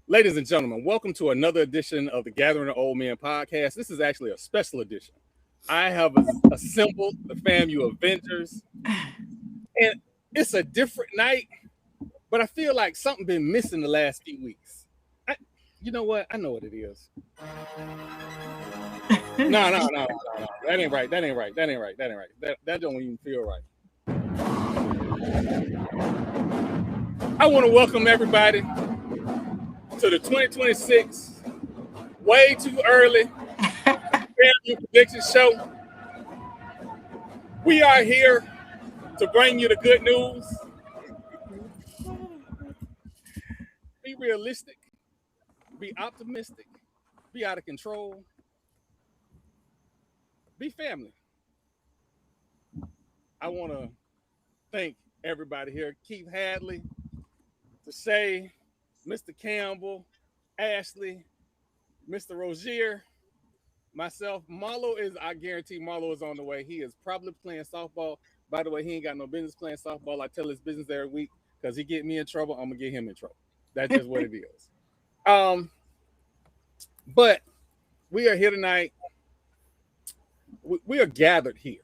Ladies and gentlemen, welcome to another edition of the Gathering of Old Men podcast. This is actually a special edition. I have assembled the FAMU Avengers, and it's a different night, but I feel like something been missing the last few weeks. You know what? I know what it is. No. That ain't right. That don't even feel right. I want to welcome everybody to the 2026 way too early FAMU prediction show. We are here to bring you the good news. Be realistic. Be optimistic. Be out of control. Be family. I want to thank everybody here. Keith Hadley, Deshay, Mr. Campbell, Ashley, Mr. Rozier, myself. I guarantee Marlo is on the way. He is probably playing softball. By the way, he ain't got no business playing softball. I tell his business every week because he get me in trouble. I'm going to get him in trouble. That's just what it is. But we are here tonight. We are gathered here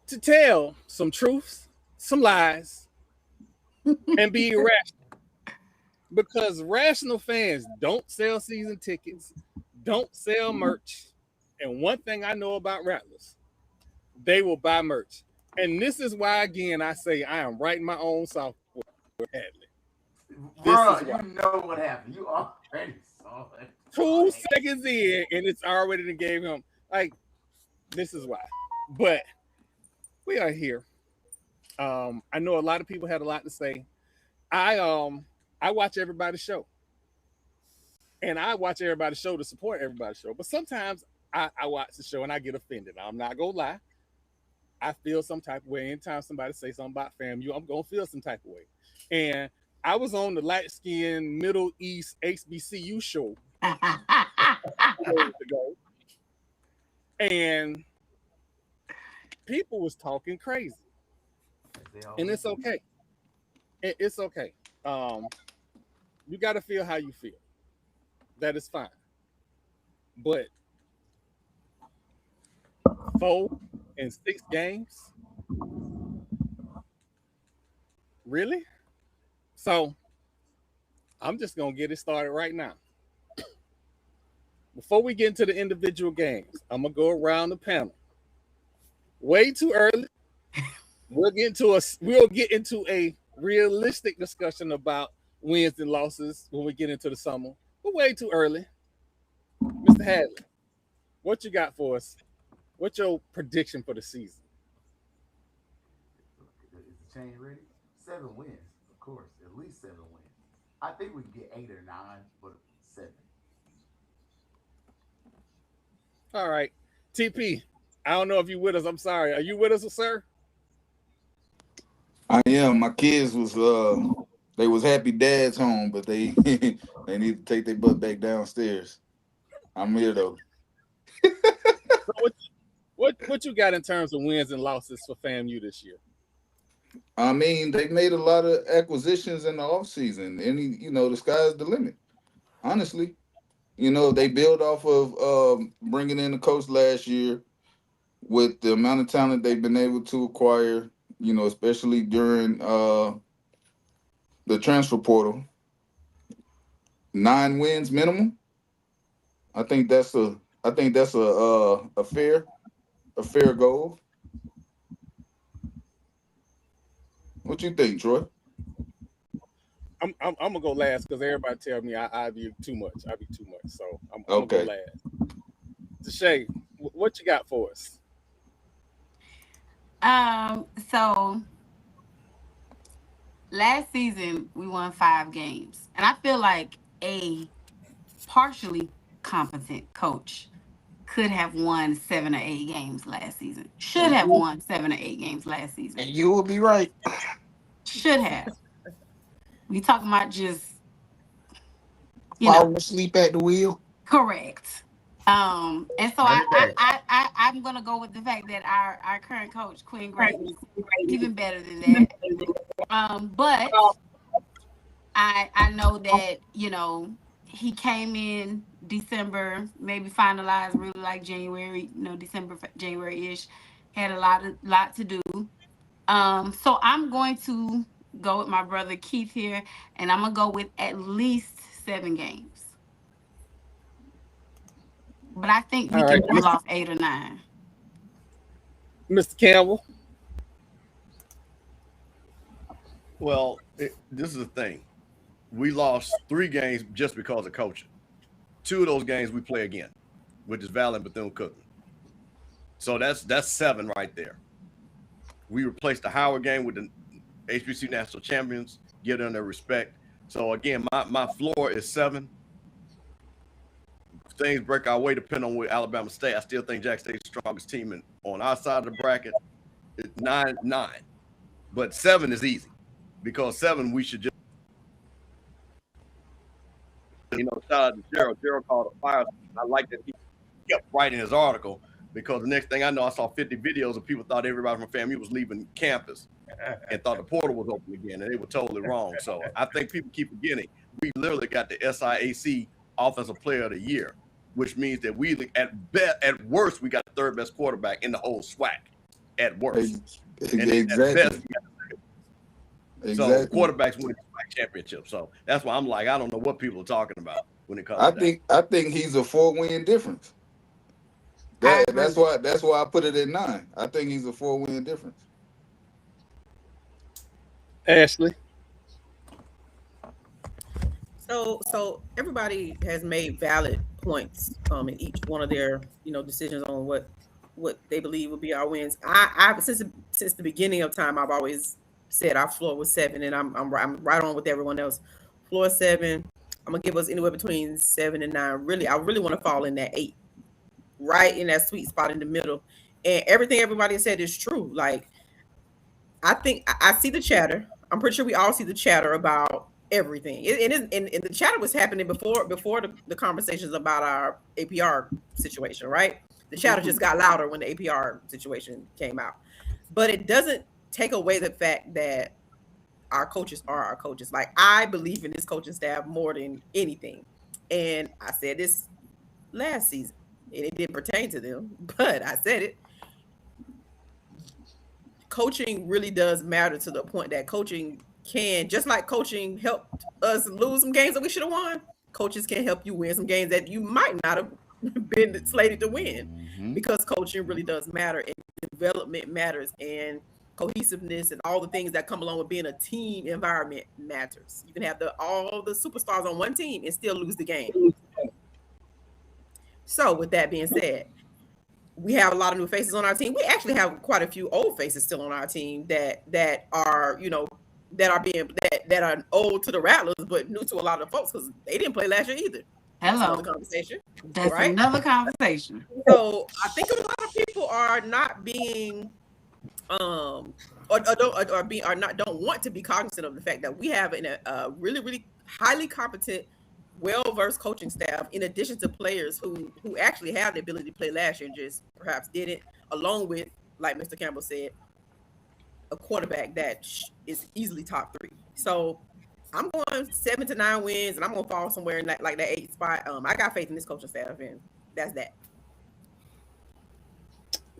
to tell some truths, some lies, and be irrational. Because rational fans don't sell season tickets, don't sell merch. And one thing I know about Rattlers, they will buy merch. And this is why, again, I say I am writing my own software. Bro, you know what happened. You already saw it. 2 seconds in, and it's already the game him. Like, this is why. But we are here. I know a lot of people had a lot to say. I watch everybody's show. And I watch everybody's show to support everybody's show. But sometimes I watch the show and I get offended. I'm not going to lie. I feel some type of way. Anytime somebody say something about FAMU, I'm going to feel some type of way. And I was on the light-skinned Middle East HBCU show years ago. And people was talking crazy. And it's okay. It's okay. You got to feel how you feel. That is fine. But 4 and 6 games? Really? So, I'm just going to get it started right now. Before we get into the individual games, I'm going to go around the panel. Way too early. We'll get into a realistic discussion about wins and losses when we get into the summer. But way too early. Mr. Hadley, what you got for us? What's your prediction for the season? Is the chain ready? 7 wins, of course. At least 7 wins. I think we can get 8 or 9, but 7. All right. TP, I don't know if you're with us. I'm sorry. Are you with us, sir? I am. My kids was they was happy dad's home, but they they need to take their butt back downstairs. I'm here though. So what you got in terms of wins and losses for FAMU this year? I mean, they made a lot of acquisitions in the offseason. The sky's the limit. Honestly, they build off of bringing in the coach last year with the amount of talent they've been able to acquire. Especially during the transfer portal. 9 wins minimum. I think that's a fair goal. What you think, Troy? I'm gonna go last because everybody tell me I be too much. So I'm Okay. gonna go last. Deshay, what you got for us? So last season we won 5 games, and I feel like a partially competent coach could have won 7 or 8 games last season. Should have won 7 or 8 games last season. And you will be right. Should have. We talking about just falling asleep at the wheel. Correct. And so I'm gonna go with the fact that our current coach Quinn Gray is even better than that. But I know that, he came in December, maybe finalized really like January, December, January-ish, had a lot to do. So I'm going to go with my brother Keith here, and I'm gonna go with at least 7 games. But I think we All can right, pull off 8 or 9. Mr. Campbell. Well, this is the thing. We lost 3 games just because of coaching. 2 of those games we play again, which is Valley and Bethune-Cookman. So that's 7 right there. We replaced the Howard game with the HBCU national champions, give them their respect. So again, my floor is 7. If things break our way, depending on where Alabama State, I still think Jack State's the strongest team. And on our side of the bracket, it's 9. But 7 is easy because 7 we should just, shout out to Gerald. Gerald called a fire. I like that he kept writing his article because the next thing I know, I saw 50 videos of people thought everybody from FAMU was leaving campus and thought the portal was open again, and they were totally wrong. So I think people keep forgetting we literally got the SIAC Offensive Player of the Year, which means that we at worst we got the 3rd best quarterback in the whole SWAC at worst. Exactly. And at best, so quarterbacks win the SWAC championship. So that's why I'm like, I don't know what people are talking about when it comes. I think he's a 4-win difference. That's why I put it at 9. I think he's a 4-win difference. Ashley. So everybody has made valid points in each one of their decisions on what they believe would be our wins. I since the beginning of time I've always said our floor was 7, and I'm right on with everyone else. Floor 7. I'm gonna give us anywhere between 7 and 9. Really, I really want to fall in that 8, right in that sweet spot in the middle. And everything everybody said is true. Like, I think I see the chatter. I'm pretty sure we all see the chatter about everything. And the chatter was happening before the conversations about our APR situation, right? The chatter just got louder when the APR situation came out. But it doesn't take away the fact that our coaches are our coaches. Like, I believe in this coaching staff more than anything. And I said this last season, and it didn't pertain to them, but I said it. Coaching really does matter to the point that coaching can, just like coaching helped us lose some games that we should have won, coaches can help you win some games that you might not have been slated to win, because coaching really does matter, and development matters, and cohesiveness and all the things that come along with being a team environment matters. You can have all the superstars on one team and still lose the game. So with that being said, we have a lot of new faces on our team. We actually have quite a few old faces still on our team that are that are old to the Rattlers, but new to a lot of folks because they didn't play last year either. Hello. That's another conversation. That's right? Another conversation. So I think a lot of people are not being don't want to be cognizant of the fact that we have a really, really highly competent, well-versed coaching staff, in addition to players who actually have the ability to play last year and just perhaps didn't, along with, like Mr. Campbell said, a quarterback that is easily top 3. So I'm going 7 to 9 wins, and I'm going to fall somewhere in that 8 spot. I got faith in this coaching staff, and that's that.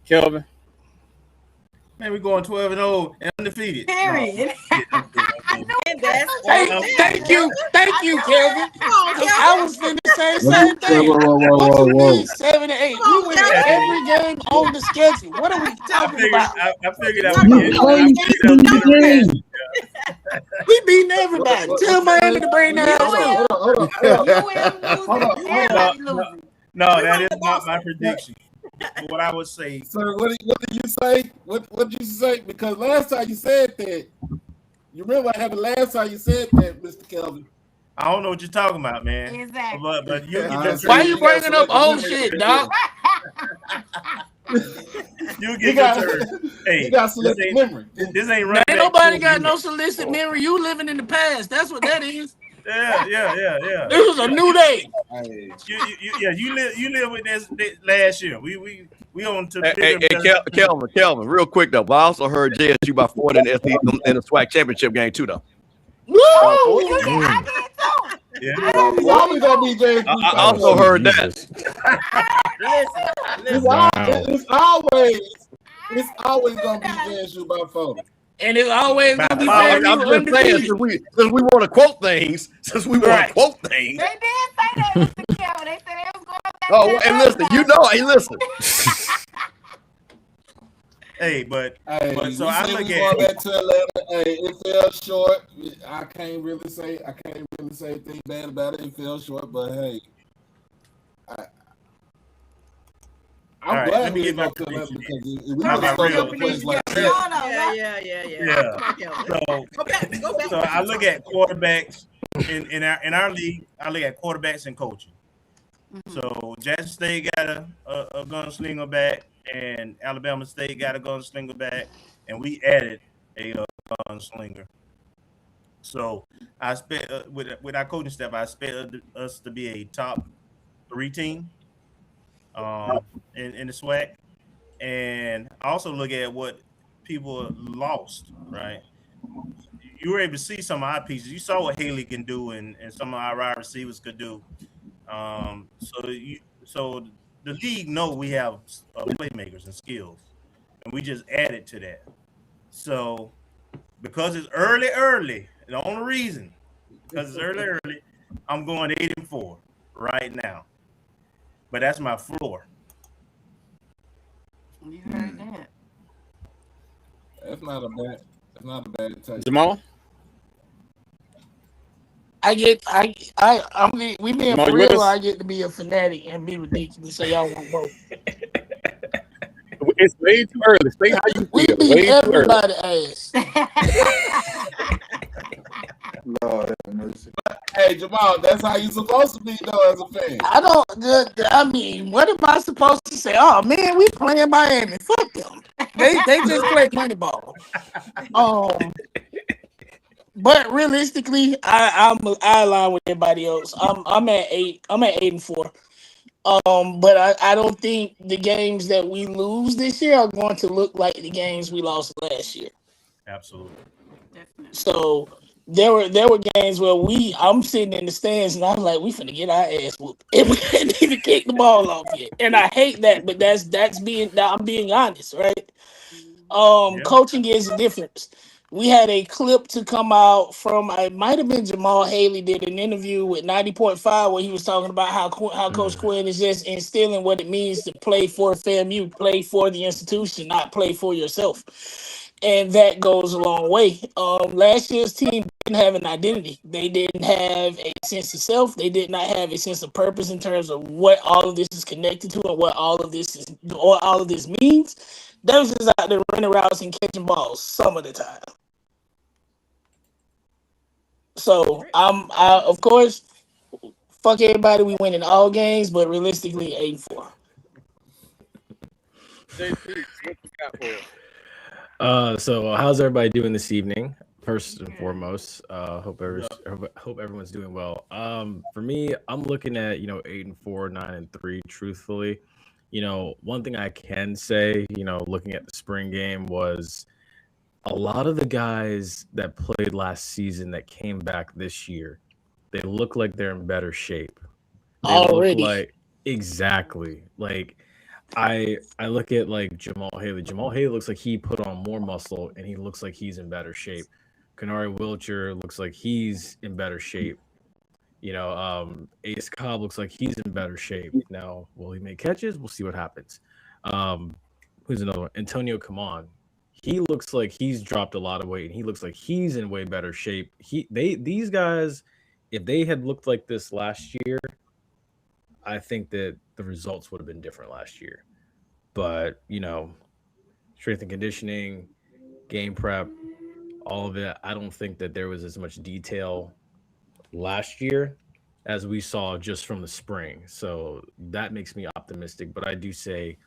Kelvin. Man, we're going 12-0 and undefeated. Period. Thank you, Kelvin. I was finna say the same thing. Whoa. 7 to 8. We win every game on the schedule. What are we talking about? I figured that would be We beating everybody. Tell Miami to bring that up. No, that is not my prediction. What I would say. So what did you say? What did you say? Because last time you said that, you remember what happened last time you said that, Mr. Kelvin. I don't know what you're talking about, man. Exactly. But you get why you bringing up old shit, dog? You get your turn. Hey, you got selective memory. This ain't right. Ain't nobody got no solicit memory. You living in the past. That's what that is. Yeah. This was a new day. You live with this last year. We on to Kelvin, real quick though. But I also heard JSU by 40 in the SWAC championship game too, though. I did too. Yeah. He's always gonna be James. I also heard that. It's always gonna be JSU by 40. And it's always gonna be I'm FAMU just saying, undefeated. since we want to quote things, They did say that, Mr. Kelvin. They said they was going back. Oh, and listen, hey, listen. Hey, but so I look going back at to Atlanta. Hey, it fell short. I can't really say anything bad about it. It fell short, but hey, I'm right, glad let me we get my got to Atlanta prediction. because we How just about stuck real? up a place like that. Yeah. Come on, Kelvin. Go back. So I look at quarterbacks in our league. I look at quarterbacks and coaching. So Jackson State got a gunslinger back, and Alabama State got a gunslinger back, and we added a gunslinger. So I expect with our coaching staff, I expect us to be a top 3 team in the SWAC, and I also look at what people lost. Right, you were able to see some of our pieces. You saw what Haley can do, and some of our wide receivers could do. So the league know we have playmakers and skills, and we just added to that. So because it's early, the only reason because it's early, I'm going 8-4 right now. But that's my floor. You heard that. That's not a bad take. Jamal? We being Jamal, for you with real. us? I get to be a fanatic and be ridiculous. So y'all want both. It's way too early. Say how you We feel. beat Way too early. everybody ass. Lord have mercy. Hey Jamal, that's how you supposed to be though as a fan. I mean, what am I supposed to say? Oh man, we playing Miami. Fuck them. They just play money ball. But realistically, I align with everybody else. I'm at 8. I'm at 8-4. But I don't think the games that we lose this year are going to look like the games we lost last year. Absolutely. Definitely. So there were games where I'm sitting in the stands and I'm like, we finna get our ass whooped. And we didn't even kick the ball off yet. And I hate that, but I'm being honest, right? Coaching is the difference. We had a clip to come out from, it might have been Jamal Haley did an interview with 90.5 where he was talking about how Coach Quinn is just instilling what it means to play for FAMU, play for the institution, not play for yourself. And that goes a long way. Last year's team didn't have an identity. They didn't have a sense of self. They did not have a sense of purpose in terms of what all of this is connected to and what all of this means. They was just out there running routes and catching balls some of the time. So of course, fuck everybody. We win in all games, but realistically, 8-4. So how's everybody doing this evening? First and foremost, hope everyone's doing well. For me, I'm looking at 8-4, 9-3. Truthfully, one thing I can say, looking at the spring game was a lot of the guys that played last season that came back this year, they look like they're in better shape. They already look like exactly like. I look at like Jamal Haley. Jamal Haley looks like he put on more muscle and he looks like he's in better shape. Kanari Wilcher looks like he's in better shape. Ace Cobb looks like he's in better shape. Now, will he make catches? We'll see what happens. Who's another one? Antonio Camon. He looks like he's dropped a lot of weight and he looks like he's in way better shape. These guys, if they had looked like this last year, I think that the results would have been different last year. But, strength and conditioning, game prep, all of it, I don't think that there was as much detail last year as we saw just from the spring. So that makes me optimistic. But I do say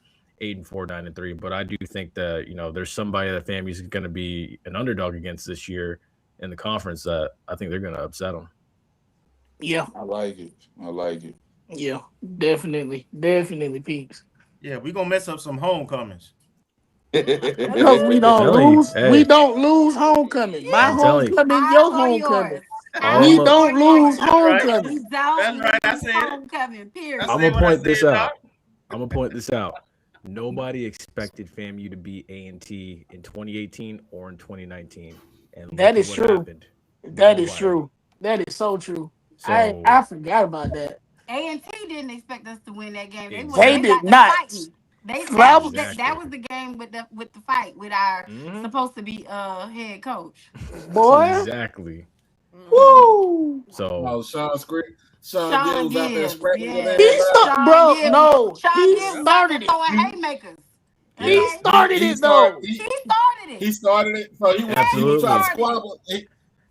8-4, 9-3. But I do think that, there's somebody that FAMU's going to be an underdog against this year in the conference that I think they're going to upset them. Yeah. I like it. Yeah, definitely, Peaks. Yeah, we're gonna mess up some homecomings. Because we don't telling you, lose. hey. We don't lose homecoming. My I'm telling you. homecoming, Eyes your on homecoming. yours. All We I'm don't lose That's right. We homecoming. don't That's right. I lose said it. homecoming. Period. I I'm said gonna what I point this said, out. Doc. I'm gonna point this out. Nobody expected FAMU to beat A&T in 2018 or in 2019, and look That at is what true. happened. That is Nobody. true. That is so true. So I forgot about that. A&T didn't expect us to win that game. They Exactly. did got to not. fighting. That Flab- was that Exactly. was the game with the fight with our Mhm. supposed to be head coach. Boy. Exactly. Woo. So Oh, Sean Sean Gibbs out there Gibbs, scrapping with yeah. He everybody. start, Sean bro. Gibbs. No, Sean he Gibbs was out there started it. throwing haymakers. He Okay? started He it though. He started it. He started it. So he was Absolutely. trying to squabble.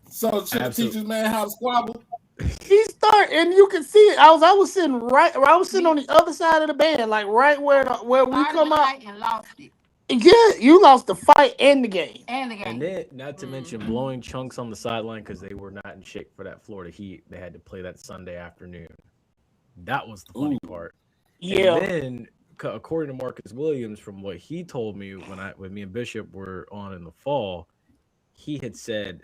So should Absolute- teach this man how to squabble. He started, and you can see it. I was sitting right. I was sitting on the other side of the band, like right where we Started come the up. fight and lost it. Yeah, you lost the fight and the game. And the game. and then not to mention blowing chunks on the sideline because they were not in shape for that Florida Heat. They had to play that Sunday afternoon. That was the funny part. Yeah. And then, according to Marcus Williams, from what he told me when me and Bishop were on in the fall, he had said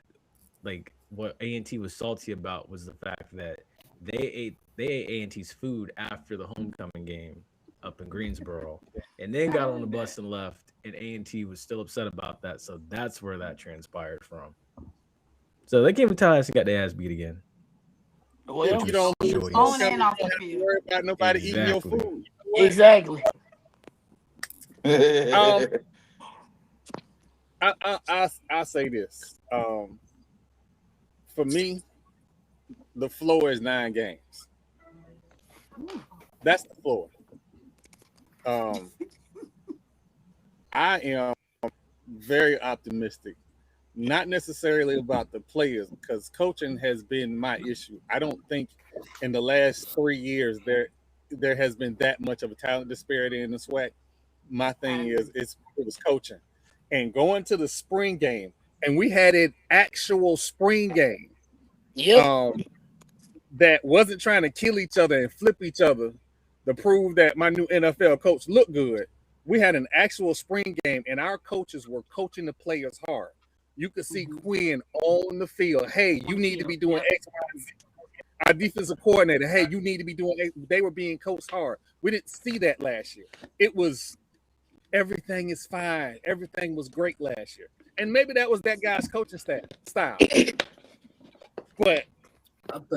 like what A&T was salty about was the fact that they ate A&T's food after the homecoming game up in Greensboro, and then got on the bus and left. And A&T was still upset about that, so that's where that transpired from. So they came to Tallahassee and got their ass beat again. Well, If you don't lose Showing On us. and off the you don't have to field. worry about nobody eating your Exactly. food. exactly. I say this. For me, the floor is 9 games. That's the floor. I am very optimistic, not necessarily about the players, because coaching has been my issue. I don't think in the last 3 years there has been that much of a talent disparity in the SWAC. My thing is it was coaching. And going to the spring game, and we had an actual spring game that wasn't trying to kill each other and flip each other to prove that my new NFL coach looked good. We had an actual spring game, and our coaches were coaching the players hard. You could see Quinn on the field. Hey, you need to be doing X, Y, and Z. Our defensive coordinator, hey, you need to be doing X. They were being coached hard. We didn't see that last year. It was everything is fine. Everything was great last year. And maybe that was that guy's coaching style. But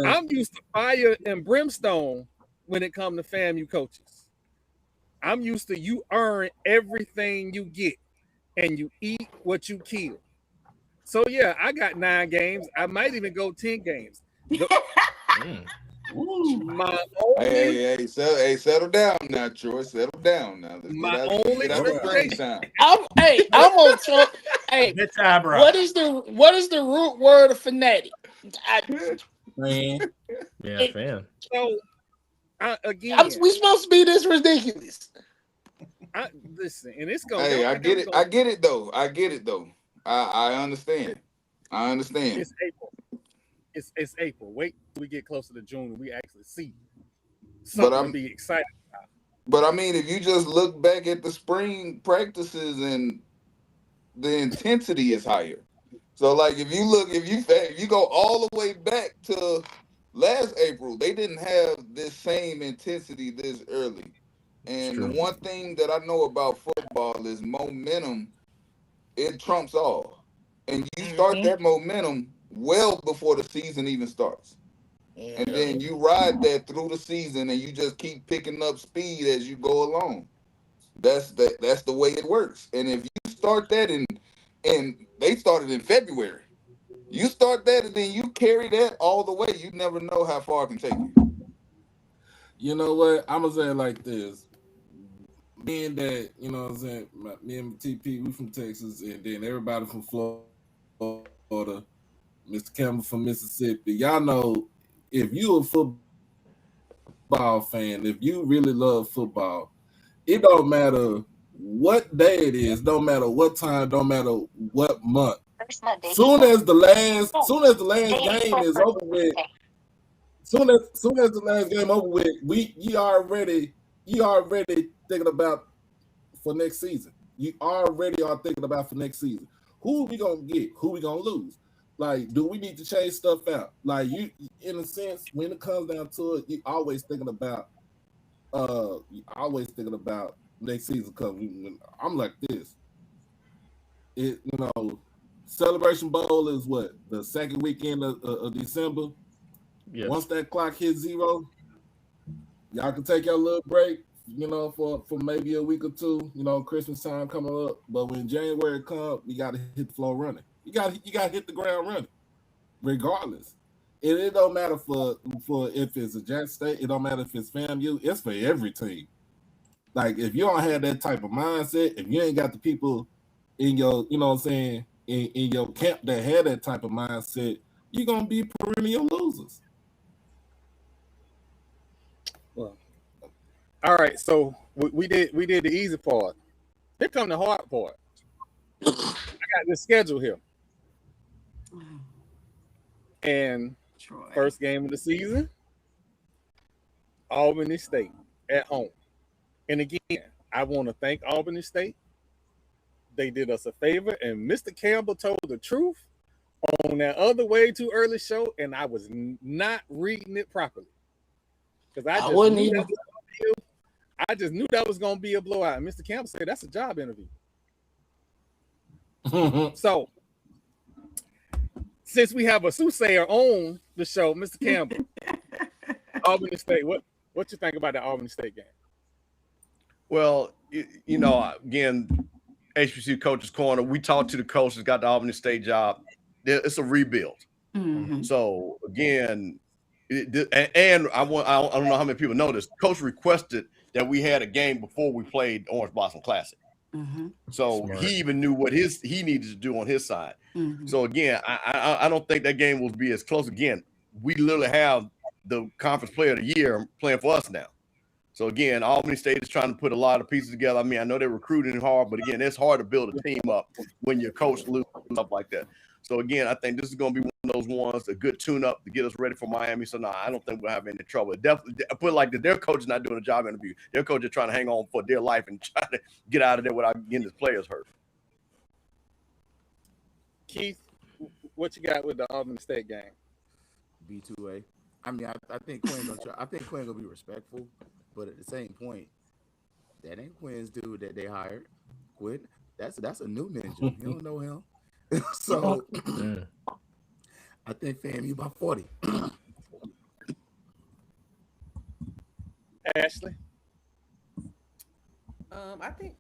I'm used to fire and brimstone when it comes to FAMU coaches. I'm used to you earn everything you get and you eat what you kill. So yeah, I got 9 games. I might even go 10 games. My only, Hey, settle down now, Troy. Settle down now. Let's My get out, only get out the brain expectation- time. I'm on top. Hey, Good time, bro. what is the root word of fanatic? Man, Yeah, fan. so again, We supposed to be this ridiculous. listen, and it's going. Hey, I get it. I get it though. I understand. It's April. It's April. Wait till we get closer to June and we actually see something to be excited about. But I mean, if you just look back at the spring practices and the intensity is higher. So like if you go all the way back to last April, they didn't have this same intensity this early. And the one thing that I know about football is momentum. It trumps all. And you start that momentum well before the season even starts. And then you ride that through the season and you just keep picking up speed as you go along. That's the way it works. And if you start that and they started in February, you start that and then you carry that all the way, you never know how far it can take you. you know what? I'm gonna say it like this. Being that, you know what I'm saying, me and TP, we from Texas, and then everybody from Florida, Mr. Campbell from Mississippi. Y'all know, if you a football fan, if you really love football, it don't matter what day it is, don't matter what time, don't matter what month. Soon as the last game is over with, soon as the last game over with, you already thinking about for next season. You already are thinking about for next season. Who we gonna get? Who we gonna lose? Like, do we need to change stuff out? Like, you, in a sense, when it comes down to it, you always thinking about next season. Because I'm like this. Celebration Bowl is what, the second weekend of December. Yes. Once that clock hits 0, y'all can take your little break, for maybe a week or two. Christmas time coming up. But when January comes, you got to hit the floor running. You got to hit the ground running, regardless. And it don't matter for if it's a Jackson State. It don't matter if it's FAMU. It's for every team. Like, if you don't have that type of mindset, if you ain't got the people in your, in your camp that had that type of mindset, you're gonna be perennial losers. Well, all right. So we did the easy part. Here come the hard part. I got this schedule here, and first game of the season, Albany State at home. And again, I want to thank Albany State. They did us a favor, and Mr. Campbell told the truth on that other way too early show, and I was not reading it properly because I just knew that was going to be a blowout. And Mr. Campbell said that's a job interview. So, since we have a soothsayer on the show, Mr. Campbell, Albany State, what you think about the Albany State game? Well, again, HBCU Coaches Corner, we talked to the coaches, got the Albany State job. It's a rebuild. Mm-hmm. So, again, and I don't know how many people know this. Coach requested that we had a game before we played Orange Blossom Classic. Mm-hmm. So Smart. he even knew what he needed to do on his side. Mm-hmm. So again, I don't think that game will be as close. Again, we literally have the conference player of the year playing for us now. So again, Albany State is trying to put a lot of pieces together. I mean, I know they're recruiting hard, but again, it's hard to build a team up when your coach loses stuff like that. So again, I think this is going to be one of those ones, a good tune-up to get us ready for Miami. So no, I don't think we'll have any trouble. Definitely, I put it like that. Their coach is not doing a job interview. Their coach is trying to hang on for their life and try to get out of there without getting his players hurt. Keith, what you got with the Albany State game? B2A. I mean, I think Quinn gonna try. I think Quinn gonna be respectful, but at the same point, that ain't Quinn's dude that they hired. Quinn, that's a new ninja. You don't know him. So I think FAMU by 40. Ashley? I think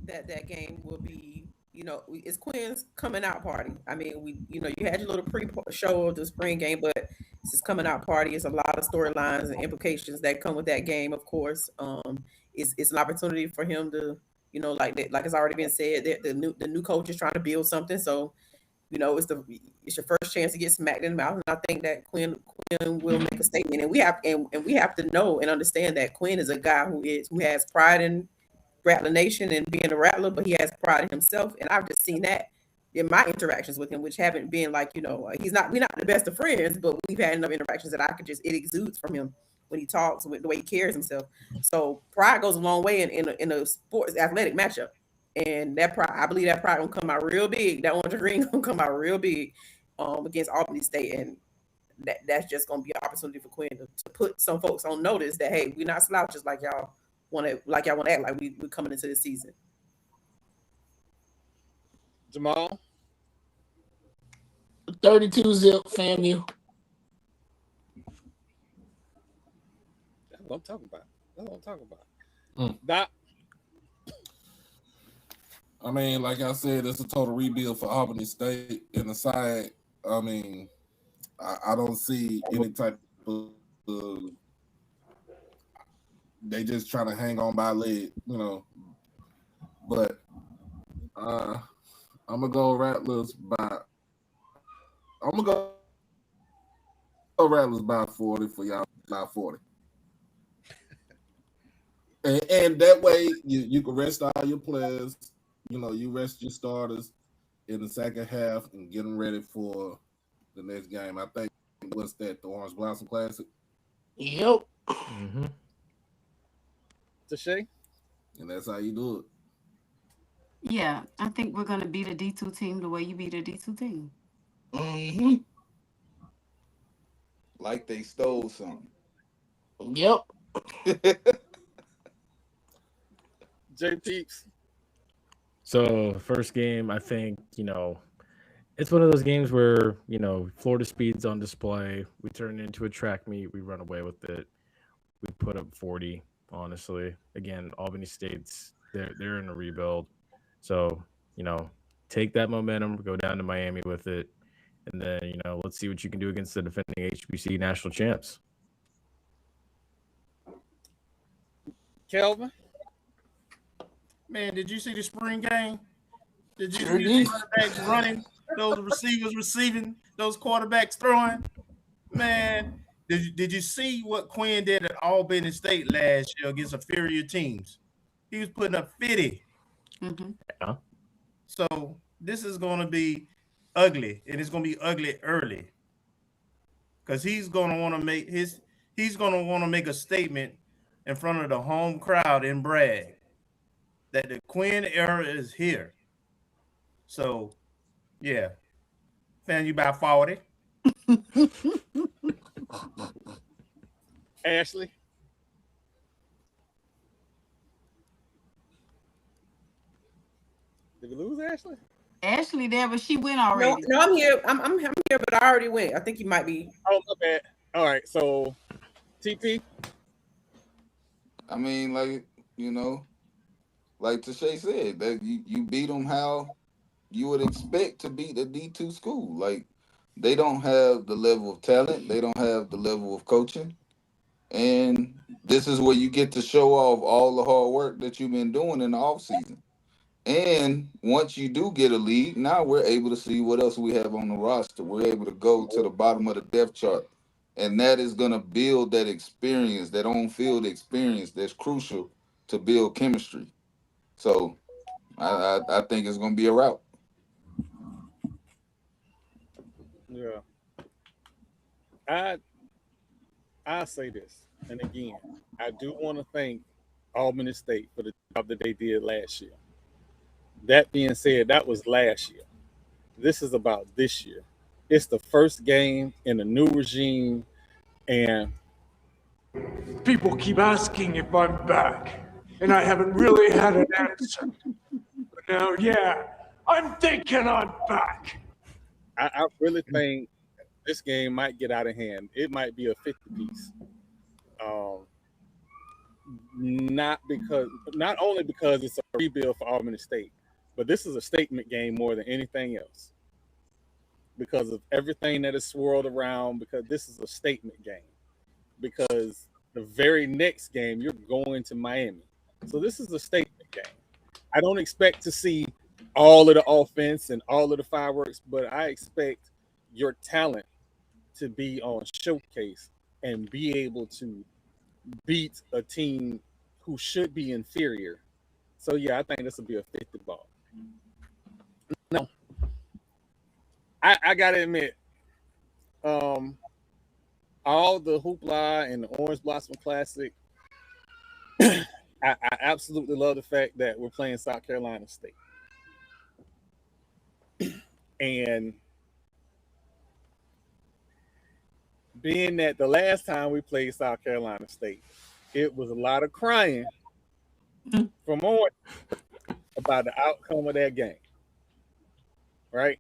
that game will be, it's Quinn's coming out party. I mean, you had your little pre-show of the spring game, but it's his coming out party. It's a lot of storylines and implications that come with that game, of course. It's an opportunity for him to, like it's already been said, that the new coach is trying to build something. So, it's your first chance to get smacked in the mouth. And I think that Quinn will make a statement. And we have to know and understand that Quinn is a guy who has pride in Rattler Nation and being a Rattler, but he has pride in himself. And I've just seen that in my interactions with him, which haven't been like, we're not the best of friends, but we've had enough interactions that it exudes from him when he talks, with the way he carries himself. So pride goes a long way in a sports athletic matchup. And that pride, I believe that pride gonna come out real big. That orange ring gonna come out real big against Albany State. And that's just gonna be an opportunity for Quinn to put some folks on notice that, hey, we're not slouches like y'all want to act like we're coming into this season. Jamal? 32-zip FAMU. That's what I'm talking about. Doc? I mean, like I said, it's a total rebuild for Albany State. And aside, I mean, I don't see any type of they just trying to hang on by a leg, But I'm gonna go Rattlers by 40 for y'all, by 40. And that way you can rest all your players. You rest your starters in the second half and get them ready for the next game. I think, what's that, the Orange Blossom Classic? Yep. Mm-hmm. Tashay? And that's how you do Yeah, I think we're gonna beat a D2 team the way you beat a D2 team. Hmm. Like they stole something. Yep. J Peeps. So first game, I think it's one of those games where Florida speed's on display. We turn it into a track meet. We run away with it. We put up 40. Honestly, again, Albany State's they're in a rebuild, so take that momentum, go down to Miami with it, and then let's see what you can do against the defending HBC national champs. Kelvin. Man, did you see the spring game? Did you Sure see did. the quarterbacks running, those receivers receiving, those quarterbacks throwing? Man, did you see what Quinn did at Albany State last year against inferior teams? He was putting up 50. Mm-hmm. Yeah. So this is going to be ugly, and it's going to be ugly early because he's going to want to make a statement in front of the home crowd and brag that the Quinn era is here. So, yeah, fan you by 40. Ashley. Did we lose Ashley? Ashley there, but she went No, already. no, I'm here. I'm here, but I already went. I think he might be. Oh, my bad. All right, so TP. I mean, like like Tashay said, that you beat them how you would expect to beat a D2 school. Like they don't have the level of talent, they don't have the level of coaching, and this is where you get to show off all the hard work that you've been doing in the off season. And once you do get a lead, now we're able to see what else we have on the roster. We're able to go to the bottom of the depth chart. And that is going to build that experience, that on field experience that's crucial to build chemistry. So I think it's going to be a route. Yeah. I say this, and again, I do want to thank Albany State for the job that they did last year. That being said, that was last year. This is about this year. It's the first game in a new regime, and People keep asking if I'm back, and I haven't really had an answer. But now, yeah, I'm thinking I'm back. I really think this game might get out of hand. It might be a 50 piece. Not only because it's a rebuild for Albany State, but this is a statement game more than anything else. Because of everything that is swirled around, because this is a statement game. Because the very next game you're going to Miami. So this is a statement game. I don't expect to see all of the offense and all of the fireworks, but I expect your talent to be on showcase and be able to beat a team who should be inferior. So yeah, I think this will be a 50 ball. No, I gotta admit, all the hoopla and the Orange Blossom Classic, I absolutely love the fact that we're playing South Carolina State. And being that the last time we played South Carolina State, it was a lot of crying from Orange about the outcome of that game. Right?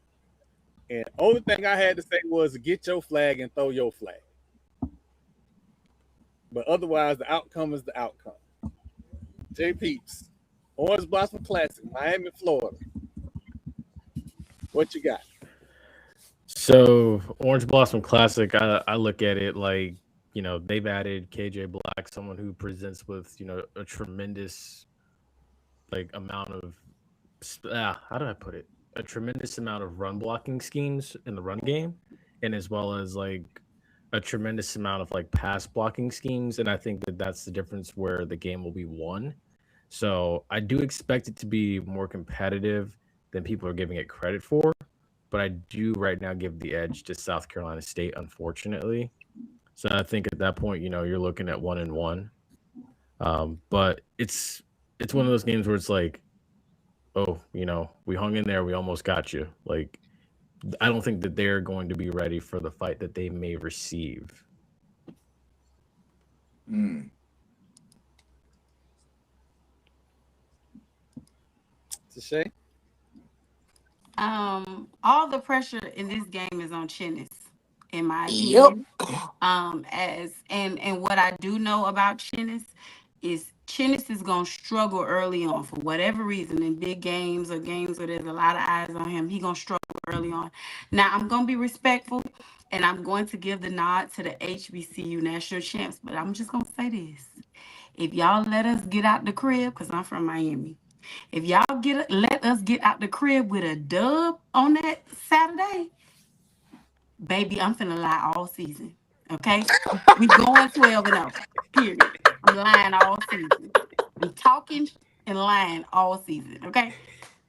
And only thing I had to say was get your flag and throw your flag. But otherwise, the outcome is the outcome. J Peeps, Orange Blossom Classic, Miami, Florida. What you got? So Orange Blossom Classic, I look at it like, they've added KJ Black, someone who presents with, a tremendous amount of how do I put it? A tremendous amount of run blocking schemes in the run game, and as well as a tremendous amount of pass blocking schemes. And I think that that's the difference where the game will be won. So I do expect it to be more competitive than people are giving it credit for. But I do right now give the edge to South Carolina State, unfortunately. So I think at that point, you're looking at 1-1. But it's one of those games where it's like oh, we hung in there, we almost got you. Like, I don't think that they're going to be ready for the fight that they may receive. Shay? All the pressure in this game is on Chinnis, in my Yep. opinion. And what I do know about Chinnis is gonna struggle early on for whatever reason, in big games or games where there's a lot of eyes on him. He gonna struggle early on. Now I'm gonna be respectful, and I'm going to give the nod to the HBCU national champs, but I'm just gonna say this: if y'all let us get out the crib, because I'm from Miami. If y'all let us get out the crib with a dub on that Saturday, baby, I'm finna lie all season. Okay? We going 12-0. Period. I'm lying all season. I'm talking and lying all season. Okay?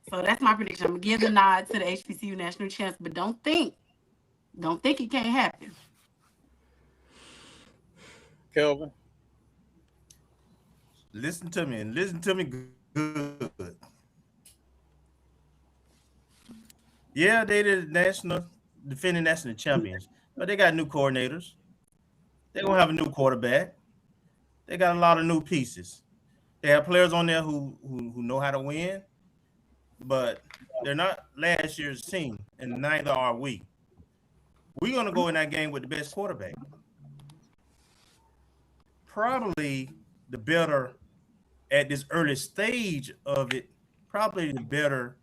So that's my prediction. I'm gonna give the nod to the HBCU national champs, but don't think it can't happen. Kelvin? Listen to me and listen to me good. Yeah, they the defending national champions, but they got new coordinators. They're gonna have a new quarterback. They got a lot of new pieces. They have players on there who know how to win, but they're not last year's team, and neither are we. We're gonna go in that game with the best quarterback. Probably the better at this early stage of it, probably the better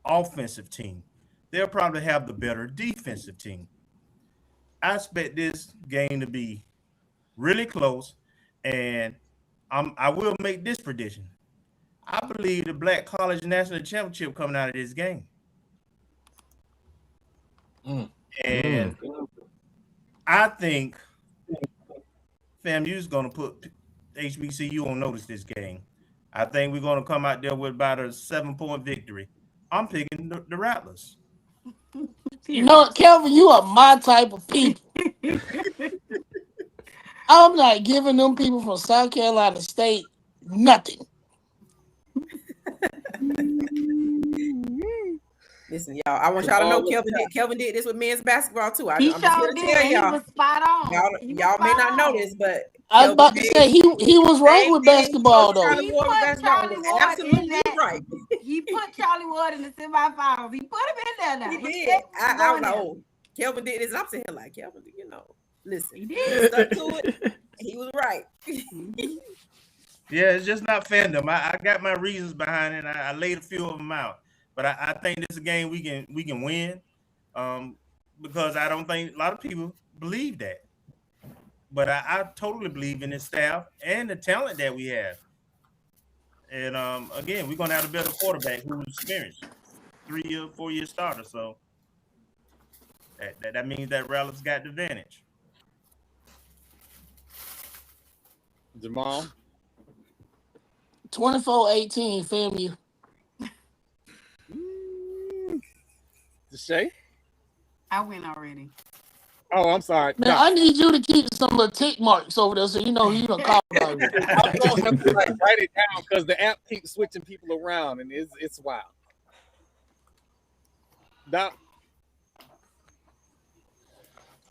offensive team. They'll probably have the better defensive team. I expect this game to be really close, and I will make this prediction. I believe the Black College National Championship coming out of this game. And I think FAMU is going to put HBCU on notice this game. I think we're going to come out there with about a 7-point victory. I'm picking the Rattlers. You know what, Kelvin, you are my type of people. I'm not giving them people from South Carolina State nothing. Listen, y'all, I want y'all to know Kelvin did this with men's basketball too. I'm just sure here to tell did. y'all. He was spot on. Y'all may not know this, but I was about to say he was right with basketball though. He put Charlie Ward absolutely right. He put Charlie Ward in the semifinals. He put him in there now. He did. I was like, oh, Kelvin did this. I'm sitting here like, Kelvin, listen, he stuck to it. He was right. Yeah, it's just not fandom. I got my reasons behind it. I laid a few of them out. But I think this is a game we can win, because I don't think a lot of people believe that. But I totally believe in the staff and the talent that we have. And again, we're gonna have a better quarterback who's experienced, 3-year, 4-year starter. So that means that Rattlers got the advantage. Jamal? 24-18, FAMU. Shay? I win already. Oh, I'm sorry. Now, I need you to keep some little tick marks over there so you know you don't call about it. I'm going to have to write it down because the app keeps switching people around, and it's wild. Doc?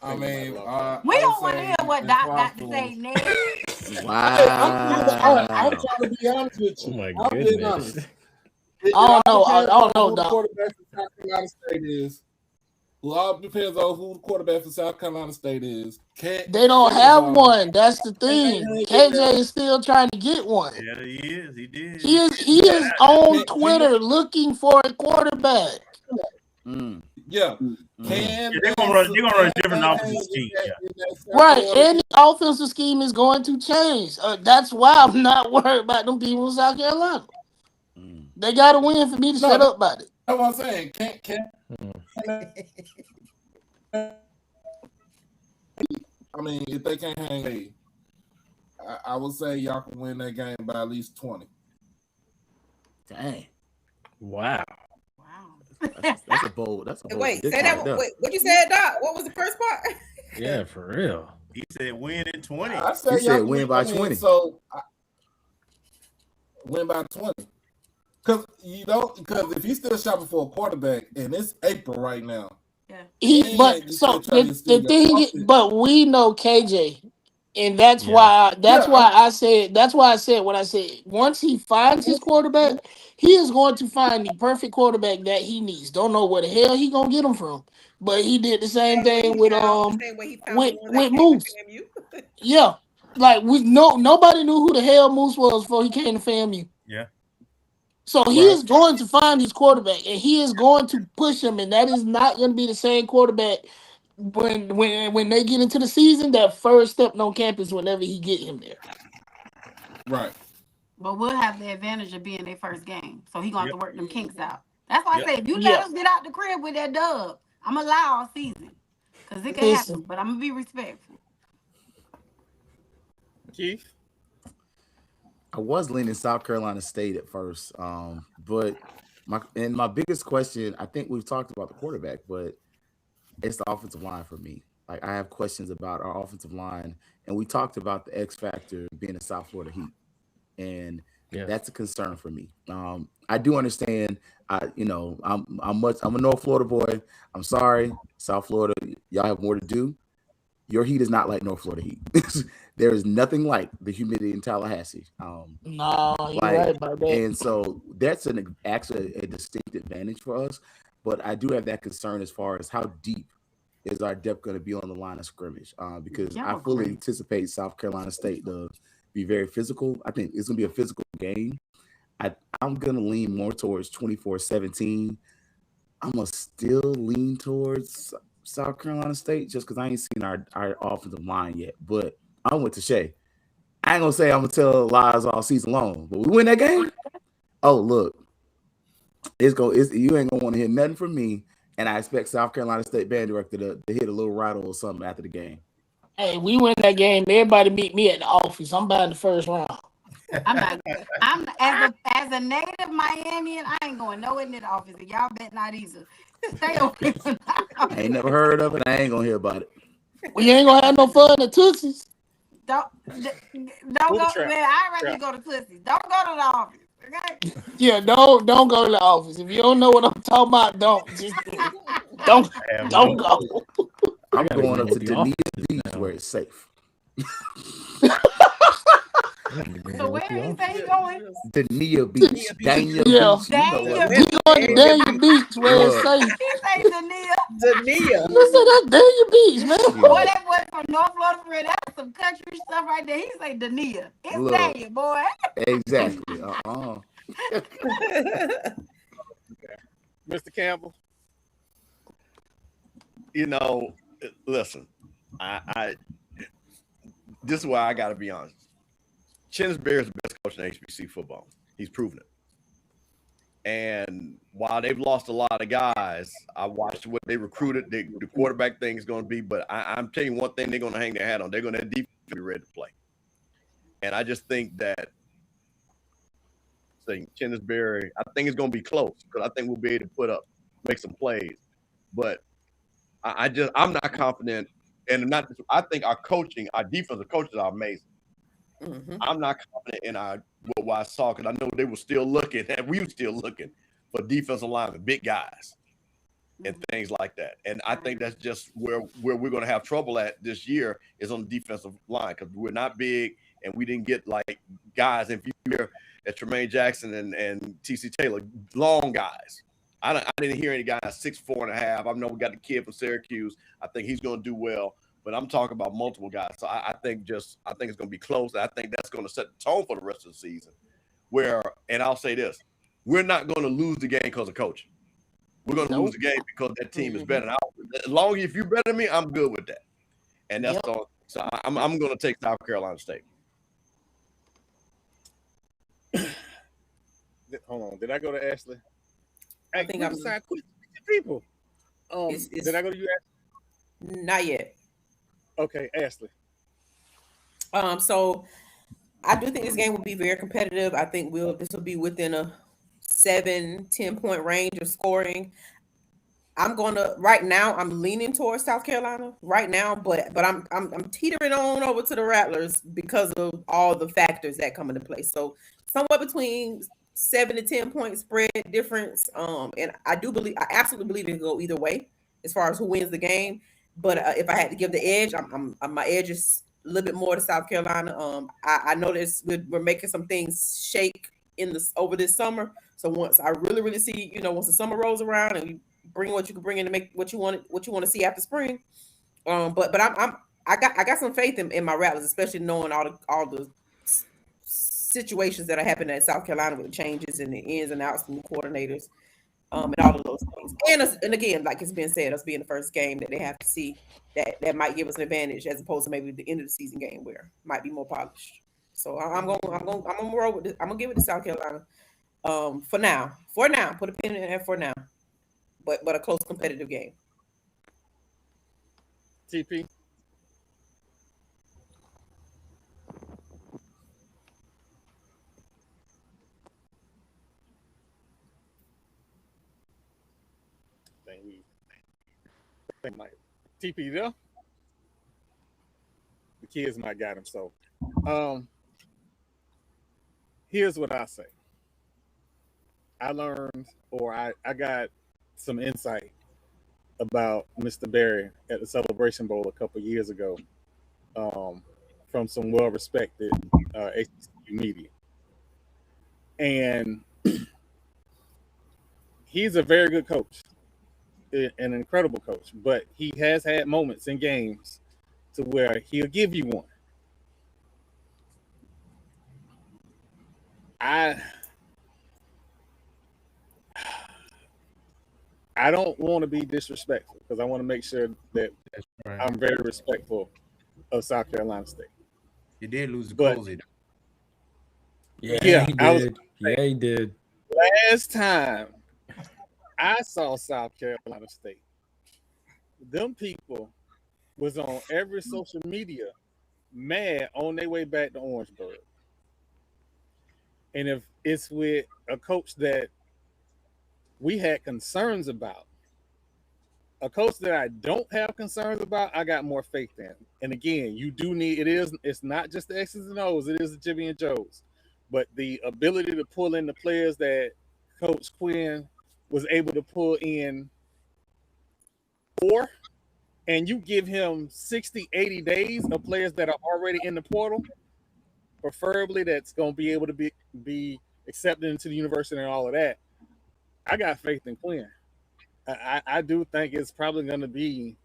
I mean, we don't want to hear what Doc got to say next. Wow. I'm trying to be honest with you. Oh my I'm being goodness. honest. I don't know, who the Doc. quarterback for South Carolina State is. Well, all depends on who the quarterback for South Carolina State is. They don't have one. That's the thing. KJ is still trying to get one. Yeah, he is. He did. He is on Twitter looking for a quarterback. Yeah. They're gonna run a different offensive scheme. Right. Any offensive scheme is going to change. That's why I'm not worried about them people in South Carolina. They got to win for me to shut up about it. That's what I'm saying. I mean, if they can't hang, I would say y'all can win that game by at least 20. Dang. Wow. That's a bold. That's a bold. Wait, say that. Wait, what you said, Doc? What was the first part? Yeah, for real. He said win in 20. I He said said win by 20. So win by 20. Because if he's still shopping for a quarterback, and it's April right now. The thing is, but we know KJ, and that's Yeah. why I said what I said. Once he finds his quarterback, he is going to find the perfect quarterback that he needs. Don't know where the hell he gonna get him from, but he did the same thing with Moose. Yeah, like nobody knew who the hell Moose was before he came to FAMU. Yeah. So he is going to find his quarterback, and he is going to push him, and that is not going to be the same quarterback when they get into the season. That first step on campus, whenever he get him there, right? But we'll have the advantage of being their first game, so he gonna have to work them kinks out. That's why I say if you let us get out the crib with that dub, I'm gonna allow all season because it can happen, but I'm gonna be respectful. Keith. I was leaning South Carolina State at first, but my biggest question, I think we've talked about the quarterback, but it's the offensive line for me. Like I have questions about our offensive line, and we talked about the X factor being the South Florida Heat, and that's a concern for me. I do understand. I'm a North Florida boy. I'm sorry, South Florida, y'all have more to do. Your heat is not like North Florida heat. There is nothing like the humidity in Tallahassee. No, you're right about that. And so that's actually a distinct advantage for us. But I do have that concern as far as how deep is our depth going to be on the line of scrimmage, because I fully anticipate South Carolina State to be very physical. I think it's going to be a physical game. I'm going to lean more towards 24-17. I'm going to still lean towards South Carolina State just because I ain't seen our offensive line yet. But I went to Shay. I ain't going to say I'm going to tell lies all season long, but we win that game. Oh, look. You ain't going to want to hear nothing from me, and I expect South Carolina State band director to hit a little rattle or something after the game. Hey, we win that game. Everybody meet me at the office. I'm buying the first round. I'm as a native Miamian, I ain't going nowhere in the office. And y'all bet not either. Stay away from that. I ain't never heard of it. I ain't gonna hear about it. We ain't gonna have no fun at Tootsie's. Don't go, man. I'd rather you go to Tootsie's. Don't go to the office. Okay? Yeah, don't go to the office. If you don't know what I'm talking about, don't go. I'm going up to Dania Beach where it's safe. So where he say he going? Dania Beach. Dania Beach. We going to Dania Beach where it's safe. He say Dania. You said that's Dania Beach, man. Boy, that boy from North Florida, for that's some country stuff right there. He say Dania. It's Dania, boy. Exactly. Mr. Campbell. Listen, I this is why I got to be honest. Chinsbury is the best coach in HBC football. He's proven it. And while they've lost a lot of guys, I watched what they recruited. The quarterback thing is going to be, but I'm telling you one thing they're going to hang their hat on. They're going to have defense be ready to play. And I just think that Chinsbury, I think it's going to be close because I think we'll be able to make some plays. But I'm not confident. And I think our defensive coaches are amazing. Mm-hmm. I'm not confident in what I saw because I know they were still looking, and we were still looking for defensive linemen, big guys, and things like that. And I think that's just where we're going to have trouble at this year is on the defensive line because we're not big, and we didn't get like guys. If you hear at Tremaine Jackson and T.C. Taylor, long guys. I didn't hear any guys 6'4.5". I know we got the kid from Syracuse. I think he's going to do well. But I'm talking about multiple guys. So I think it's going to be close. I think that's going to set the tone for the rest of the season. And I'll say this, we're not going to lose the game because of coaching. We're going to lose the game because that team is better. As long as if you're better than me, I'm good with that. And that's all. So I'm going to take South Carolina State. Hold on. Did I go to Ashley? I think I'm side people. Did I go to you, Ashley? Not yet. Okay, Ashley. So I do think this game will be very competitive. I think this will be within a 7-10 point range of scoring. Right now I'm leaning towards South Carolina right now, but I'm teetering on over to the Rattlers because of all the factors that come into play. So somewhere between 7 to 10 point spread difference. And I absolutely believe it can go either way as far as who wins the game. But if I had to give the edge, my edge is a little bit more to South Carolina. I know we're making some things shake over this summer. So once I really see, once the summer rolls around and you bring what you can bring in to make what you want to see after spring. But I got some faith in my Rattlers, especially knowing all the situations that are happening at South Carolina with the changes and the ins and outs and the coordinators, and all of those things. And again, like it's been said, us being the first game that they have to see that might give us an advantage as opposed to maybe the end of the season game where it might be more polished. So I'm gonna roll with it. I'm gonna give it to South Carolina. For now, put a pin in it for now. But a close competitive game. TP. TP there. The kids might got him. So, here's what I say. I learned, or I got some insight about Mr. Berry at the Celebration Bowl a couple years ago, from some well-respected HBCU media, and he's a very good coach. An incredible coach, but he has had moments in games to where he'll give you one. I don't want to be disrespectful because I want to make sure that I'm very respectful of South Carolina State. You did lose the cozy. Yeah, he did. Last time I saw South Carolina State, them people was on every social media mad on their way back to Orangeburg. And if it's with a coach that we had concerns about, a coach that I don't have concerns about, I got more faith in. And again, you do need, it's not just the X's and O's, it is the Jimmy and Joes. But the ability to pull in the players that Coach Quinn was able to pull in 4, and you give him 60, 80 days of players that are already in the portal, preferably that's going to be able to be accepted into the university and all of that. I got faith in Quinn. I do think it's probably going to be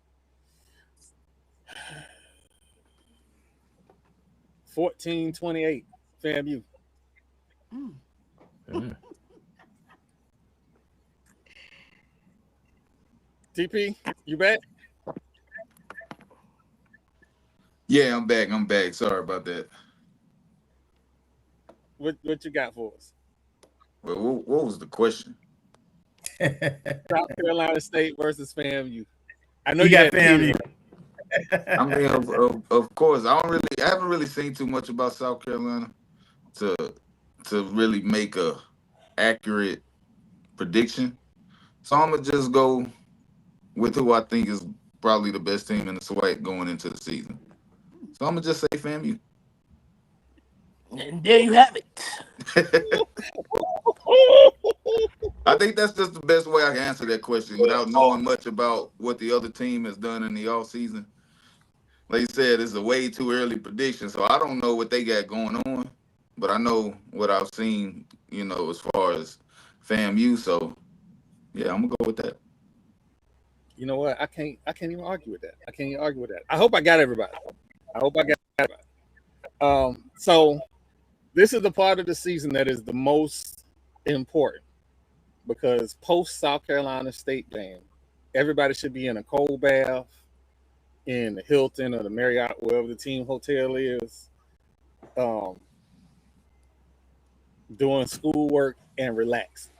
14-28 FAMU. TP, you back? Yeah, I'm back. Sorry about that. What you got for us? Well, what was the question? South Carolina State versus FAMU. I know you got FAMU. I mean, of course, I haven't really seen too much about South Carolina to really make a accurate prediction. So I'm gonna just go with who I think is probably the best team in the SWAC going into the season. So I'm gonna just say FAMU. And there you have it. I think that's just the best way I can answer that question without knowing much about what the other team has done in the offseason. Like you said, it's a way too early prediction, so I don't know what they got going on, but I know what I've seen, as far as FAMU. So, yeah, I'm gonna go with that. You know what? I can't even argue with that. I hope I got everybody. So this is the part of the season that is the most important because post South Carolina State game, everybody should be in a cold bath in the Hilton or the Marriott, wherever the team hotel is, doing schoolwork and relaxing.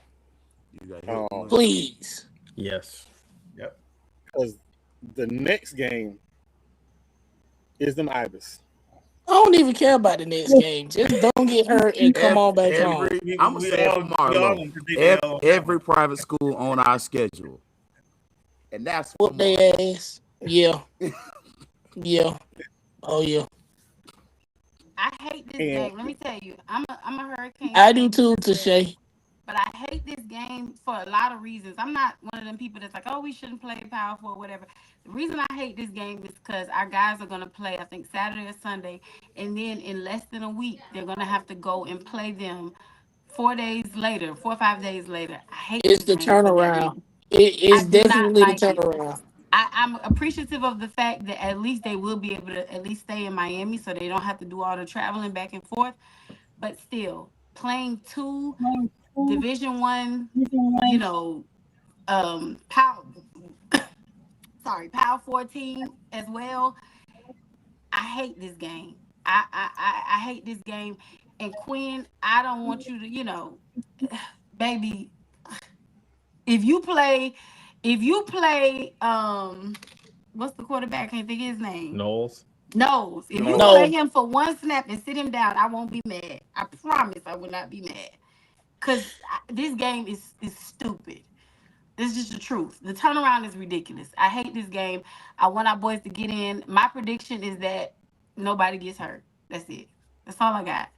Please. Yes. Yep. Because the next game is them Ibis. I don't even care about the next game. Just don't get hurt and come on back home. I'm going to say it tomorrow. Every private school on our schedule. And that's whoop their ass. Yeah. Yeah. Oh, yeah. I hate this game. Let me tell you, I'm a Hurricane. I do too, Tashay. But I hate this game for a lot of reasons. I'm not one of them people that's like, oh, we shouldn't play Power 4 or whatever. The reason I hate this game is because our guys are going to play, I think, Saturday or Sunday. And then in less than a week, they're going to have to go and play them 4 days later, 4 or 5 days later. I hate It's this the game for that turnaround. reason. It I is do not definitely the like it. turnaround. I'm appreciative of the fact that at least they will be able to at least stay in Miami so they don't have to do all the traveling back and forth. But still, playing two Division One, you know, Power Power 14 as well. I hate this game. I hate this game. And Quinn, I don't want you to, you know, baby, if you play, what's the quarterback? I can't think of his name. Knowles. Knowles. If you No. play him for one snap and sit him down, I won't be mad. I promise I will not be mad. Because this game is stupid. This is just the truth. The turnaround is ridiculous. I hate this game. I want our boys to get in. My prediction is that nobody gets hurt. That's it. That's all I got.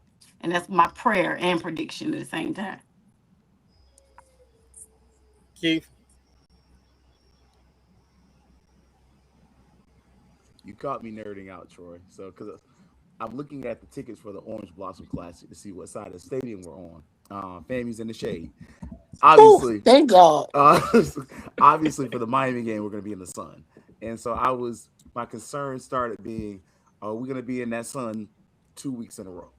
And that's my prayer and prediction at the same time. Keith. You caught me nerding out, Troy. So, because I'm looking at the tickets for the Orange Blossom Classic to see what side of the stadium we're on. FAMU's in the shade. Obviously, Ooh, thank God. Obviously, for the Miami game, we're going to be in the sun. And so my concern started being, are we going to be in that sun 2 weeks in a row?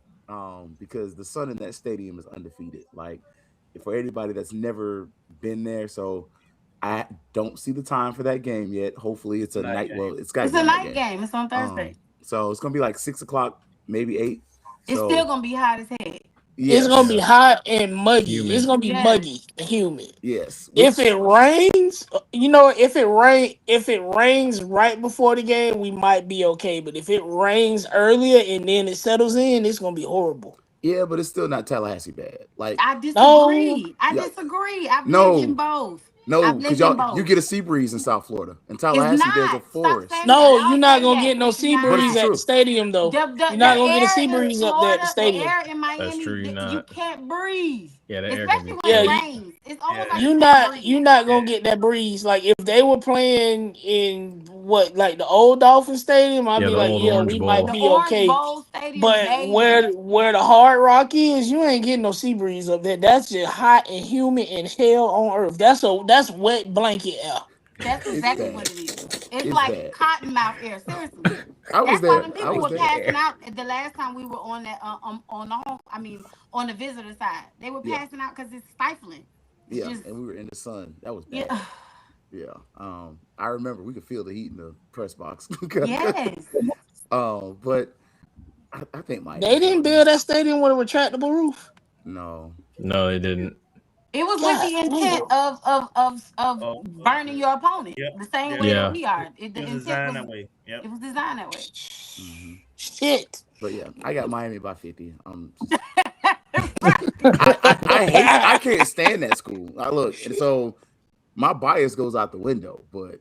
Because the sun in that stadium is undefeated. Like, for anybody that's never been there, so I don't see the time for that game yet. Hopefully, it's a night. Well, it's got. It's a night game. It's on Thursday. So it's gonna be like 6 o'clock, maybe 8. It's still gonna be hot as heck. Yes. It's gonna be hot and muggy. Humid. It's gonna be muggy and humid. Yes. If it rains, if it rains right before the game, we might be okay. But if it rains earlier and then it settles in, it's gonna be horrible. Yeah, but it's still not Tallahassee bad. Like, I disagree. I've lived in both. No, because you get a sea breeze in South Florida. In Tallahassee, there's a forest. No, you're not gonna get no sea breeze at the stadium, though. You're not gonna get a sea breeze up there at the stadium. The air in Miami, That's true. you can't breathe. Yeah, the air Especially can when be. it rains. It's almost like You're not gonna get that breeze. Like if they were playing in the old Dolphin Stadium, I'd be like, yeah, we might be okay. But where the Hard Rock is, you ain't getting no sea breeze up there. That's just hot and humid and hell on earth. That's wet blanket air. That's exactly what it is. It's like bad. Cottonmouth air. Seriously. That's why the people were passing out the last time we were on that on the visitor side. They were passing out because it's stifling. And we were in the sun. That was bad. Yeah. I remember we could feel the heat in the press box. Yes. But I think they didn't build that stadium with a retractable roof. No, they didn't. It was with the intent of burning your opponent the same way that we are. It was designed that way. Yep. It was designed that way. Mm-hmm. Shit. But yeah, I got Miami by 50. I can't stand that school. And so my bias goes out the window, but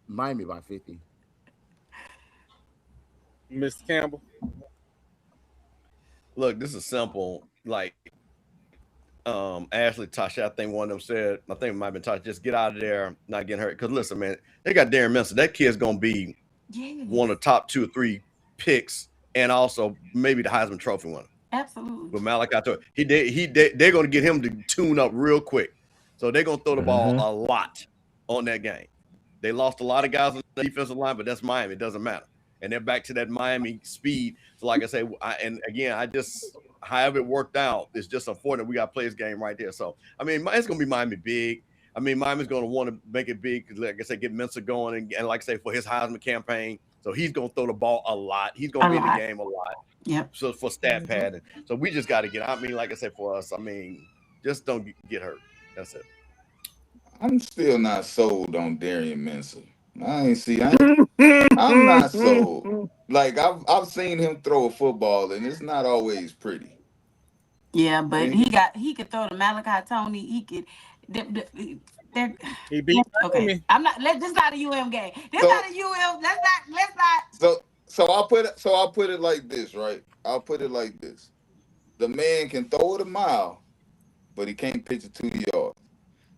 Miami by 50. Mr. Campbell. Look, this is simple. Like Ashley, Tasha, I think one of them said, I think it might have been Tasha, just get out of there, not getting hurt. Because listen, man, they got Darren Minster. That kid's gonna be one of the top 2 or 3 picks, and also maybe the Heisman Trophy winner. Absolutely. But Malachi told they're gonna get him to tune up real quick. So they're gonna throw the ball a lot on that game. They lost a lot of guys on the defensive line, but that's Miami. It doesn't matter. And they're back to that Miami speed. So like I say, however it worked out, it's just unfortunate we got to play this game right there. So, I mean, it's going to be Miami big. I mean, Miami's going to want to make it big because, like I said, get Mensa going and like I say, for his Heisman campaign. So he's going to throw the ball a lot. He's going to be in the game a lot. Yep. So for stat padding. So we just got to get, like I said, for us, just don't get hurt. That's it. I'm still not sold on Darian Mensa. I'm not sold. Like I've seen him throw a football, and it's not always pretty. Yeah, but he could throw to Malachi Tony. He could. He beat. Okay, I'm not. This not a UM game. This not a UM. Let's not. So I'll put it like this, right? I'll put it like this: the man can throw it a mile, but he can't pitch it 2 yards.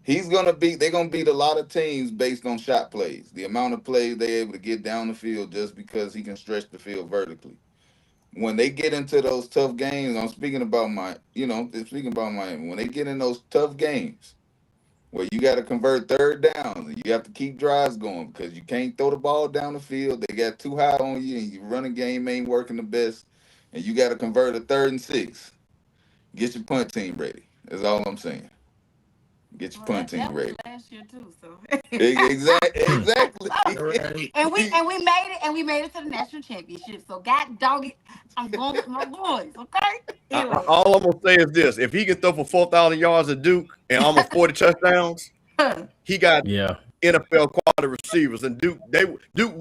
They're gonna beat a lot of teams based on shot plays. The amount of plays they're able to get down the field just because he can stretch the field vertically. When they get into those tough games, I'm speaking about Miami. When they get in those tough games where you got to convert third downs and you have to keep drives going because you can't throw the ball down the field. They got too high on you and your running game ain't working the best, and you got to convert a 3rd and 6. Get your punt team ready. That's all I'm saying. Get your punt team ready. Last year too, so Exactly. and we made it to the national championship. So God dog it, I'm going with my boys. Okay. Anyway. All I'm gonna say is this: if he can throw for 4,000 yards at Duke and almost 40 touchdowns, he got NFL quality receivers, and Duke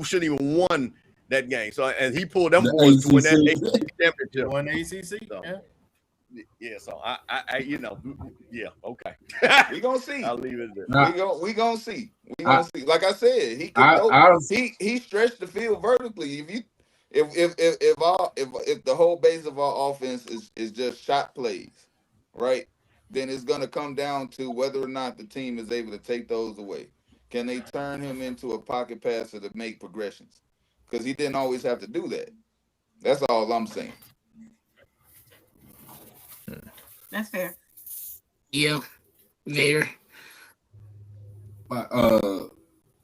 shouldn't even won that game. So and he pulled them boys to win that ACC championship. Won ACC. So, yeah. So I okay. We gonna see. I'll leave it there. We gonna see. We gonna see. Like I said, he can he stretched the field vertically. If the whole base of our offense is just shot plays, right? Then it's gonna come down to whether or not the team is able to take those away. Can they turn him into a pocket passer to make progressions? Because he didn't always have to do that. That's all I'm saying. That's fair. Yeah, there. But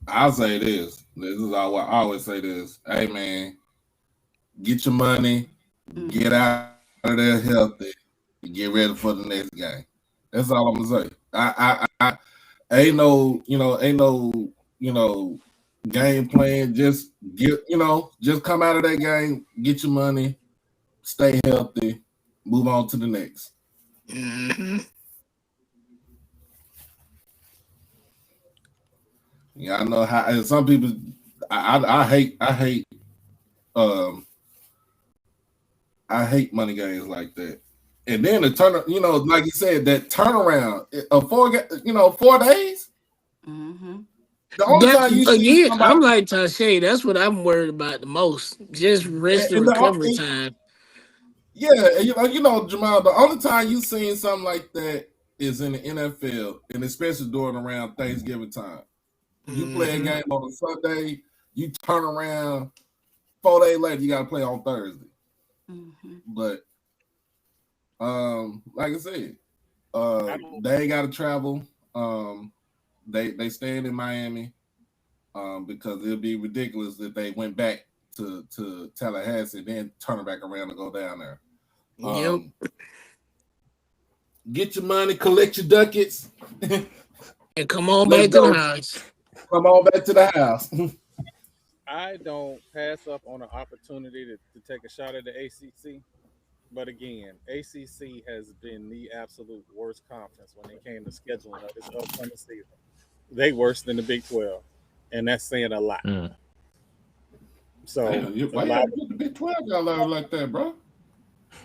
I'll say this. This is all I always say this. Hey man, get your money, get out of there healthy, and get ready for the next game. That's all I'm gonna say. I ain't no game plan. Just just come out of that game, get your money, stay healthy, move on to the next. Mm-hmm. Yeah, I know how some people. I hate money games like that. And then the like you said, that turnaround of 4 days. Mm-hmm. The only time you see somebody, I'm like Tashay. That's what I'm worried about the most. Just rest and recovery time. Yeah, Jamal, the only time you seen something like that is in the NFL, and especially during around Thanksgiving time. You play a game on a Sunday, you turn around 4 days later, you got to play on Thursday. Mm-hmm. But like I said, they ain't got to travel. They staying in Miami because it'll be ridiculous if they went back to Tallahassee and then turn it back around and go down there. Get your money, collect your ducats, and come on back to the house. Come on back to the house. I don't pass up on an opportunity to take a shot at the ACC. But again, ACC has been the absolute worst conference when it came to scheduling of this upcoming season. They worse than the Big 12, and that's saying a lot. So why the Big 12 got like that, bro?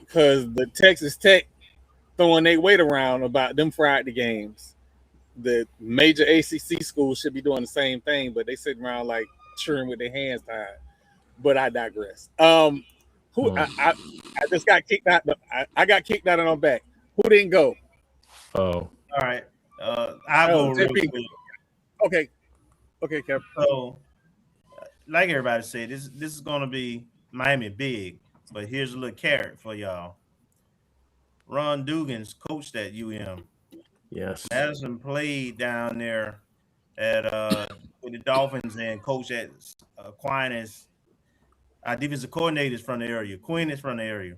Because the Texas Tech throwing their weight around about them Friday games. The major ACC schools should be doing the same thing, but they sitting around like cheering with their hands tied. But I digress. I just got kicked out. I got kicked out and I'm back. Who didn't go? Oh, all right. I'll go real quick. Okay, Kevin. So, like everybody said, this is going to be Miami big, but here's a little carrot for y'all. Ron Dugan's coached at UM. Yes. Madison played down there at with the Dolphins and coached at Quinn as our defensive coordinator is from the area. Quinn is from the area.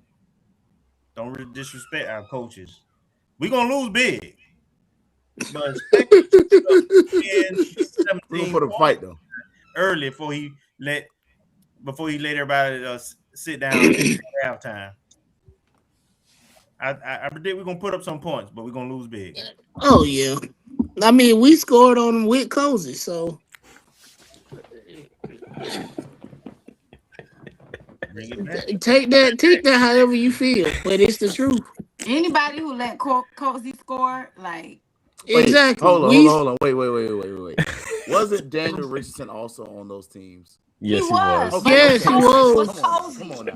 Don't really disrespect our coaches. We're gonna lose big. But we're for the fight though. Early before he let everybody sit down at halftime. I predict we're gonna put up some points, but we're gonna lose big. Oh yeah, I mean we scored on them with Cozy, so take that however you feel, but it's the truth. Anybody who let Cozy score, like exactly. Hold on. Wait. Wasn't Daniel Richardson also on those teams? Yes, he was. Okay, yes, he was. Come on now.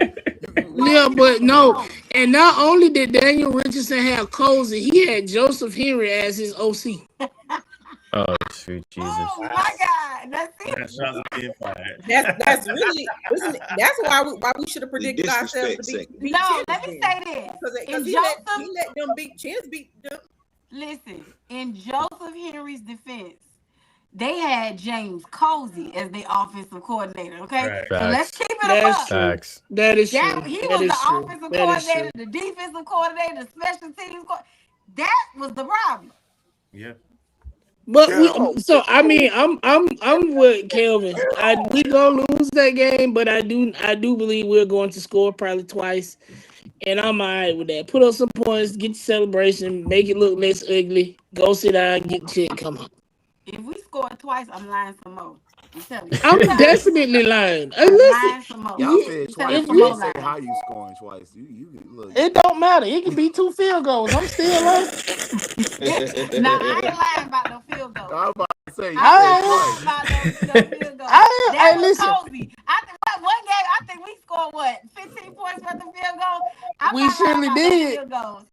Yeah, but no. And not only did Daniel Richardson have Cozy, he had Joseph Henry as his OC. Oh, sweet Jesus. Oh my God, that's it. That shots are being fired. That's really that's why we should have predicted ourselves to beat No, Chins let me then. say this. Because he let them beat Chins beat them. Listen, in Joseph Henry's defense, they had James Cozy as the offensive coordinator. Okay, Right. so let's keep it That's above. true. Facts. That is true. He That was is the true. offensive That is coordinator, true. the defensive coordinator, the special teams coordinator. That was the problem. Yeah. But I mean, I'm with Kelvin. We gonna lose that game, but I do believe we're going to score probably twice, and I'm alright with that. Put up some points, get the celebration, make it look less ugly. Go sit down, get the shit, come on. If we score twice, I'm lying some more. I'm telling you. I'm definitely lying. Hey, I'm listen, lying some more. Y'all said twice. if You you- didn't say how you scoring twice. You look. it don't matter. It can be 2 field goals. I'm still lying. Nah, I ain't lying about no field goal. I was about to say you I said ain't twice. lying about no field goal. Hey, That was listen. Cozy. I think one game, I think we scored 15 points worth of field goals. I'm We not lying surely about did. no field goals.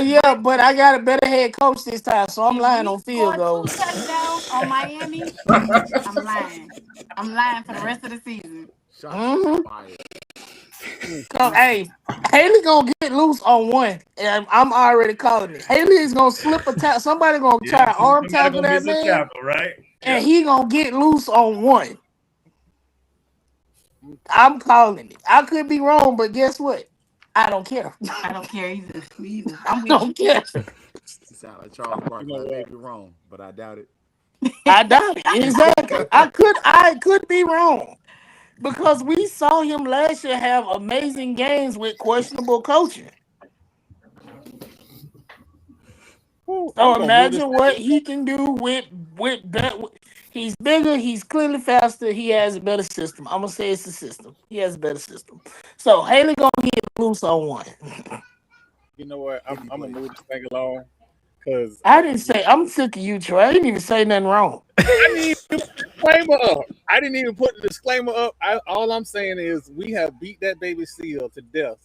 Yeah, but I got a better head coach this time, so I'm If lying we on field score 2 goals. touchdowns on Miami, I'm lying. I'm lying for the rest of the season. Mhm. Hey, Haley gonna get loose on one, and I'm already calling it. Haley is gonna slip a tackle. Somebody gonna try to arm Somebody tackle gonna that miss a man, tackle, right? and he gonna get loose on one. I'm calling it. I could be wrong, but guess what? I don't care. I don't care either. Me either. I'm I with don't care. You sound like Charles Barkley. I may be wrong, but I doubt it. I doubt it. Exactly. I could be wrong. Because we saw him last year have amazing games with questionable coaching. So imagine what he can do with he's bigger, he's clearly faster, he has a better system. I'm gonna say it's the system. He has a better system. So Haley gonna get loose on one. You know what? I'm gonna move this thing along because I didn't say I'm sick of you, Troy. I didn't even say nothing wrong. I didn't even put the disclaimer up. I didn't even put the disclaimer up. All I'm saying is we have beat that baby seal to death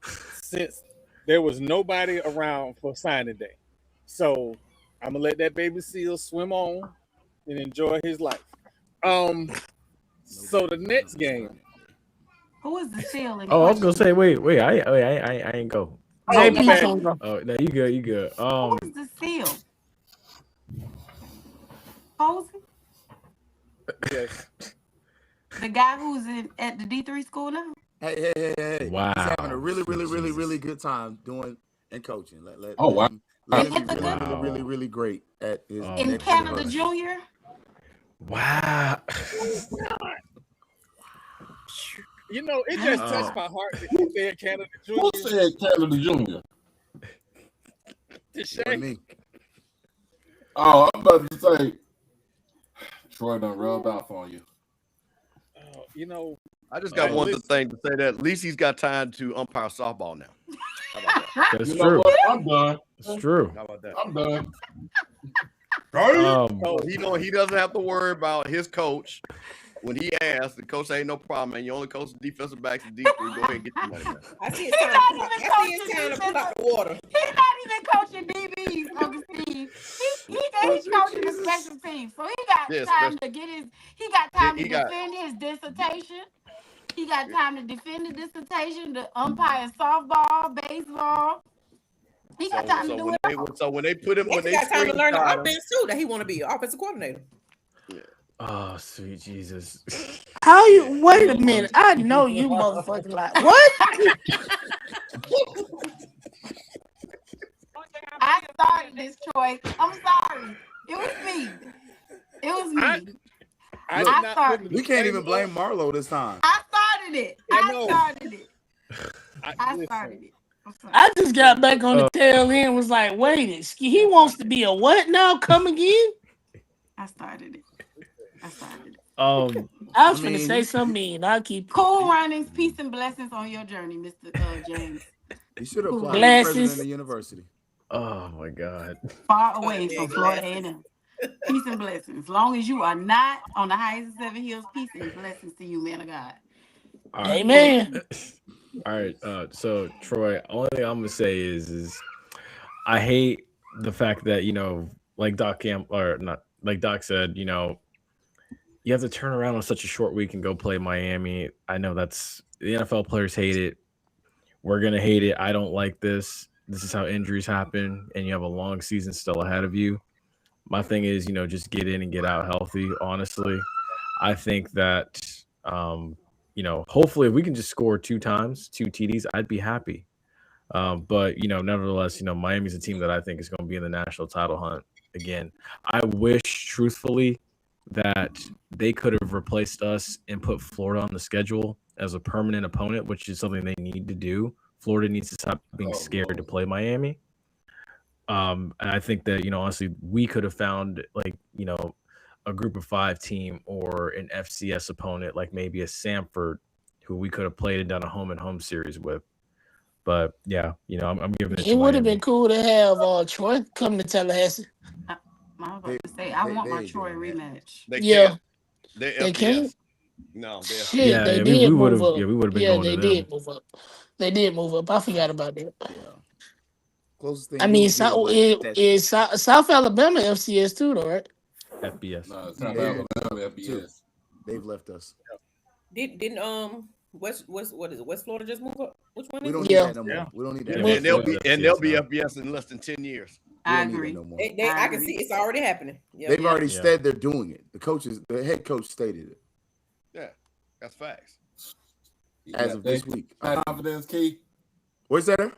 since there was nobody around for signing day. So I'm gonna let that baby seal swim on and enjoy his life. So the next game. Who is the seal? Oh, I was gonna say, wait, I ain't go. JP man. can't go. Oh, no, you good. Who is the seal? Cozy? Yes. The guy who's at the D3 school now? Hey. Wow. He's having a really good time doing and coaching. Oh, wow. Let him be Wow. really great at his In next Canada university. Junior? Wow. You know, it just touched my heart that you said Canada Junior. Who said Canada Junior? It's It wasn't me. Oh, I'm about to say Troy done rubbed off on you. You know, I just got one thing to say that at least he's got time to umpire softball now. How about that? That's You know true. what? I'm done. It's true. How about that? I'm done. So he doesn't have to worry about his coach. When he asked, the coach said, "Ain't no problem, man. You only coach the defensive backs and D3. Go ahead and get your money back." I see it's time to put out the water. He's not even coaching DBs, Uncle Steve. He's coaching the special teams. So he got time to get he got time to defend his dissertation. He got time to defend the dissertation, to umpire softball, baseball. He got time to do it all. So when they put him, He got time to learn the offense too, that he want to be an offensive coordinator. Oh, sweet Jesus. How you wait a minute? I know you motherfucking like what? I started this choice. I'm sorry. It was me. It was me. I did not put the We can't even disclaimer blame Marlo this time. I started it. I started it. I started it. I just got back on the tail end. Was like, wait, he wants to be a what now? Come again? I started it. I was finna say something mean. I'll keep cool runnings, peace and blessings on your journey, Mr. James. You should have applied Glasses. to president of the university. Oh my God. Far away from Florida A&M. Peace and blessings. As long as you are not on the highest of 7 hills, peace and blessings to you, man of God. Amen. All right. So Troy, only thing I'm gonna say is I hate the fact that like Doc said, you have to turn around on such a short week and go play Miami. I know that's the NFL players hate it. We're gonna hate it. I don't like this. This is how injuries happen, and you have a long season still ahead of you. My thing is, just get in and get out healthy. Honestly, I think that, hopefully, if we can just score 2 times, 2 TDs, I'd be happy. But nevertheless, Miami's a team that I think is going to be in the national title hunt again. I wish, truthfully, that they could have replaced us and put Florida on the schedule as a permanent opponent, which is something they need to do. Florida needs to stop being scared to play Miami. And I think that, honestly, we could have found a group of 5 team or an FCS opponent, like maybe a Samford, who we could have played and done a home and home series with. But yeah, I'm giving it. It would have been cool to have Troy come to Tallahassee. I was about to say, I want my Troy rematch. They can't. No, Shit, yeah, they I mean, did we would move have. up. Yeah, we would have been Yeah, going they to them. did move up. They did move up. I forgot about that. Yeah. Closest thing. I mean, South Alabama FCS too, though, right? FBS. No, it's not Alabama FBS. They've left us. Didn't what is it? West Florida just move up? Which one We is don't it? need that no more. We don't need that. And they'll be FBS in less than 10 years. I agree. No more. I can see it's already happening. Yep. They've already said they're doing it. The head coach stated it. Yeah, that's facts. As of this week. Confidence, Keith. What's that?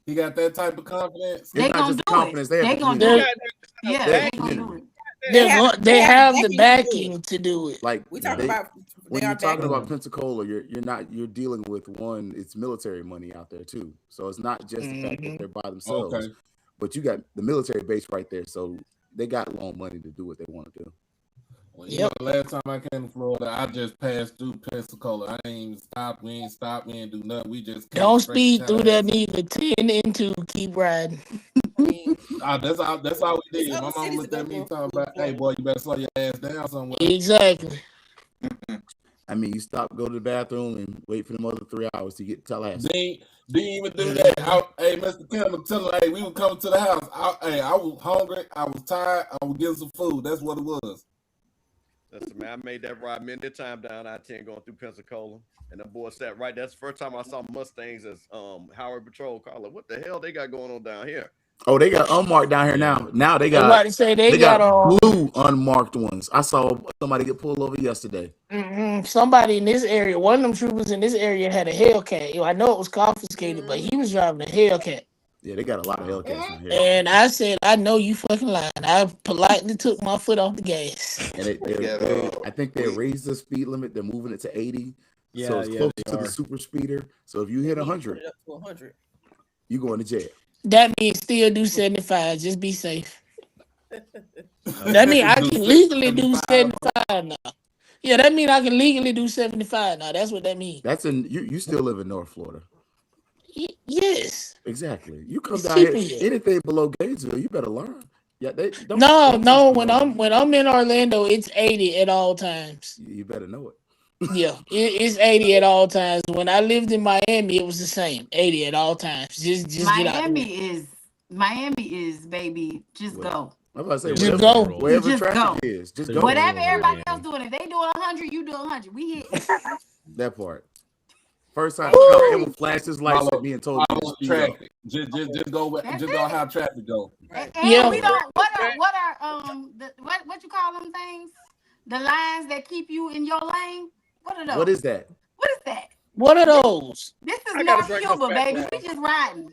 He got that type of confidence. It's not just the confidence. They gonna do it. Yeah, they gonna do it. They have the backing to do it. Like we talk about when you're talking about Pensacola, you're dealing with one. It's military money out there too, so it's not just the fact that they're by themselves, but you got the military base right there, so they got loan money to do what they want to do. Well, last time I came to Florida, I just passed through Pensacola. I ain't even stopped. We ain't stopped. We ain't do nothing. We just don't speed through that neither. 10 and 2, keep riding. That's all we did. My mom looked at me talking about, "Hey boy, you better slow your ass down somewhere." Exactly. I mean, you stop, go to the bathroom, and wait for them other 3 hours to get to Tallahassee. Didn't even do that. Hey, Mr. Campbell, tell him, hey, we were coming to the house. I was hungry. I was tired. I was getting some food. That's what it was. Listen, man, I made that ride many time down I-10 going through Pensacola, and the boy sat right. That's the first time I saw Mustangs as Howard Patrol car. Like, what the hell they got going on down here? Oh, they got unmarked down here now. Now they got. Somebody say they got blue unmarked ones. I saw somebody get pulled over yesterday. Somebody in this area, one of them troopers in this area had a Hellcat. I know it was confiscated, but he was driving a Hellcat. Yeah, they got a lot of Hellcats in here. And I said, I know you fucking lying. I politely took my foot off the gas. And I think they raised the speed limit. They're moving it to 80. Yeah, so it's close to the super speeder. So if you hit 100, you going to jail. That means still do 75. Just be safe. That means I can legally do 75 now. Yeah, that means I can legally do 75 now. That's what that means. That's you still live in North Florida. Yes. Exactly. You come down here, anything below Gainesville, you better learn. Yeah, they don't. No. When I'm in Orlando, it's 80 at all times. You better know it. Yeah, it's 80 at all times. When I lived in Miami, it was the same, 80 at all times. Just get out. Miami is baby. Just go. I'm about to say, just go. Wherever traffic is, just go. Whatever everybody else doing, if they do 100, you do 100. We hit that part. First time ever flashed his lights at me and told me to traffic. Just go. Just go how traffic go. And we don't. What you call them things? The lines that keep you in your lane. What are those? What is that? What is that? What are those? This is North Cuba, baby. We just riding.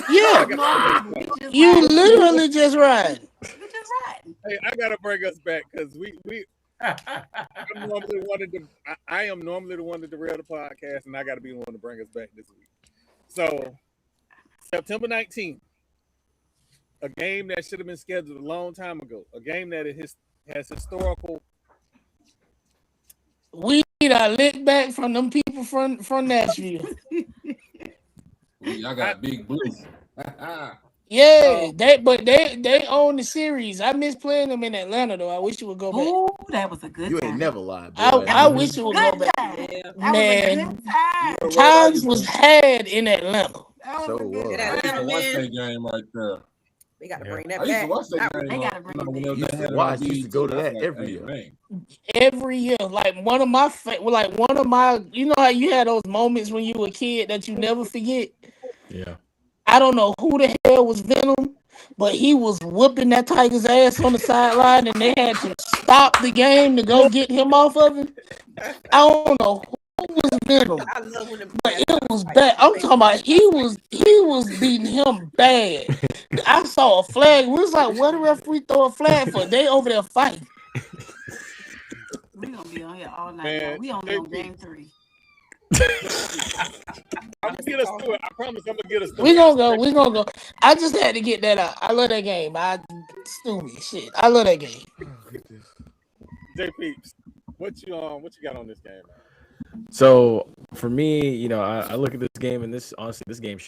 Yeah, you literally just riding. We just riding. Hey, I gotta bring us back because I am normally the one to derail the podcast, and I got to be the one to bring us back this week. So, September 19th, a game that should have been scheduled a long time ago, a game that has historical. We need a lit back from them people from Nashville. Y'all got big blue. Yeah, they own the series. I miss playing them in Atlanta though. I wish it would go back. Ooh, that was a good You time. ain't never lied, boy. I wish it would go Good back. time. Yeah. That was a Man, good time. Where I times used was to, had in Atlanta. That was So a good was. In time. I used to Atlanta, watch man, that game right there. they got to Yeah. bring that I used to back. watch that Not game. They gotta bring it back. Whenever Used they to had it watch, on used to go to BET, I was that like, every hey, year. man. Every year, like one of my, you know how you had those moments when you were a kid that you never forget. Yeah. I don't know who the hell was Venom, but he was whooping that Tiger's ass on the sideline, and they had to stop the game to go get him off of him. I don't know who was Venom, I love when the but it mascots was fight bad. I'm face talking to about face. he was beating him bad. I saw a flag. We was like, what the referee throw a flag for? They over there fighting. We gonna be on here all night, Man, y'all. We only on JP. game 3. I'm gonna get us through it. I promise I'm gonna get us through We it. gonna go. I just had to get that out. I love that game. Shit. I love that game. J Peeps, what you got on this game, man? So for me, you know, I look at this game, and this game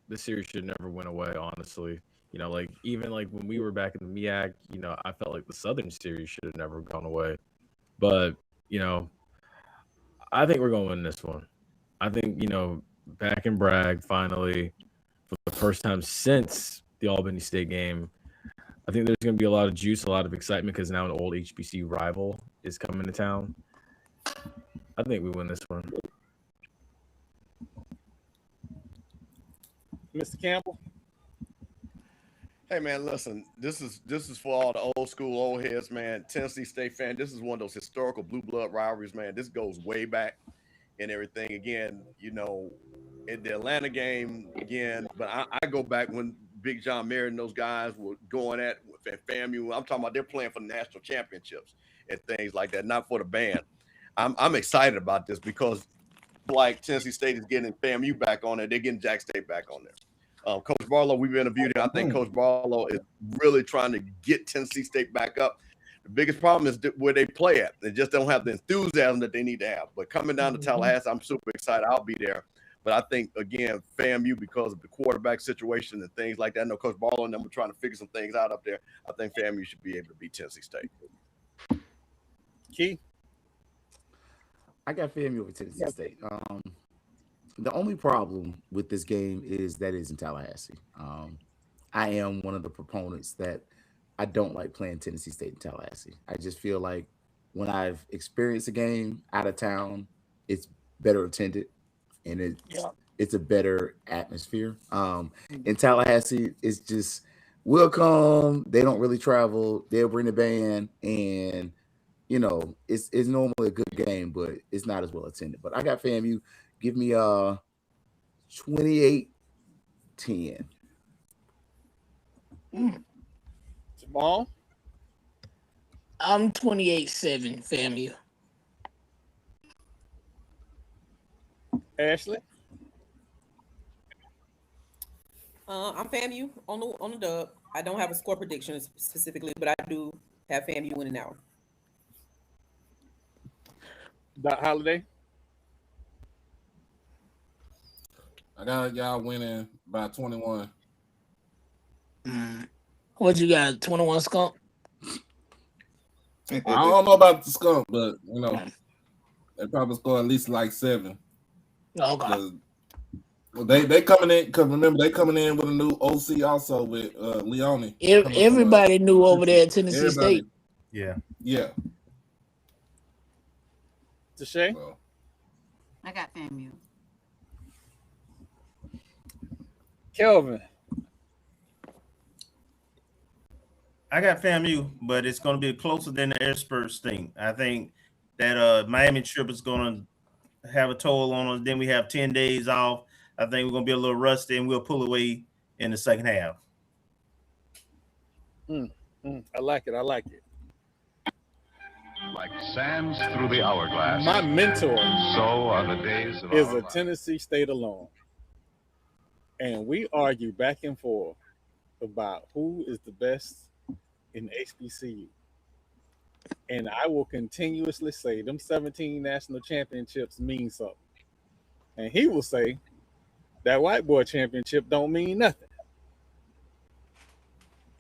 this series should have never went away. Honestly, you know, like even like when we were back in the MEAC, you know, I felt like the Southern series should have never gone away. But you know, I think we're gonna win this one. I think, you know, back in Bragg finally for the first time since the Albany State game. I think there's going to be a lot of juice, a lot of excitement because now an old HBC rival is coming to town. I think we win this one. Mr. Campbell. Hey man, listen, this is for all the old school old heads, man. Tennessee State fan. This is one of those historical blue blood rivalries, man. This goes way back and everything. Again, you know, in the Atlanta game again, but I go back when Big John Merritt and those guys were going at FAMU. I'm talking about they're playing for national championships and things like that, not for the band. I'm excited about this because like Tennessee State is getting FAMU back on there, they're getting Jack State back on there. Coach Barlow, we've interviewed him. I think Coach Barlow is really trying to get Tennessee State back up. The biggest problem is where they play at. They just don't have the enthusiasm that they need to have. But coming down to Tallahassee, I'm super excited. I'll be there. But I think, again, FAMU, because of the quarterback situation and things like that, I know Coach Barlow and them are trying to figure some things out up there. I think FAMU should be able to beat Tennessee State. Key? I got FAMU over Tennessee State. The only problem with this game is that it's in Tallahassee. I am one of the proponents that I don't like playing Tennessee State in Tallahassee. I just feel like when I've experienced a game out of town, it's better attended and it's a better atmosphere. In Tallahassee, it's just we'll come. They don't really travel. They'll bring the band, and you know it's normally a good game, but it's not as well attended. But I got FAMU. Give me 28-10. Jamal? I'm 28-7, FAMU. Ashley? I'm FAMU on the dub. I don't have a score prediction specifically, but I do have FAMU winning out. Doc Holiday? I got y'all winning by 21. What you got? 21 skunk? I don't know about the skunk, but you know, they probably score at least like 7. Okay. They coming in because remember they coming in with a new OC also with Leone. Everybody knew over there at Tennessee State. Yeah. Deshae? I got FAMU. Kelvin? I got FAMU, but it's going to be closer than the Air Spurs thing. I think that Miami trip is going to have a toll on us. Then we have 10 days off. I think we're going to be a little rusty, and we'll pull away in the second half. I like it. Like sands through the hourglass. My mentor So are the days of is our a Tennessee State alum. And we argue back and forth about who is the best in HBCU. And I will continuously say them 17 national championships mean something. And he will say that white boy championship don't mean nothing.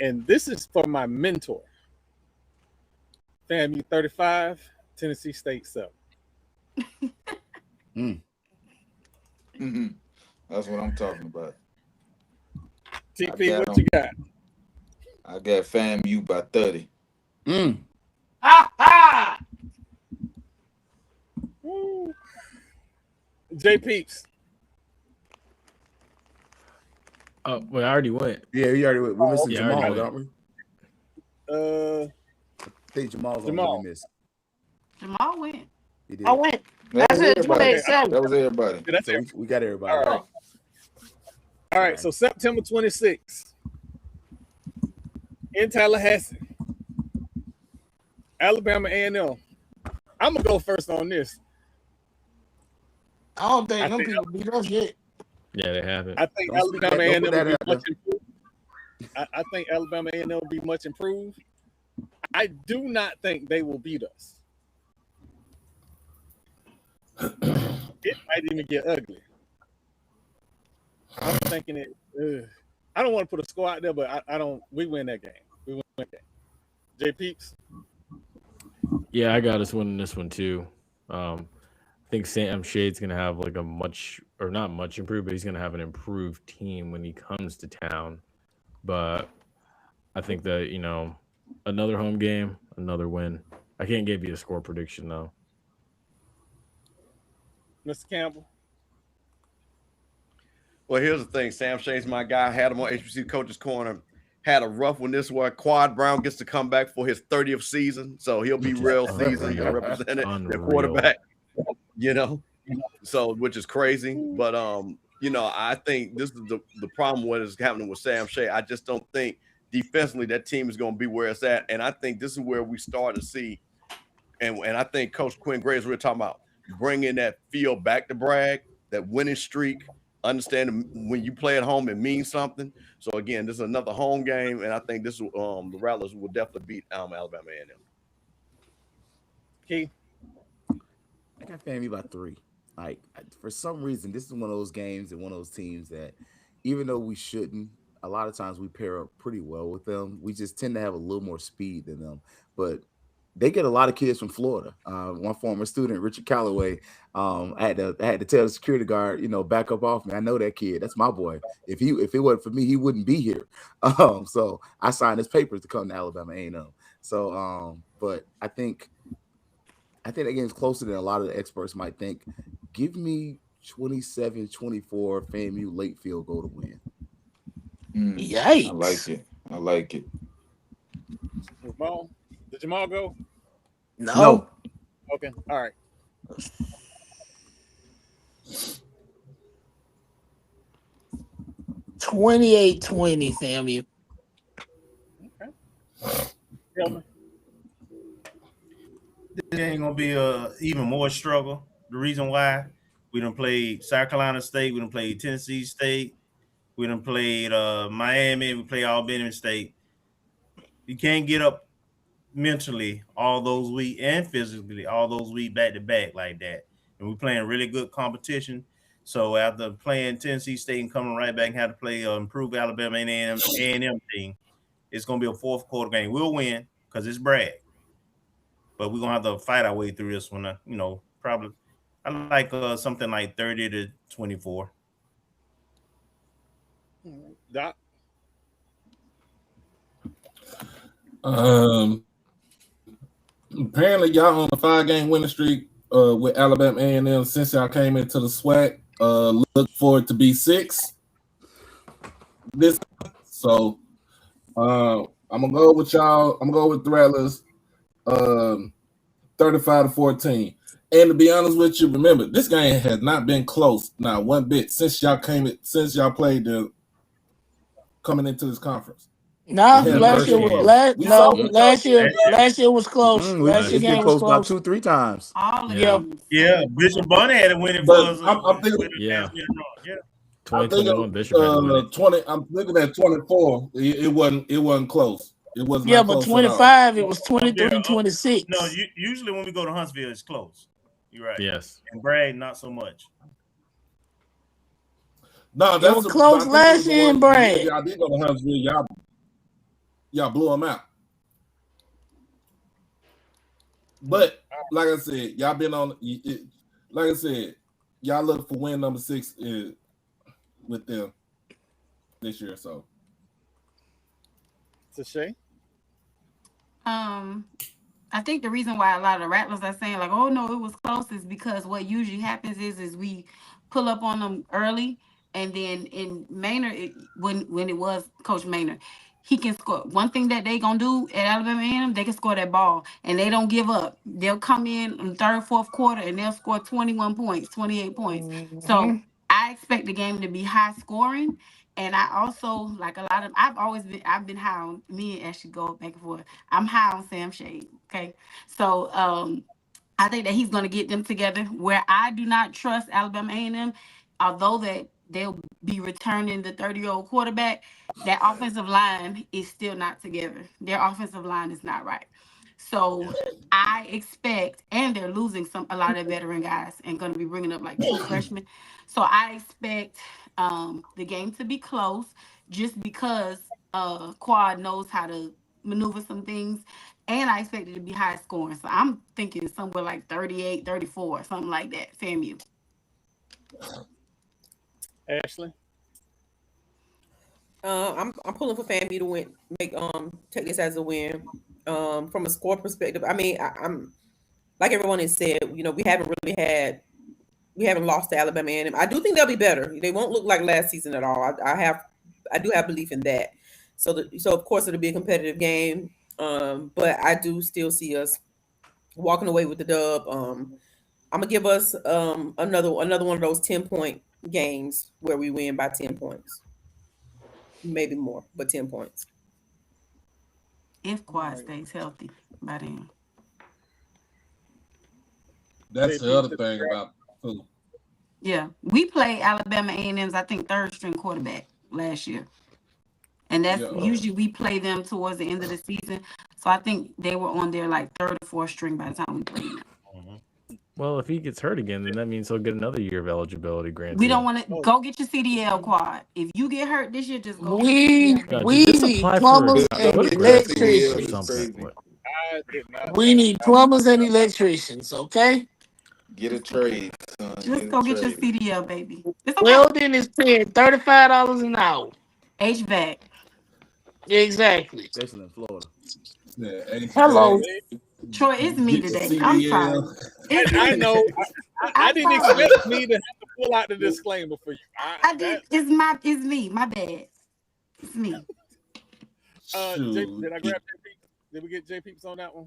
And this is for my mentor. FAMU 35, Tennessee State 7. That's what I'm talking about. TP, what you got? I got FAMU by 30. J Peeps. Well, I already went. Yeah, you already went. We're missing Yeah, Jamal, already don't we? I think Jamal's on Jamal. what we missed. Jamal went. He did. I went. That That's was it. everybody. 28-7. That was everybody. So we got everybody. All right. All right. So September 26th in Tallahassee, Alabama A&M. I'm gonna go first on this. I don't think them people beat us yet. Yeah, they haven't. I think Alabama A&M will be much improved. I think Alabama A&M will be much improved. I do not think they will beat us. It might even get ugly. I'm thinking it. I don't want to put a score out there, but I don't. We win that game. We win that game. J Peeps. Yeah, I got us winning this one too. I think Sam Shade's gonna have like a much, or not much improved, but he's gonna have an improved team when he comes to town. But I think that, another home game, another win. I can't give you a score prediction though. Mr. Campbell. Well, here's the thing. Sam Shade's my guy. Had him on HBC Coach's Corner. Had a rough one this one. Quad Brown gets to come back for his 30th season, so he'll be real seasoned and represented the quarterback. So which is crazy. But I think this is the problem what is happening with Sam Shade. I just don't think defensively that team is going to be where it's at, and I think this is where we start to see, and I think Coach Quinn Gray is really talking about bringing that feel back to Bragg, that winning streak. Understand when you play at home, it means something. So again, this is another home game, and I think this the Rattlers will definitely beat Alabama A&M. Keith, I got FAMU by 3. Like, for some reason, this is one of those games and one of those teams that, even though we shouldn't, a lot of times we pair up pretty well with them. We just tend to have a little more speed than them, but they get a lot of kids from Florida. One former student, Richard Calloway, I had to tell the security guard, back up off me. I know that kid. That's my boy. If it wasn't for me, he wouldn't be here. So I signed his papers to come to Alabama A&M. So, but I think that game's closer than a lot of the experts might think. Give me 27-24 FAMU late field goal to win. Yikes! I like it. Jamal. Did Jamal go? No. Okay. All right. $28-20, FAMU. Okay. This ain't gonna be even more struggle. The reason why we done played South Carolina State, we done played Tennessee State, we done played Miami, we played Albany State. You can't get up mentally all those weeks and physically all those weeks back to back like that. And we're playing really good competition. So after playing Tennessee State and coming right back and have to play improved Alabama A&M team, it's gonna be a fourth quarter game. We'll win because it's Bragg, but we're gonna have to fight our way through this one. Probably I like something like 30-24. Doc. Apparently, y'all on a 5-game winning streak with Alabama A&M since y'all came into the SWAC. Look for it to be 6. So I'm gonna go with y'all. I'm gonna go with the Rattlers, 35-14. And to be honest with you, remember this game has not been close, not one bit since y'all played coming into this conference. No, last year was close. Last year game was close about 2-3 times. Yeah, Bishop Bunny had to win it for us. I'm thinking, 2021 Bishop had to win it. 20. I'm looking at 24. It wasn't close. It wasn't. Yeah, but 25, it was 23-26. No, usually when we go to Huntsville, it's close. You're right. Yes. And Bragg, not so much. No, it was close last year in Bragg. Y'all did go to Huntsville. Y'all blew them out. But like I said, y'all been on. Like I said, y'all look for win number 6 with them this year. So, Shay? I think the reason why a lot of the Rattlers are saying like, "Oh no, it was close," is because what usually happens is we pull up on them early, and then in Maynard, when it was Coach Maynard, he can score. One thing that they gonna do at Alabama A&M, they can score that ball, and they don't give up. They'll come in third, fourth quarter, and they'll score 21 points, 28 points. So I expect the game to be high scoring. And I also like a lot of I've been high on me and Ashley go back and forth. I'm high on Sam Shade. Okay. So I think that he's gonna get them together. Where I do not trust Alabama A&M, although that they'll be returning the 30-year-old quarterback, that offensive line is still not together. Their offensive line is not right. So I expect, and they're losing a lot of veteran guys and going to be bringing up like 2 freshmen. So I expect the game to be close, just because Quad knows how to maneuver some things, and I expect it to be high scoring. So I'm thinking somewhere like 38, 34, something like that. FAMU. Ashley? I'm pulling for FAMU to win. Take this as a win. From a score perspective, I mean, I'm like everyone has said. You know, we haven't lost to Alabama A&M. I do think they'll be better. They won't look like last season at all. I do have belief in that. So of course it'll be a competitive game. But I do still see us walking away with the dub. I'm gonna give us another one of those 10-point games where we win by 10 points, maybe more, but 10 points. If Quad stays healthy by then. that's the other thing about food. Yeah, we played Alabama A&M's, I think, 3rd-string quarterback last year. And that's usually we play them towards the end of the season. So I think they were on their like 3rd or 4th string by the time we played them. Well, if he gets hurt again, then that means he'll get another year of eligibility granted. We don't want to go get your CDL, Quad. If you get hurt this year, just go. We need plumbers and electricians. We need plumbers and electricians, okay? Get a trade, son. Just go get your CDL, baby. Welding is paying $35 an hour. HVAC. Exactly. Especially in Florida. Yeah, hello. Troy, it's me today. I'm sorry. I know. I didn't expect me to have to pull out the disclaimer for you. I did. It's me. My bad. It's me. Did I grab JP? Did we get J Peeps on that one?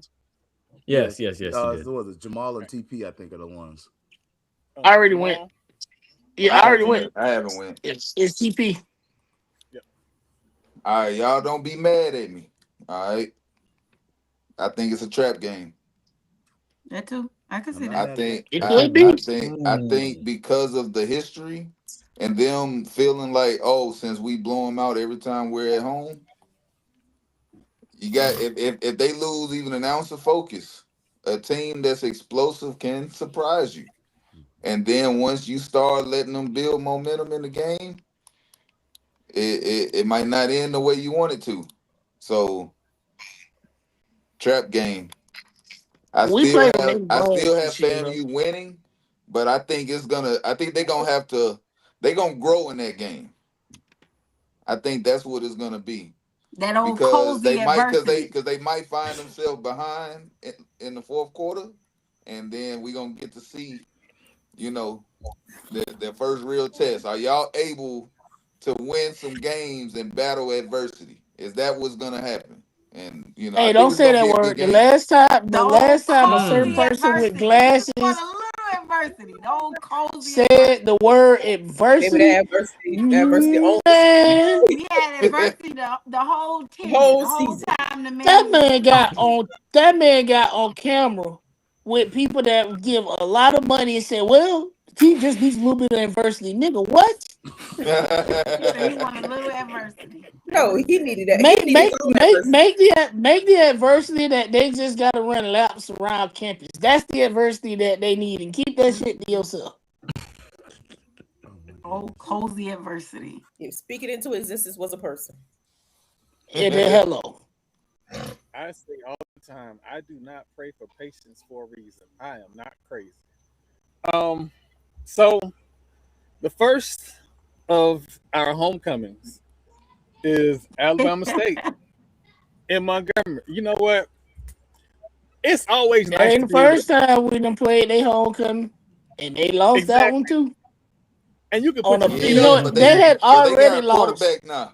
Yes. Was it Jamal and TP? I think are the ones. I already went. Yeah, I already went. I haven't went. It's TP. Yep. All right, y'all don't be mad at me. All right. I think it's a trap game. That too. I can see that. I think because of the history and them feeling like, oh, since we blow them out every time we're at home, you got if they lose even an ounce of focus, a team that's explosive can surprise you. And then once you start letting them build momentum in the game, it might not end the way you want it to. So trap game. I still have FAMU winning, but I think they're gonna grow in that game. I think that's what it's gonna be. That old cozy adversity. Because they might find themselves behind in the 4th quarter, and then we're gonna get to see, their first real test. Are y'all able to win some games and battle adversity? Is that what's gonna happen? And hey, don't say that word. The last time a certain person with glasses said the word adversity. Adversity only. We had adversity the whole time. That man got on camera with people that give a lot of money and said, "Well, he just needs a little bit of adversity." Nigga, what? He said he wanted a little adversity. No, he needed that. Make the adversity that they just got to run laps around campus. That's the adversity that they need, and keep that shit to yourself. Oh, cozy adversity. If speak it into existence was a person. Yeah, hello. I say all the time, I do not pray for patience for a reason. I am not crazy. Um, so the first of our homecomings is Alabama State in Montgomery. You know what? It's always That nice ain't to the be able first time we done played they homecoming, and they lost that one exactly, too. and you can On put a, your feet you up. Yeah, know, they had but they got already a lost. quarterback now.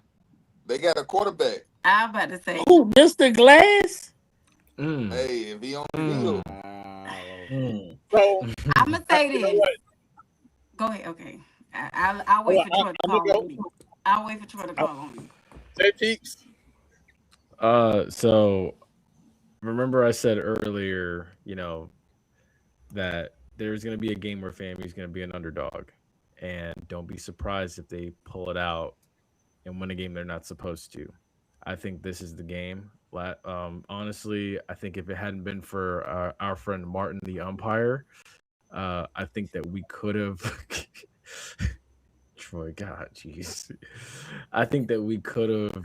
They got a quarterback. I'm about to say, Who, Mr. Glass? Mm. Hey, if he on the Mm. field, So I'm gonna say you know this. what? Go ahead. Okay, I'll wait for Troy to I'm gonna call on go. me. I'll wait for Troy to call on me. Say peeps. So remember I said earlier, that there's going to be a game where FAMU's going to be an underdog, and don't be surprised if they pull it out and win a game they're not supposed to. I think this is the game. Honestly, I think if it hadn't been for our friend Martin, the umpire, I think that we could have. Troy, God, jeez. I think that we could have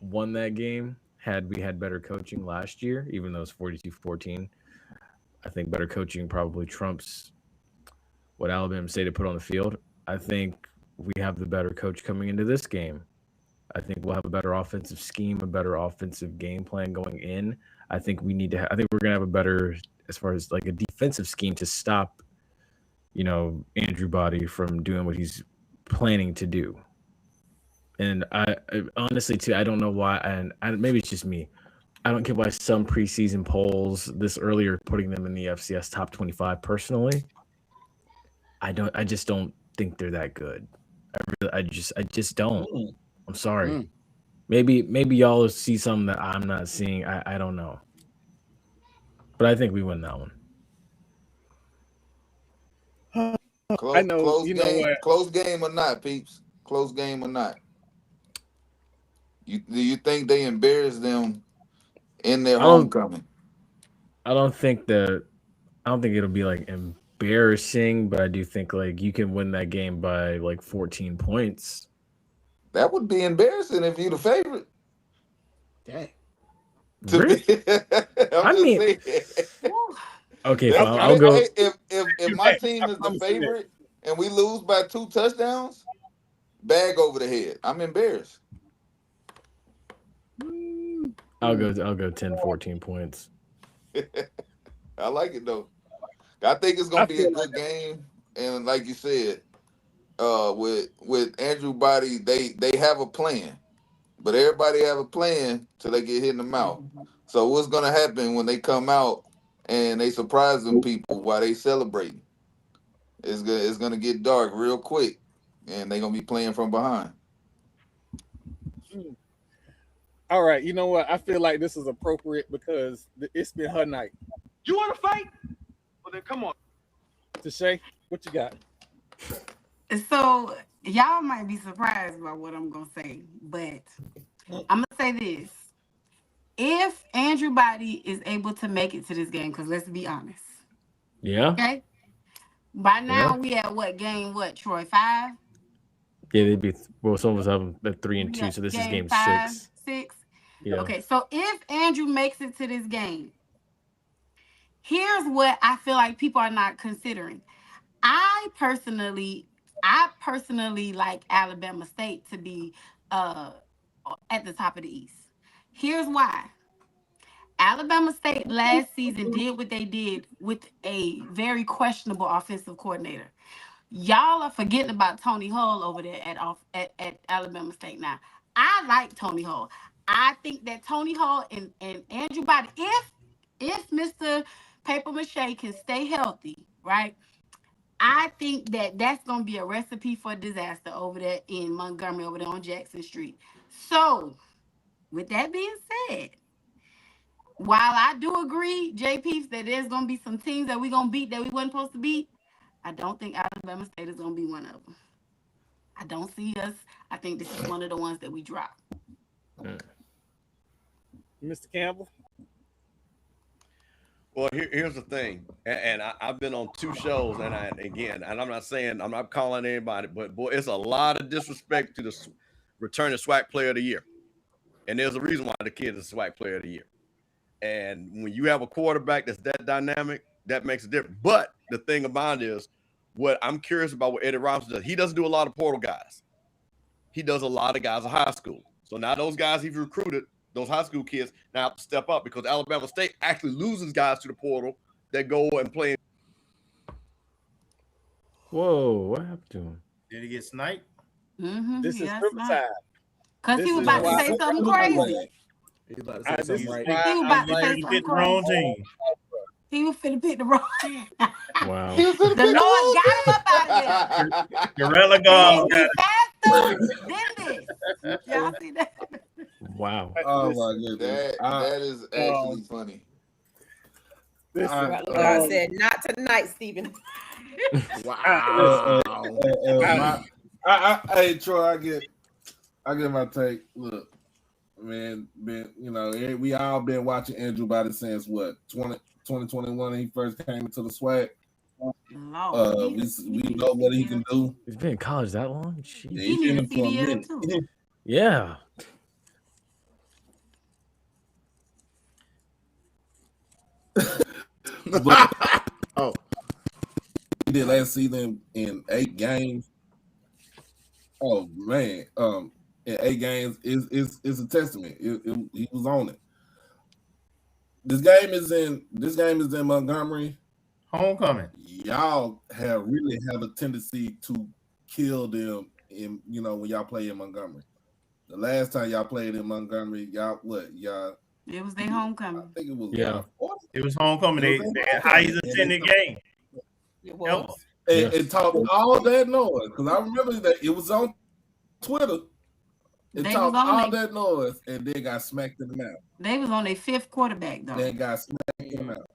won that game had we had better coaching last year, even though it's 42-14. I think better coaching probably trumps what Alabama State had put on the field. I think we have the better coach coming into this game. I think we'll have a better offensive scheme, a better offensive game plan going in. I think we need to. I think we're gonna have a better, as far as like a defensive scheme to stop, Andrew Body from doing what he's planning to do. And I honestly, too, I don't know why, and maybe it's just me. I don't get why some preseason polls this early are putting them in the FCS top 25. Personally, I just don't think they're that good. I just don't. I'm sorry. Maybe y'all see something that I'm not seeing. I don't know. But I think we win that one. I know. You know what? close game or not, peeps. Close game or not. Do you think they embarrassed them in their homecoming? I don't think it'll be like embarrassing, but I do think like you can win that game by like 14 points. That would be embarrassing if you're the favorite. Dang. Really? I'm just saying. Okay, fine. I'll go. Hey, if my team is the favorite and we lose by 2 touchdowns, bag over the head. I'm embarrassed. I'll go 10, 14 points. I like it though. I think it's gonna be a good game, and like you said, with Andrew Body, they have a plan, but everybody have a plan till they get hit in the mouth. So what's gonna happen when they come out and they surprise them people while they celebrating? It's gonna get dark real quick, and they're gonna be playing from behind. All right. You know what? I feel like this is appropriate because it's been her night. You want to fight? Well, then come on. Tashay, what you got? So y'all might be surprised by what I'm gonna say, but I'm gonna say this: if Andrew Body is able to make it to this game, because let's be honest, yeah. By now we at what game? What, Troy? 5? Yeah, they'd be. Well, some of us have them at 3 and 2, so this is game 6. 6. Yeah. Okay, so if Andrew makes it to this game, here's what I feel like people are not considering. I personally like Alabama State to be at the top of the East. Here's why. Alabama State last season did what they did with a very questionable offensive coordinator. Y'all are forgetting about Tony Hull over there at Alabama State now. I like Tony Hull. I think that Tony Hull and Andrew Body, if Mr. Paper Mache can stay healthy, right? I think that that's going to be a recipe for disaster over there in Montgomery, over there on Jackson Street. So, with that being said, while I do agree, JP, that there's going to be some teams that we're going to beat that we wasn't supposed to beat, I don't think Alabama State is going to be one of them. I don't see us. I think this is one of the ones that we drop. Mr. Campbell? Well, here's the thing, and I've been on 2 shows, and I'm not saying I'm not calling anybody, but boy, it's a lot of disrespect to the returning SWAC Player of the Year, and there's a reason why the kid is SWAC Player of the Year. And when you have a quarterback that's that dynamic, that makes it different. But the thing about it is, what I'm curious about what Eddie Robinson does, he doesn't do a lot of portal guys. He does a lot of guys in high school. So now those guys he's recruited, those high school kids, now have to step up because Alabama State actually loses guys to the portal that go and play. Whoa, what happened to him? Did he get sniped? This is Riverside. Because he was about to say something crazy. He's about to say something right. He was about to say He something picked the wrong crazy. team. He was finna pick the wrong team. Wow. The Lord got him up out of there. Gorilla God. He faster than this. Y'all see that? Wow. Oh my goodness. That is actually funny. God said, "Not tonight, Stephen." Wow. Hey Troy, I get my take. Look, man, we all been watching Andrew Body since what 2021 when he first came into the SWAC. We know what he can do. He's been in college that long? Jeez. Yeah, he's been in for a minute. Yeah. He did last season in 8 games. Oh man, in 8 games is a testament. He was on it. This game is in Montgomery. Homecoming. Y'all really have a tendency to kill them in when y'all play in Montgomery. The last time y'all played in Montgomery, y'all. It was their homecoming. I think it was. Yeah. It was homecoming. They had highest attended game. It was. And talked all that noise because I remember that it was on Twitter. It talked all that noise and then got smacked in the mouth. They was on their 5th quarterback though. Then got smacked in the mouth.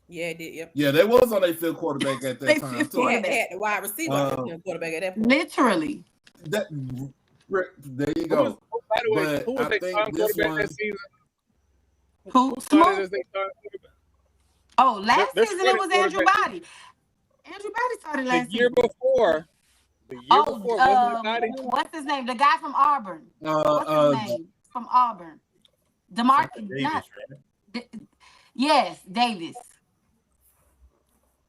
Yeah, it did. Yep. Yeah, they was on their 5th quarterback at that time too. Had the wide receiver quarterback at that point. Literally. There you go. By the way, who was their quarterback that season? Who started as their quarterback? Oh, last season it was Andrew Body. Andrew Body started last season. The year before, wasn't it Body? What's his name? The guy from Auburn. What's his name? From Auburn. DeMarcus. Yes, Davis.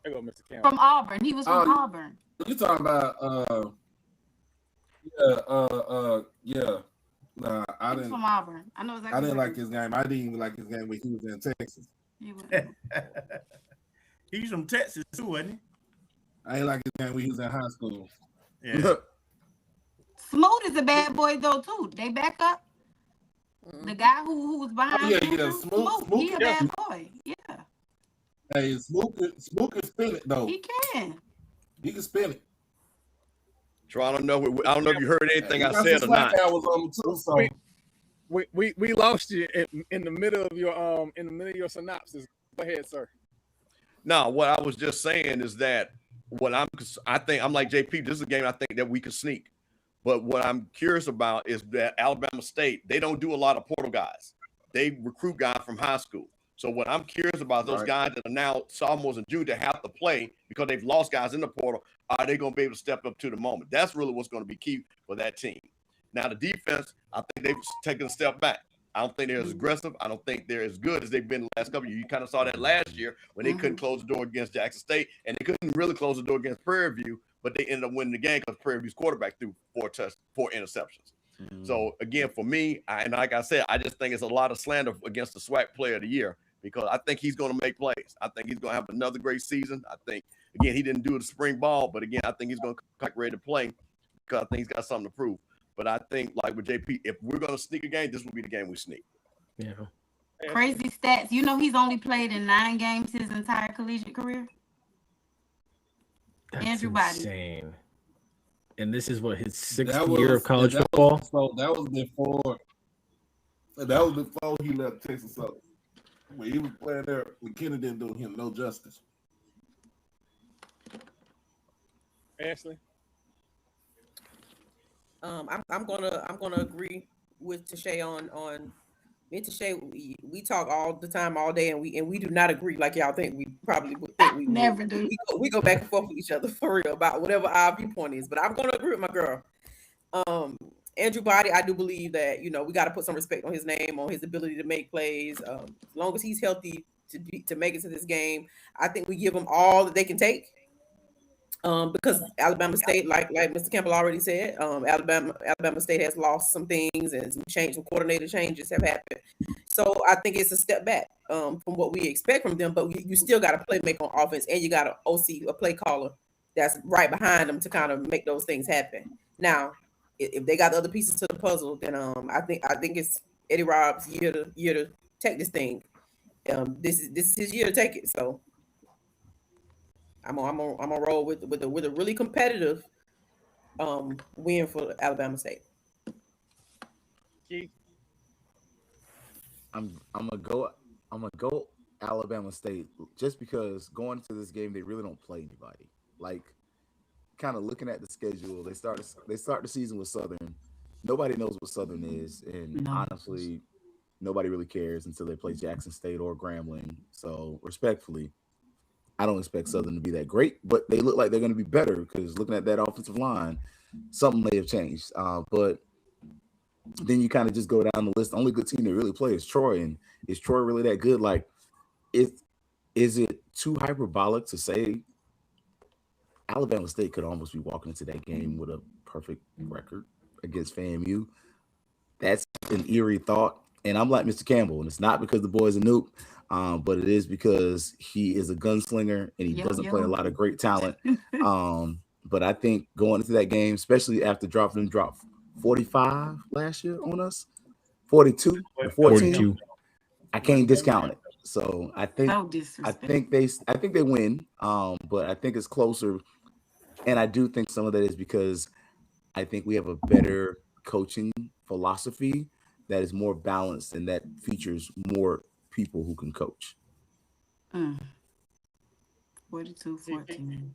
There go Mr. Campbell. From Auburn. He was from Auburn. You talking about yeah. Nah, I didn't. From Auburn. I know exactly. I didn't like his game. I didn't even like his game when he was in Texas. He's from Texas too, wasn't he? I ain't like his game when he was in high school. Yeah. Smooth is a bad boy though too. They back up. The guy who was behind. Yeah. Smooth. He a bad boy. Yeah. Hey, Smooth can spin it though. He can. He can spin it. I don't know if you heard anything I said or not. We lost you in the middle of your synopsis. Go ahead, sir. No, what I was just saying is that I think I'm like JP. This is a game I think that we could sneak. But what I'm curious about is that Alabama State, they don't do a lot of portal guys. They recruit guys from high school. So what I'm curious about those guys that are now sophomores and juniors that have to play because they've lost guys in the portal. Are they going to be able to step up to the moment? That's really what's going to be key for that team. Now, the defense, I think they've taken a step back. I don't think they're as aggressive. I don't think they're as good as they've been the last couple of years. You kind of saw that last year when they couldn't close the door against Jackson State, and they couldn't really close the door against Prairie View, but they ended up winning the game because Prairie View's quarterback threw 4 interceptions. So, again, for me, and like I said, I just think it's a lot of slander against the SWAC player of the year because I think he's going to make plays. I think he's going to have another great season. I think, again, he didn't do the spring ball, but, again, I think he's going to come ready to play because I think he's got something to prove. But I think, like with JP, if we're going to sneak a game, this will be the game we sneak. Yeah. Crazy stats. You know he's only played in 9 games his entire collegiate career. That's Andrew Body. insane. And this is what his 6th year of college football. That was before he left Texas Southern. When he was playing there, McKinney didn't do him no justice. Ashley. I'm gonna agree with Tashay on me and Tashay. We talk all the time, all day, and we do not agree like y'all think we probably would think we never do. We go back and forth with each other for real about whatever our viewpoint is. But I'm gonna agree with my girl. Andrew Body, I do believe that we got to put some respect on his name, on his ability to make plays. As long as he's healthy to make it to this game, I think we give them all that they can take. Because Alabama State, like Mr. Campbell already said, Alabama State has lost some things and some coordinator changes have happened. So I think it's a step back from what we expect from them. But you still got a playmaker on offense, and you got an OC, a play caller that's right behind them to kind of make those things happen. Now, if they got the other pieces to the puzzle, then I think it's Eddie Rob's year to take this thing. This is his year to take it. So I'm gonna roll with a really competitive win for Alabama State. Keith? I'm gonna go Alabama State just because going into this game they really don't play anybody. Like, kind of looking at the schedule, they start the season with Southern. Nobody knows what Southern is, and honestly, nobody really cares until they play Jackson State or Grambling. So, respectfully, I don't expect Southern to be that great, but they look like they're going to be better because looking at that offensive line, something may have changed. But then you kind of just go down the list. The only good team that really play is Troy, and is Troy really that good? Like, is it too hyperbolic to say Alabama State could almost be walking into that game with a perfect record against FAMU? That's an eerie thought. And I'm like Mr. Campbell, and it's not because the boy's a nuke, but it is because he is a gunslinger and he doesn't play a lot of great talent. But I think going into that game, especially after dropping them drop 45 last year on us, 42 or 14, I can't discount it. So I think they win, but I think it's closer. And I do think some of that is because I think we have a better coaching philosophy that is more balanced and that features more people who can coach. 42-14.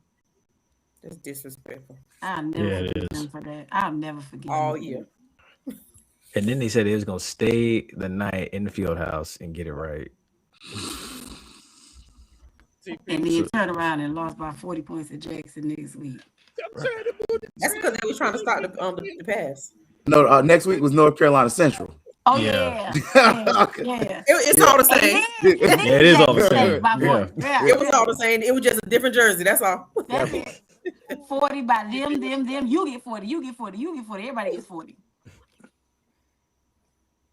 That's disrespectful. I'll never forgive them for that. I'll never forgive all them. year. And then they said they was gonna stay the night in the field house and get it right. And then turn around and lost by 40 points at Jackson next week. That's because they were trying to start the pass. No, next week was North Carolina Central. Oh yeah. It's all the same. It is all the same. It was all the same. It was just a different jersey. That's all. That's it. 40 by them. You get 40. You get 40. You get 40. Everybody gets 40.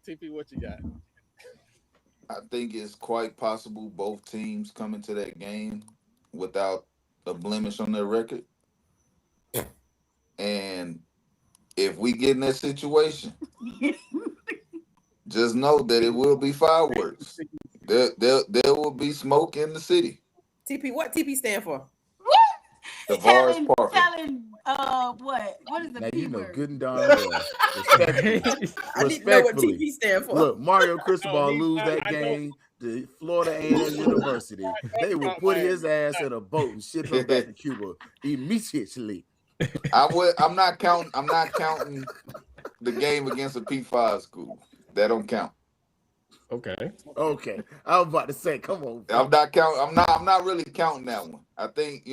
TP, what you got? I think it's quite possible both teams come into that game without a blemish on their record. And if we get in that situation, just know that it will be fireworks. There will be smoke in the city. TP, what TP stand for? Tavares Parker. What is the now P you know word? good and darn well. I need to know what TP stand for. Look, Mario Cristobal lose that game to Florida A&M University. They will put his ass in a boat and ship him back to Cuba immediately. I'm not counting the game against a P5 school. That don't count. Okay. I was about to say, come on. I'm not counting. I'm not really counting that one. I think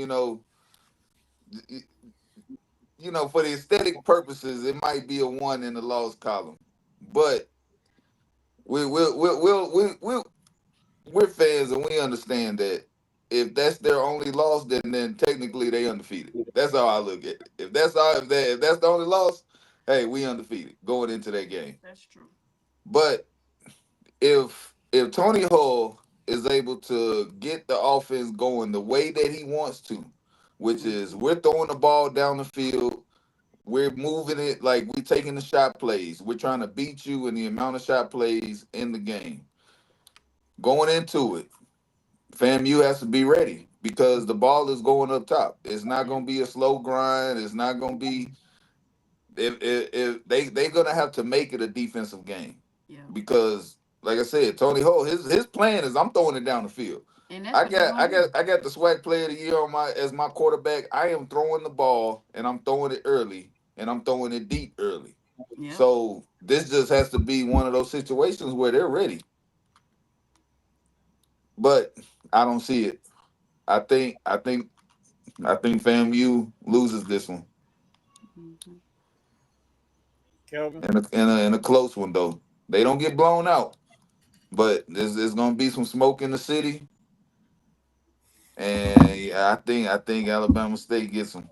for the aesthetic purposes, it might be a 1 in the loss column, but we're fans and we understand that if that's their only loss, then technically they undefeated. That's how I look at it. If that's the only loss, hey, we undefeated going into that game. That's true. But if Tony Hull is able to get the offense going the way that he wants to, which is we're throwing the ball down the field, we're moving it like we're taking the shot plays, we're trying to beat you in the amount of shot plays in the game. Going into it, FAMU has to be ready because the ball is going up top. It's not going to be a slow grind. It's not going to be if they're going to have to make it a defensive game. Yeah. Because like I said, Tony Hull, his plan is I'm throwing it down the field. And I got the SWAC player of the year as my quarterback. I am throwing the ball and I'm throwing it early and I'm throwing it deep early. Yeah. So this just has to be one of those situations where they're ready. But I don't see it. I think FAMU loses this one. Kelvin. in a close one though. They don't get blown out, but there's gonna be some smoke in the city, and yeah, I think Alabama State gets them.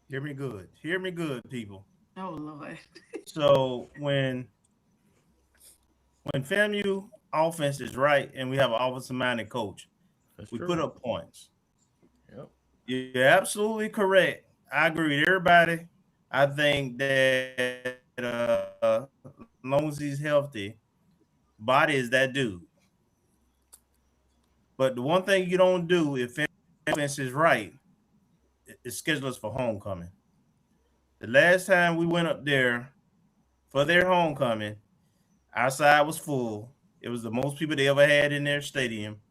Hear me good. Hear me good, people. Oh Lord. So when FAMU offense is right and we have an offensive minded coach, we put up points. Yep. You're absolutely correct. I agree with everybody. I think that as long as he's healthy, body is that dude. But the one thing you don't do if offense is right is schedule us for homecoming. The last time we went up there for their homecoming, our side was full. It was the most people they ever had in their stadium.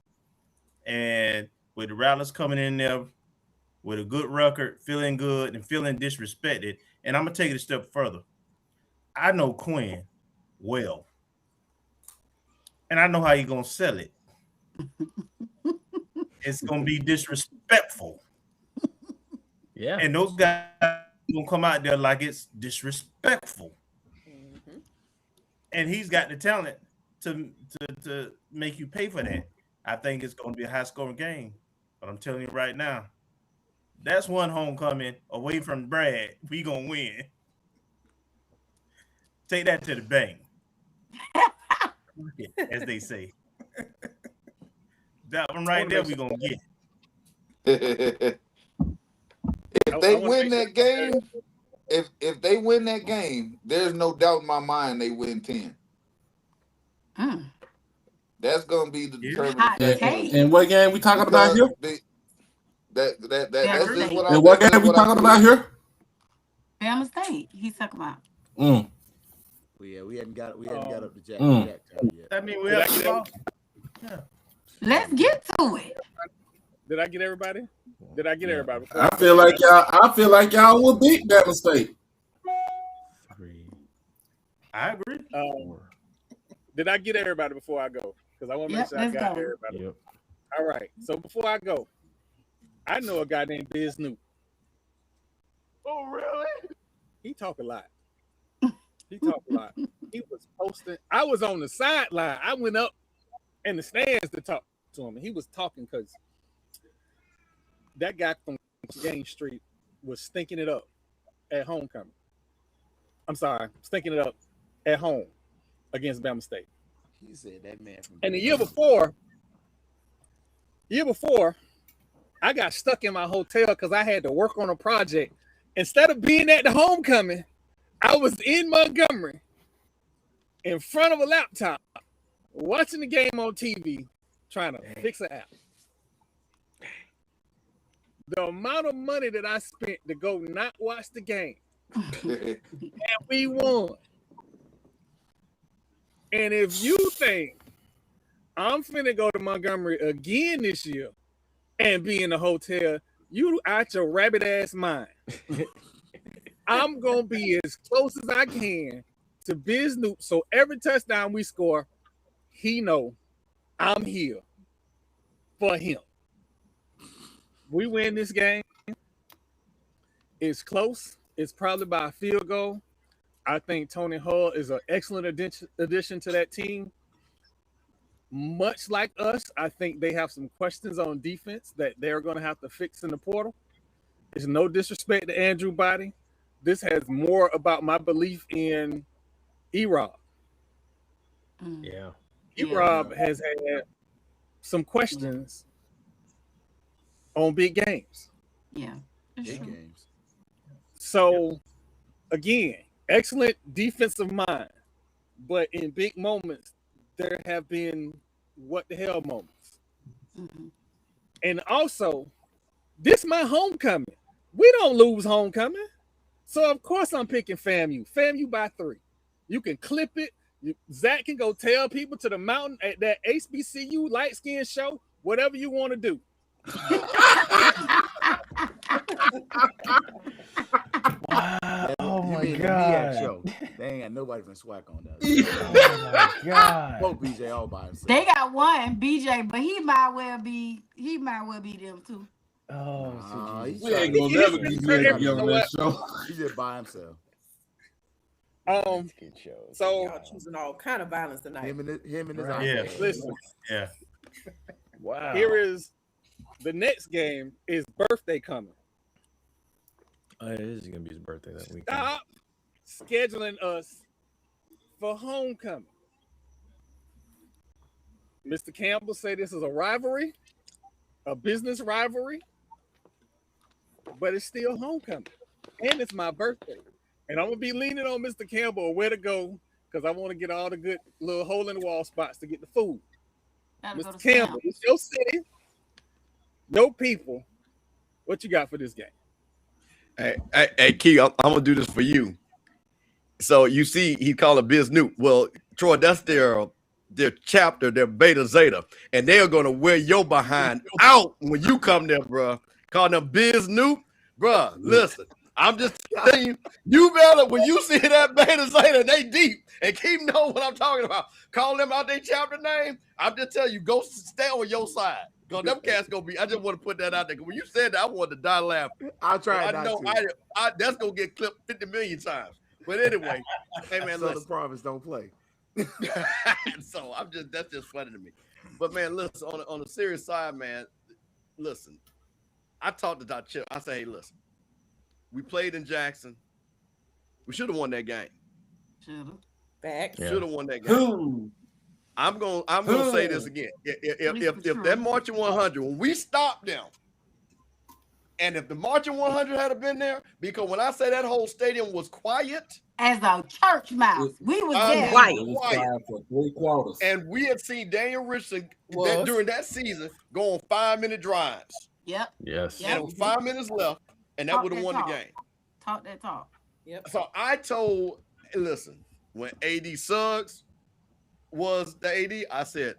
And with the Rattlers coming in there with a good record, feeling good and feeling disrespected. And I'm going to take it a step further. I know Quinn well. And I know how you're going to sell it. It's going to be disrespectful. Yeah. And those guys going to come out there like it's disrespectful. Mm-hmm. And he's got the talent to make you pay for that. I think it's going to be a high-scoring game. But I'm telling you right now, that's one homecoming away from Brad. We going to win. Take that to the bank. As they say. That one right there we going to get. If they win that game, if they win that game, there's no doubt in my mind they win 10. That's gonna be the determining. And what game we talking about here? That's just what and what game we talking about here? FAMU State. He's talking about. Well, yeah, we hadn't got up to Jack yet. I mean, we have to Let's get to it. Did I get everybody? Did I get everybody? I feel like y'all will beat Bama State. 3. I agree. Did I get everybody before I go? Because I want to make sure I got everybody. Yep. All right. So before I go, I know a guy named Biz Newt. Oh, really? He talk a lot. He was posting. I was on the sideline. I went up in the stands to talk to him. And he was talking because that guy from Game Street was stinking it up at homecoming. I'm sorry, stinking it up at home against Bama State. He said that man from. And the year before, I got stuck in my hotel because I had to work on a project. Instead of being at the homecoming, I was in Montgomery in front of a laptop watching the game on TV, trying to fix an app. The amount of money that I spent to go not watch the game, and we won. And if you think I'm finna go to Montgomery again this year and be in a hotel, you out your rabbit ass mind. I'm gonna be as close as I can to Biz Newt, so every touchdown we score, he know I'm here for him. We win this game. It's close. It's probably by a field goal. I think Tony Hull is an excellent addition to that team. Much like us, I think they have some questions on defense that they're going to have to fix in the portal. There's no disrespect to Andrew Body. This has more about my belief in E-Rob. Yeah. E-Rob has had some questions on big games. Yeah. Big games. So, again, excellent defensive mind. But in big moments, there have been what the hell moments. Mm-hmm. And also, this my homecoming. We don't lose homecoming. So, of course, I'm picking FAMU. FAMU by 3. You can clip it. Zach can go tell people to the mountain at that HBCU light skin show, whatever you want to do. Wow. Oh my God. God. They ain't got nobody from SWAC on that. Oh my God. Poke BJ all by himself. They got one BJ, but he might well be them too. We ain't gonna never get Glenn on that show. He just by himself. So y'all choosing all kind of violence tonight. Him and his Yeah. listen. Yeah. Wow. Here is the next game is birthday coming. It is gonna be his birthday that weekend. Stop scheduling us for homecoming. Mr. Campbell say this is a rivalry, a business rivalry, but it's still homecoming. And it's my birthday. And I'm going to be leaning on Mr. Campbell where to go because I want to get all the good little hole-in-the-wall spots to get the food. Mr. Campbell, it's your city, no people. What you got for this game? Hey, Key, I'm going to do this for you. So you see he called it Biz Newt. Well, Troy, that's their chapter, their Beta Zeta. And they are going to wear your behind out when you come there, bro. Call them Biz Newt. Bro, listen. I'm just telling you, you better, when you see that Beta Zeta, they deep, and keep knowing what I'm talking about. Call them out their chapter name. I'm just telling you, go stay on your side. Because them cats going to be, I just want to put that out there. When you said that, I wanted to die laughing. I'll try it. I know that's going to get clipped 50 million times. But anyway, hey, man, so listen. the prophets don't play. So that's just funny to me. But, man, listen, on the serious side, man, listen. I talked to Dr. Chip. I say, hey, listen. We played in Jackson. We should have won that game. Should have won that game. I'm gonna say this again. If that marching 100, when we stopped them, and if the marching 100 had been there, because when I say that whole stadium was quiet as a church mouse, we was there. Quiet for 3 quarters. And we had seen Daniel Richardson during that season go on 5-minute drives. Yep. Yes. And it was 5 minutes left. And that would have won the game. Talk that talk. Yep. So I told, listen, when AD Suggs was the AD, I said,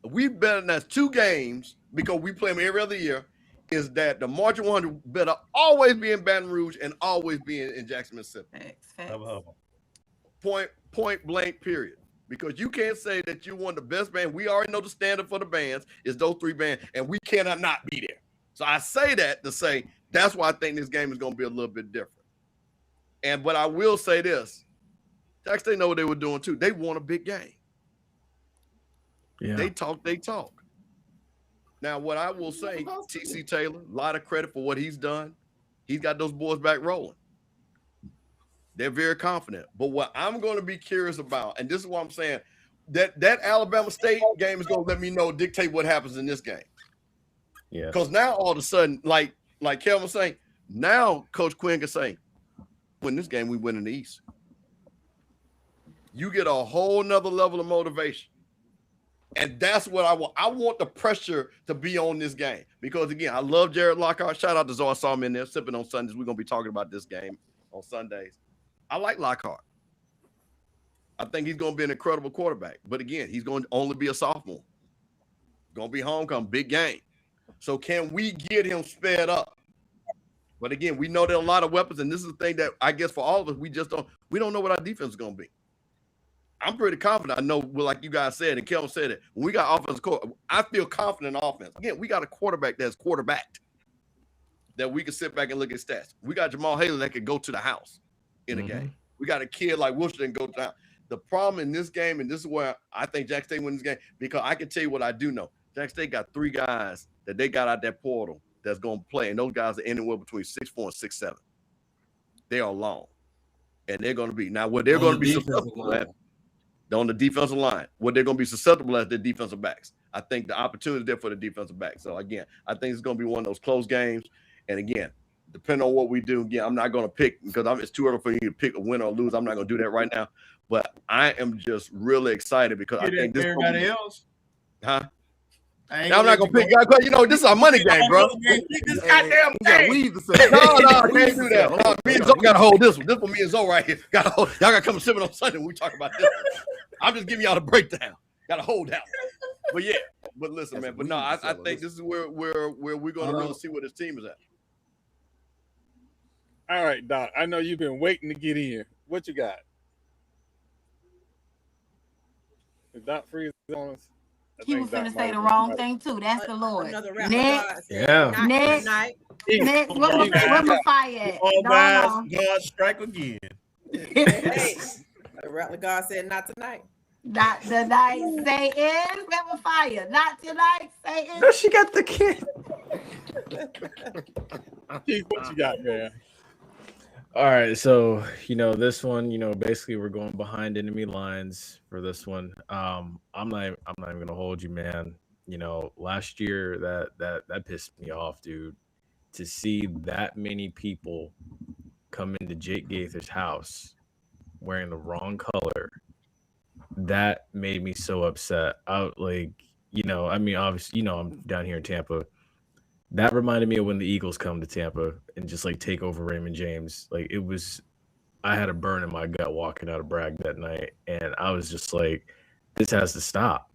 we better, that's 2 games because we play them every other year, is that the marching 100 better always be in Baton Rouge and always be in Jackson, Mississippi. Point blank, period. Because you can't say that you won the best band. We already know the standard for the bands is those 3 bands, and we cannot not be there. So I say that to say, that's why I think this game is going to be a little bit different. But I will say this. Jackson, they know what they were doing too. They won a big game. Yeah. They talk. Now, what I will say, T.C. Taylor, a lot of credit for what he's done. He's got those boys back rolling. They're very confident. But what I'm going to be curious about, and this is what I'm saying, that Alabama State game is going to let me know, dictate what happens in this game. Yeah. Because now all of a sudden, like Kevin was saying, now Coach Quinn can say, win this game, we win in the East. You get a whole nother level of motivation. And that's what I want. I want the pressure to be on this game. Because, again, I love Jared Lockhart. Shout out to Zor. I saw him in there sipping on Sundays. We're going to be talking about this game on Sundays. I like Lockhart. I think he's going to be an incredible quarterback. But, again, he's going to only be a sophomore. Going to be homecoming, big game. So can we get him sped up? But again, we know there are a lot of weapons, and this is the thing that I guess for all of us, we don't know what our defense is going to be. I'm pretty confident. I know, like you guys said, and Kelvin said it, when we got offensive court, I feel confident in offense. Again, we got a quarterback that's quarterbacked that we can sit back and look at stats. We got Jamal Haley that could go to the house in a game. We got a kid like Wilson that can go to the house. The problem in this game, and this is where I think Jack State wins this game, because I can tell you what I do know. Jack State got 3 guys that they got out that portal that's going to play, and those guys are anywhere between 6'4" and 6'7". They are long, and they're going to be now what they're going to be susceptible at on the defensive line. What they're going to be susceptible at their defensive backs. I think the opportunity is there for the defensive backs. So again, I think it's going to be one of those close games. And again, depending on what we do, again, I'm not going to pick because it's too early for you to pick a win or lose. I'm not going to do that right now. But I am just really excited because I think this. Everybody else, huh? I'm not gonna pick guys, you know, this is our money game, bro. This goddamn game. No, can't do that. No, me and Zoe gotta hold this one. This one, me and Zoe right here. Gotta hold. Y'all gotta come sipping on Sunday when we talk about this. I'm just giving y'all the breakdown. Gotta hold that one. But yeah, but listen, man. But no, I think this is where we're gonna really see where this team is at. All right, Doc. I know you've been waiting to get in. What you got? Is Doc Freeze on us? He was finna say the wrong thing too. That's the Lord. Another Next. Yeah. Next. Next. Where my fire at? Oh, Go guys, on. God strike again. Hey, the Rattler God said not tonight. Not tonight, Satan. River fire. Not tonight, Satan. No, she got the kid. Keith, what you got, man? All right, so this one, basically we're going behind enemy lines for this one. I'm not even gonna hold you, man. Last year that pissed me off, dude. To see that many people come into Jake Gaither's house wearing the wrong color, that made me so upset. Obviously, I'm down here in Tampa. That reminded me of when the Eagles come to Tampa and just take over Raymond James. I had a burn in my gut walking out of Bragg that night, and I was just like, this has to stop.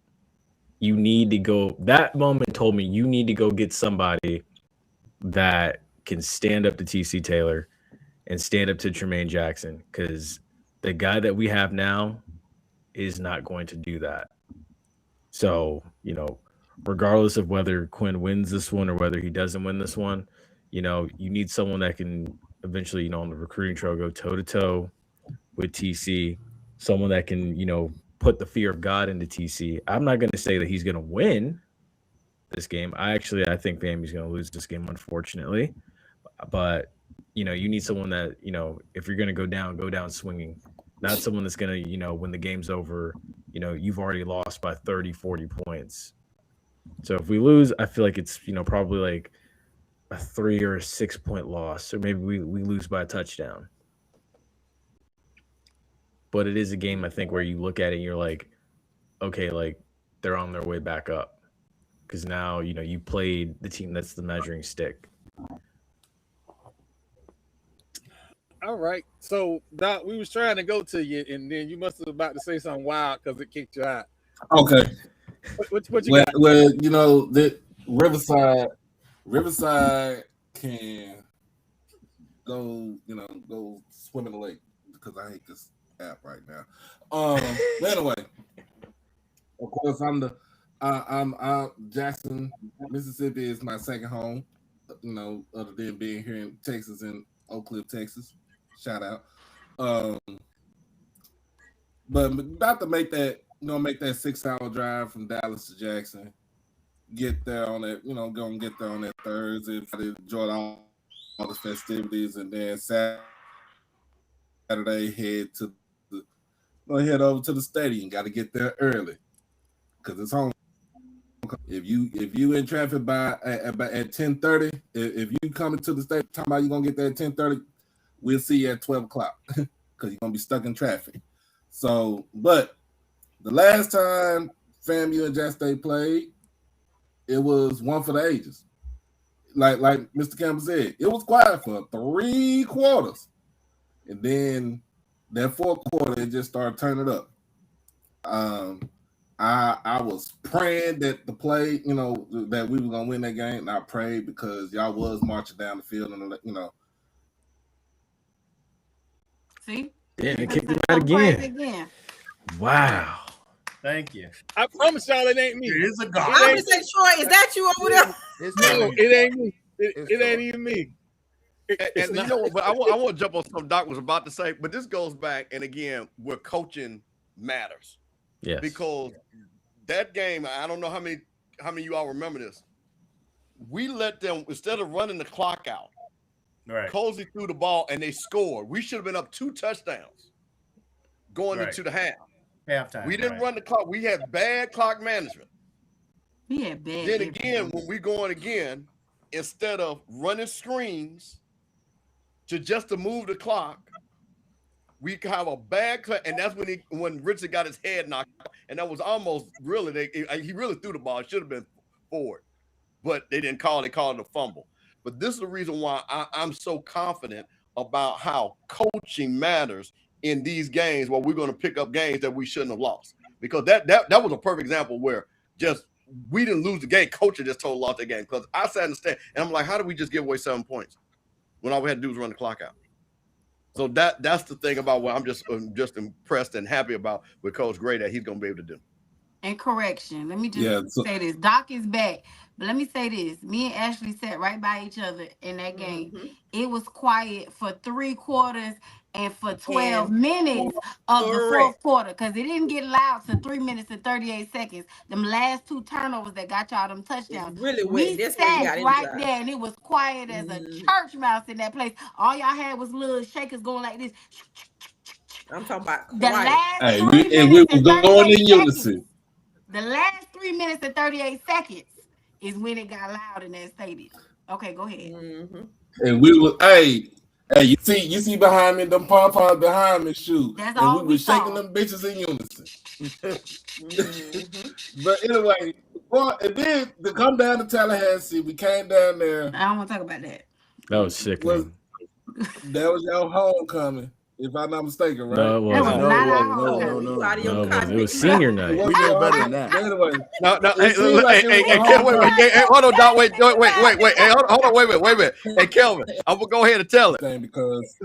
You need to go. That moment told me you need to go get somebody that can stand up to TC Taylor and stand up to Tremaine Jackson, because the guy that we have now is not going to do that. So, regardless of whether Quinn wins this one or whether he doesn't win this one, you need someone that can eventually, on the recruiting trail, go toe-to-toe with TC, someone that can, put the fear of God into TC. I'm not going to say that he's going to win this game. I think FAMU's going to lose this game, unfortunately. But, you need someone that, if you're going to go down swinging, not someone that's going to, when the game's over, you've already lost by 30, 40 points. So if we lose, I feel like it's, probably like a 3 or a 6 point loss, or maybe we lose by a touchdown. But it is a game, I think, where you look at it and you're like, okay, they're on their way back up, because now, you played the team that's the measuring stick. All right. So, Doc, we was trying to go to you, and then you must have about to say something wild because it kicked you out. Okay. What you got? Well, the Riverside can go swim in the lake, because I hate this app right now. But anyway, of course, I'm Jackson, Mississippi is my second home. Other than being here in Texas, in Oak Cliff, Texas. Shout out. But about to make that 6-hour drive from Dallas to Jackson. Get there on that, gonna get there on that Thursday, enjoy all the festivities, and then Saturday head over to the stadium. Got to get there early because it's home. If you in traffic by at 10:30, if you coming to the stadium, talking about you gonna get there at 10:30, we'll see you at 12 o'clock because you're gonna be stuck in traffic. So, but the last time FAMU and Jack State played, it was one for the ages. Like Mr. Campbell said, it was quiet for 3 quarters, and then that fourth quarter it just started turning up. I was praying that the play, that we were gonna win that game, and I prayed because y'all was marching down the field, and See? Yeah, they kicked him out again. Wow. Thank you. I promise y'all it ain't me. It is a God. I'm gonna say, Troy, is that you over there? No, it ain't me. It ain't even me. And you know what? But I want to jump on something Doc was about to say. But this goes back, and again, where coaching matters. Yes. Because that game, I don't know how many of you all remember this. We let them, instead of running the clock out, right, Cozy threw the ball and they scored. We should have been up 2 touchdowns going into the halftime. We didn't run the clock. We had bad clock management. We had bad. Then again, when we going again, instead of running screens to move the clock, we have a bad cut, and that's when Richard got his head knocked out, and that was almost really he really threw the ball. It should have been forward, but they didn't call it. They called it a fumble. But this is the reason why I'm so confident about how coaching matters in these games where we're going to pick up games that we shouldn't have lost. Because that was a perfect example where just we didn't lose the game. Coach just told lost the game. Because I sat in the stand and I'm like, how did we just give away 7 points when all we had to do was run the clock out? So that's the thing about what I'm just impressed and happy about with Coach Gray that he's going to be able to do. And correction, let me just say this. Doc is back. But let me say this. Me and Ashley sat right by each other in that game. It was quiet for 3 quarters and for 12 minutes of the fourth quarter. Because it didn't get loud to 3 minutes and 38 seconds. Them last 2 turnovers that got y'all them touchdowns. We sat right there and it was quiet as a church mouse in that place. All y'all had was little shakers going like this. I'm talking about the last Hey, 3 we minutes were and going in 38 unison. seconds. The last 3 minutes and 38 seconds is when it got loud in that stadium. Okay, go ahead. And we were, hey, you see behind me, them pom-poms behind me, shoot. That's and all we we were shaking saw. them bitches in unison. But anyway, well, and then to come down to Tallahassee, we came down there. I don't want to talk about that. That was sickening. That was your homecoming, if I'm not mistaken, right? No, it wasn't. No, It was senior night. We did better than that. Anyway, No, hey, hold on, Doc. Wait. Hey, hold on, wait a minute. Hey, Kelvin, I'm gonna go ahead and tell it. Because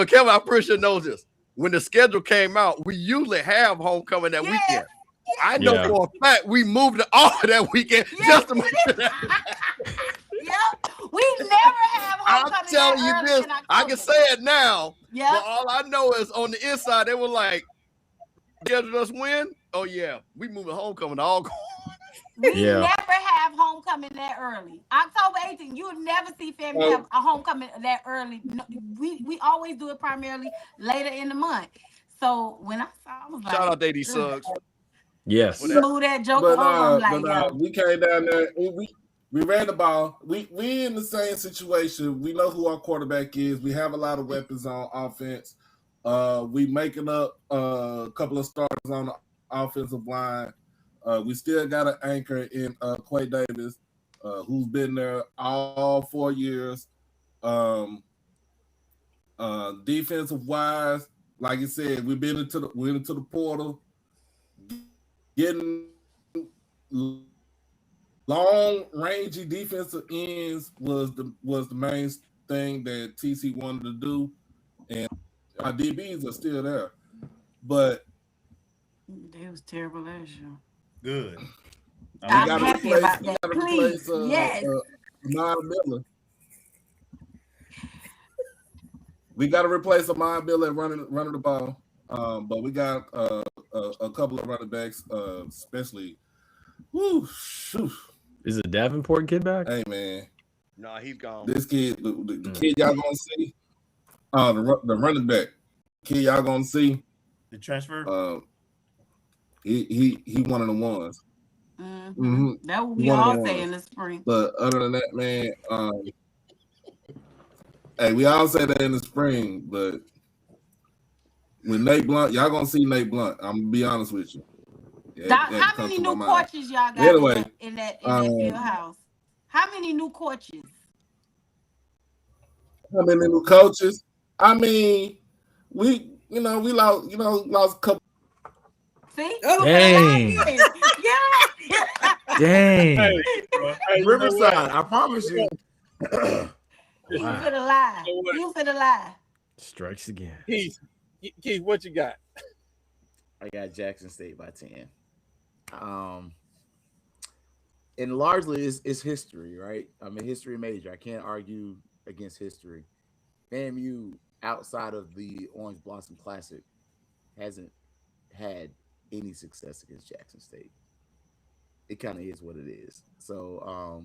Kelvin, I'm pretty sure knows this. When the schedule came out, we usually have homecoming that weekend. I know for a fact we moved it off that weekend just to make sure that. We never have homecoming. I'm telling you this. I can say it now. Yeah. But all I know is on the inside, they were like, scheduled us win. Oh yeah, we moving homecoming all. We never have homecoming that early. October 18th, you would never see family have a homecoming that early. No, we always do it primarily later in the month. So when I saw, I was like, shout out to AD Suggs. Yes. Blew that joke over. I'm like, we came down there. We ran the ball. We in the same situation. We know who our quarterback is. We have a lot of weapons on offense. We making up a couple of starters on the offensive line. We still got an anchor in Quay Davis, who's been there all 4 years. Defensive wise, like you said, we're into the portal, getting long rangey defensive ends was the main thing that TC wanted to do, and our DBs are still there, but they was terrible last year. Good. I'm happy about that. Please, yes. Miller. We got to replace Amon Miller running the ball, but we got a couple of running backs, especially. Woo, shoot. Is the Davenport kid back? Hey man, nah, he's gone. This kid, the kid y'all gonna see, the running back kid y'all gonna see, the transfer. He one of the ones. That what we all say in the spring. But other than that, man, hey, we all say that in the spring, but when Nate Blunt, y'all gonna see Nate Blunt. I'm gonna be honest with you. Doc, how many new coaches y'all got in that field house? How many new coaches? How many new coaches? I mean, we lost a couple. See? Dang. Dang. Hey, Riverside, I promise you. You finna lie. You finna lie. Strikes again. Keith, what you got? I got Jackson State by 10. And largely it's history, right? I'm a history major. I can't argue against history. FAMU, outside of the Orange Blossom Classic, hasn't had any success against Jackson State. It kind of is what it is. So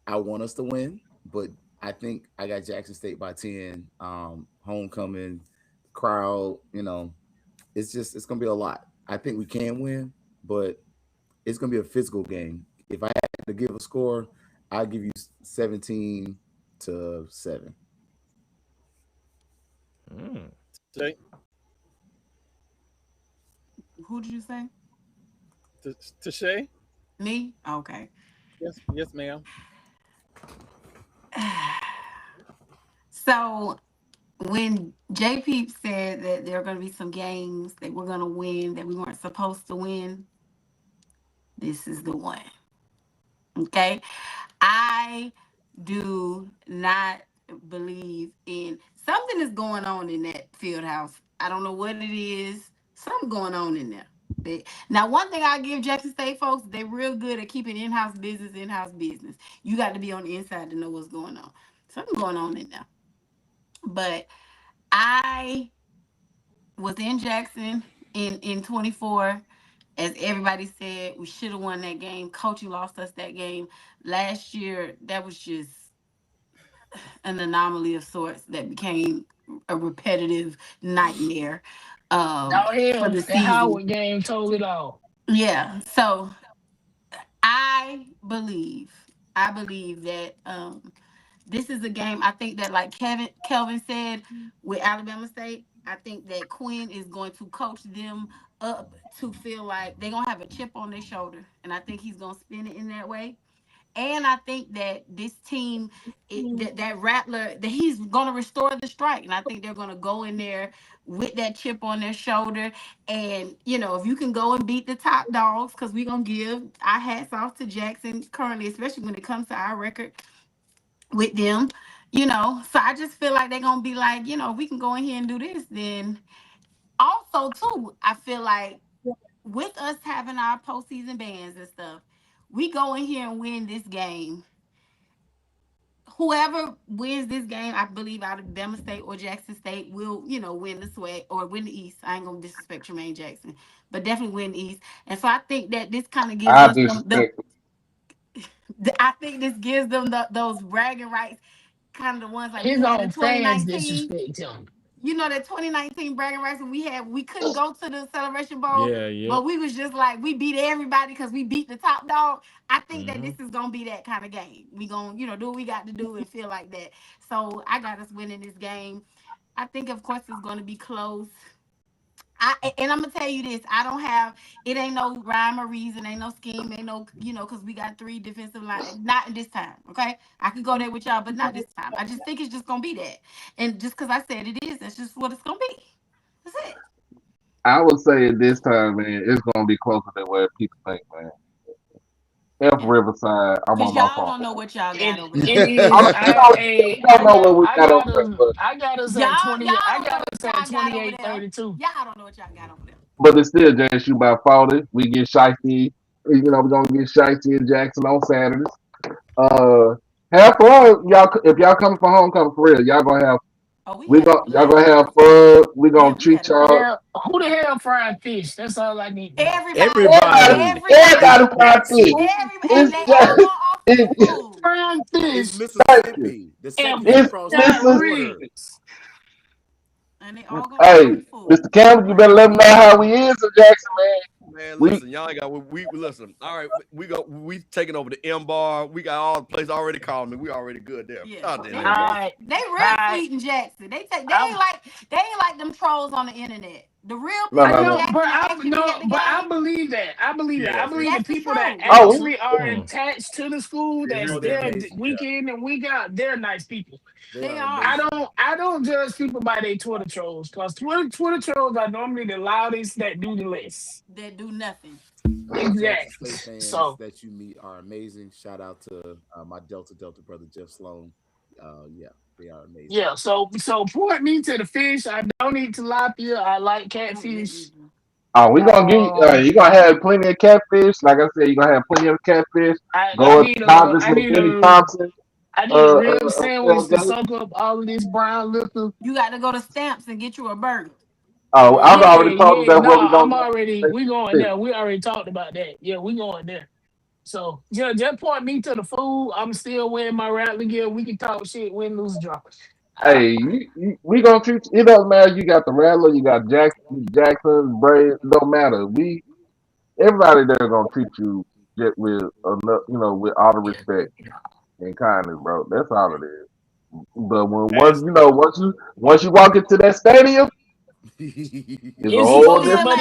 I want us to win, but I think I got Jackson State by 10. Homecoming, crowd, it's gonna be a lot. I think we can win, but it's gonna be a physical game. If I had to give a score, I'll give you 17-7. Jay? Who did you say? Tashay? Me? Okay. Yes, ma'am. So when JP said that there are going to be some games that we're going to win that we weren't supposed to win, this is the one. Okay? I do not believe in something is going on in that field house. I don't know what it is. Something going on in there. Now, one thing I give Jackson State folks, they're real good at keeping in-house business. You got to be on the inside to know what's going on. Something going on in there. But I was in Jackson in 24. As everybody said, we should have won that game. Coaching lost us that game. Last year, that was just an anomaly of sorts that became a repetitive nightmare Out for here, the the season. Howard game told it all. Yeah. So I believe that this is a game. I think that, like Kelvin said, with Alabama State, I think that Quinn is going to coach them up to feel like they're gonna have a chip on their shoulder, and I think he's gonna spin it in that way. And I think that this team, that Rattler, that he's gonna restore the strike, and I think they're gonna go in there with that chip on their shoulder. And if you can go and beat the top dogs, because we're gonna give our hats off to Jackson currently, especially when it comes to our record with them. So I just feel like they're gonna be like, we can go in here and do this. Then also too, I feel like with us having our postseason bans and stuff, we go in here and win this game. Whoever wins this game, I believe out of Bama State or Jackson State will, win the SWAC or win the East. I ain't gonna disrespect Tremaine Jackson, but definitely win the East. And so I think that this kind of gives I us disrespect. I think this gives them those bragging rights, kind of the ones like we His had in own fans 2019. disrespect him. That 2019 bragging rights when we couldn't go to the Celebration Bowl, Yeah. but we was just like, we beat everybody because we beat the top dog. I think that this is gonna be that kind of game. We gonna do what we got to do and feel like that. So I got us winning this game. I think, of course, it's gonna be close. And I'm gonna tell you this: it ain't no rhyme or reason, ain't no scheme, ain't no, because we got 3 defensive lines. Not this time, okay? I could go there with y'all, but not this time. I just think it's just gonna be that, and just because I said it is, that's just what it's gonna be. That's it. I would say at this time, man, it's gonna be closer than what people think, man. Riverside, I'm Because on my y'all phone. don't know what y'all got It, over there. it is. We don't know what we got over there, but I got us Y'all at 20. I don't know got what us y'all at got over 28, there. 32. Y'all don't know what y'all got over there. it's still JSU by 40. We get shifty. We're gonna get shifty in Jackson on Saturdays. Have fun, y'all. If y'all coming for homecoming for real, y'all gonna have. Y'all gonna have fun. We gonna treat y'all. Yeah, who the hell fried fish? That's all I need to know. Everybody. Everybody fried fish. And they all go off the food. Fried It's fish. Mississippi. The second And across got the border. ribs. And they all go Hey, off the food. Mr. Campbell, you better let them know how we is in Jackson, man. Man, listen, y'all ain't got we listen. All right, we taking over the M Bar. We got all the places already called me. We already good there. Yeah. Right. They real sweet in Jackson. They ain't like them trolls on the internet. The real people I in know, Jackson but that actually be at the game. I believe that. I believe that. I believe That's the people the that truth. actually are attached to the school, that's real there dedication, week in and week out, they're nice people. They are. I don't judge people by their Twitter trolls, because Twitter trolls are normally the loudest that do the list. That do nothing. Exactly. State fans So that you meet are amazing. Shout out to my Delta brother Jeff Sloan. Yeah, they are amazing. yeah, so point me to the fish. I don't eat tilapia. I like catfish. Oh, we gonna get you gonna have plenty of catfish. Like I said, you gonna have plenty of catfish. Go with Congressman Benny Thompson. I need a rib sandwich to okay. soak up all of this brown liquor. You got to go to Stamps and get you a burger. Oh, I've already told them that what we gonna we going there. We already talked about that. Yeah, we going there. So just point me to the food. I'm still wearing my Rattler gear. We can talk shit, win, lose, draw. Hey, we gonna treat you. It doesn't matter. You got the Rattler, you got Jackson, Bray. It don't matter. Everybody there gonna treat you with with all the respect and kindness, bro. That's all it is. But once you walk into that stadium, it's a whole different.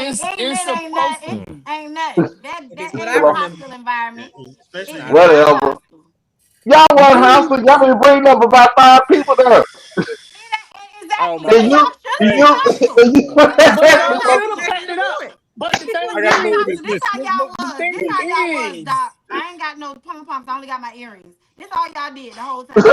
Ain't nothing. That ain't a hostile environment. Especially Whatever. Y'all want hostile? Y'all been bringing up about 5 people there. Oh my And God. But the thing I gotta go with is, This how y'all was, Doc. I ain't got no pom-poms. I only got my earrings. This all y'all did the whole time.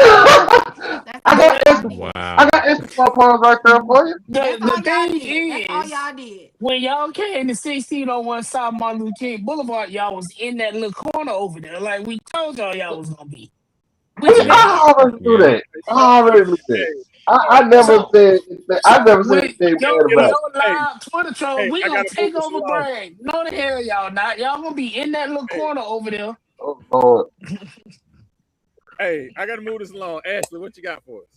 I got 4 points right there for you. That's The all y'all thing did. That's all is, y'all did. when y'all came to 1601 South Martin Luther King Boulevard, y'all was in that little corner over there, like we told y'all was gonna be. Which I Yeah. meant already knew Yeah. that. I already knew that. Hey, I never so. said I So never said with anything yo, bad about it. yo hey, live Twitter troll, hey, we I gonna gotta move take this over along. brag. No the hell y'all not. Y'all gonna be in that little Hey, corner over there. Oh Lord. hey, I gotta move this along. Ashley, what you got for us?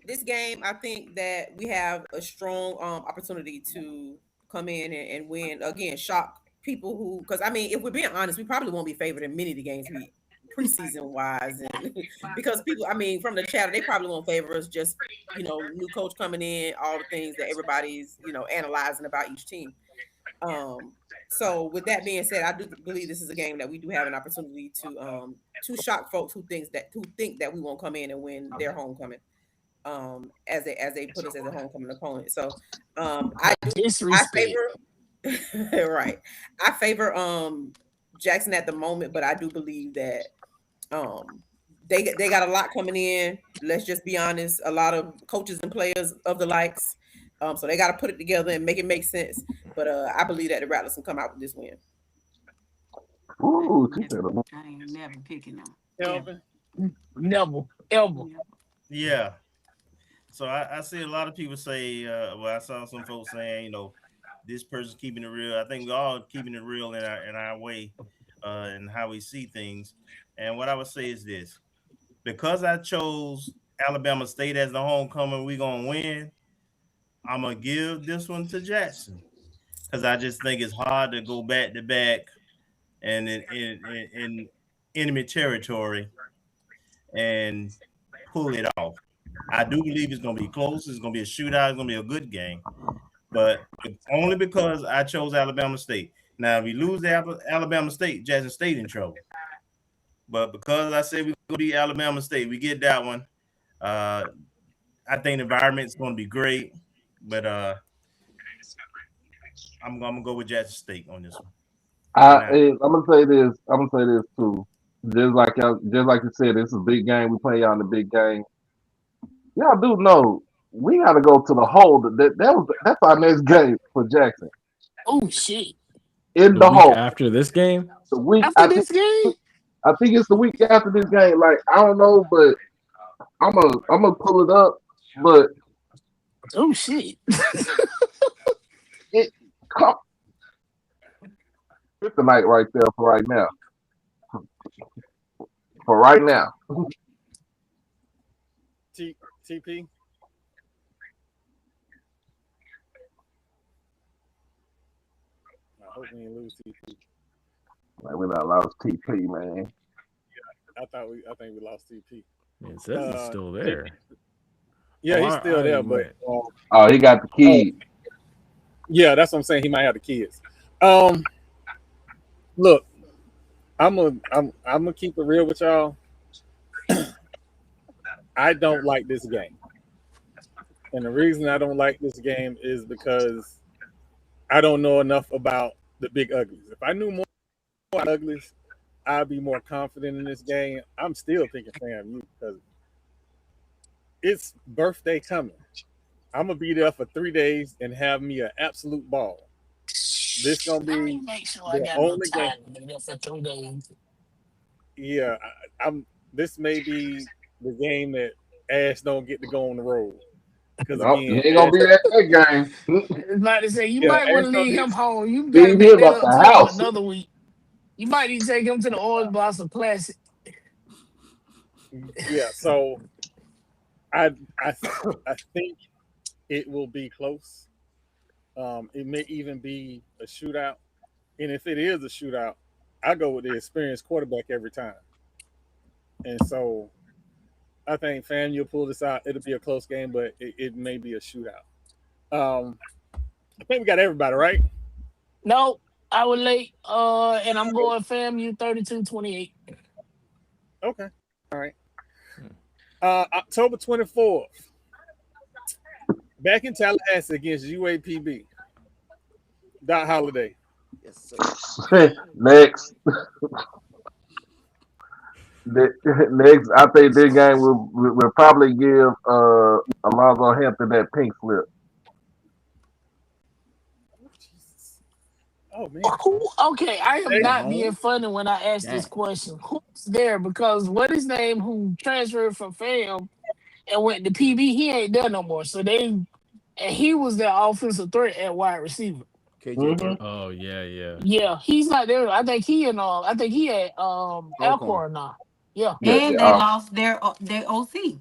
This game, I think that we have a strong opportunity to come in and win again, shock people who, because I mean, if we're being honest, we probably won't be favored in many of the games we preseason wise, and because people, I mean, from the chatter, they probably won't favor us. Just new coach coming in, all the things that everybody's analyzing about each team. So with that being said, I do believe this is a game that we do have an opportunity to shock folks who think that we won't come in and win their homecoming. As they put us as a homecoming opponent. So I Disrespect. favor right. I favor Jackson at the moment, but I do believe that they got a lot coming in. Let's just be honest, a lot of coaches and players of the likes. So they got to put it together and make it make sense. But I believe that the Rattlers can come out with this win. Ooh, she said I ain't never picking them. Kelvin? Never, ever. Yeah. So I see a lot of people say, I saw some folks saying, this person's keeping it real. I think we're all keeping it real in our way, and how we see things. And what I would say is this: because I chose Alabama State as the homecoming, we're gonna win. I'm gonna give this one to Jackson because I just think it's hard to go back to back and in enemy territory and pull it off. I do believe it's going to be close. It's going to be a shootout. It's going to be a good game, but only because I chose Alabama State. Now, if we lose to Alabama State, Jackson State in trouble. But because I said we're going to be Alabama State, we get that one. I think the environment's going to be great, but I'm going to go with Jackson State on this one. I'm gonna say this. I'm gonna say this too. Just like you said, it's a big game. We play y'all in the big game. Y'all do know we got to go to the hole. That's our next game for Jackson. Oh shit! In The the week hole. after this game? The week After this game? I think it's the week after this game. Like I don't know, but I'm gonna pull it up. But oh shit! It's the night right there for right now. For right now. TP? I hope we didn't lose TP. Like we not lost TP, man. I think we lost TP. It says he's still there. Yeah, he's still there, but he got the key. Yeah, that's what I'm saying. He might have the kids. Look, I'm gonna keep it real with y'all. I don't like this game, and the reason I don't like this game is because I don't know enough about the big uglies. If I knew more about uglies, I'd be more confident in this game. I'm still thinking FAMU because it's birthday coming. I'm gonna be there for 3 days and have me an absolute ball. This gonna be the only game. For 2 days. Yeah, This may be the game that Ash don't get to go on the road because he ain't gonna be at that game. It's about to say you might want to leave him home. You Leave gotta make him that at up the to him house. another week. You might need to take him to the Orange Blossom Classic. Yeah, so I think it will be close. It may even be a shootout, and if it is a shootout, I go with the experienced quarterback every time. And so I think FAMU will pull this out. It'll be a close game, but it may be a shootout. I think we got everybody, right? No, I was late. And I'm going FAMU 32-28. Okay. All right. October 24th. Back in Tallahassee against UAPB. Dot Holiday. Yes, sir. Next. Next, I think this game will probably give Alonzo Hampton that pink slip. Oh man. Okay, I am Hey, not being funny when I ask this Dang. question. Who's there? Because what his name who transferred from FAM and went to PB, he ain't there no more. So he was their offensive threat at wide receiver. KJ Mm-hmm. Burke. Oh yeah. Yeah, he's not there. I think he at Alcorn. Alcorn now. Yeah. Yeah, And they yeah, lost their OC,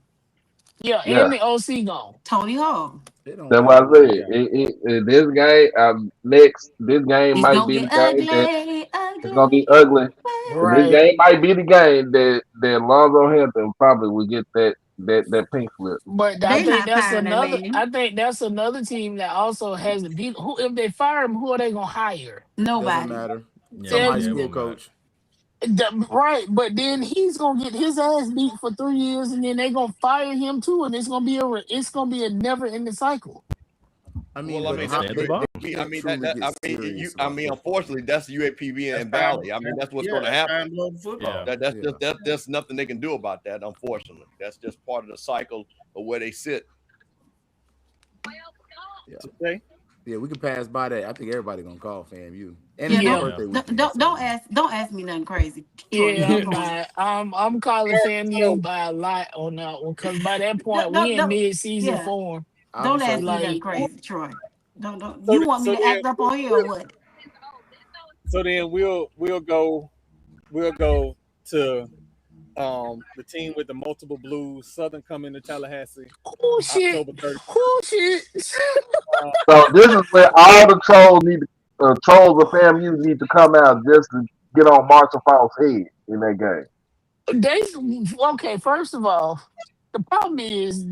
Yeah, yeah. and the OC gone. Tony Hall. They don't That's play what I like said. that. This game, this game It's might gonna be the get game that ugly, it's gonna be ugly. ugly. But this Right. game might be the game that Lonzo Hampton probably will get that pink slip. But They not firing that man. I think that's another team that also hasn't beat who if they fire him, who are they gonna hire? Doesn't Nobody. matter. Some Yeah, high Then- school it won't matter. coach. Right, but then he's gonna get his ass beat for 3 years, and then they gonna fire him too, and it's gonna be a never ending cycle. I mean, Well, I but mean, how Stay at they, the bottom. they I can't mean, truly get you, serious I about mean, football. unfortunately, that's the UAPB That's and Valley. I mean, that's what's going to happen. Time below football. Yeah. That's nothing they can do about that. Unfortunately, that's just part of the cycle of where they sit. Okay. Yeah, we can pass by that. I think everybody gonna call FAMU. And Yeah, it's my Yeah. birthday weekend. don't ask me nothing crazy. Yeah, Troy. I'm calling FAMU by a lot on that one because by that point we in mid-season yeah. form. Don't I'm ask me nothing like- crazy, Troy. Don't. So You want me so to act up on here or what? So then we'll go to the team with the multiple blues. Southern coming to Tallahassee Oh shit! October 30th. Oh shit! So this is where all the trolls of FAMU need to come out just to get on Marshall Falk's head in that game. Okay. First of all, the problem is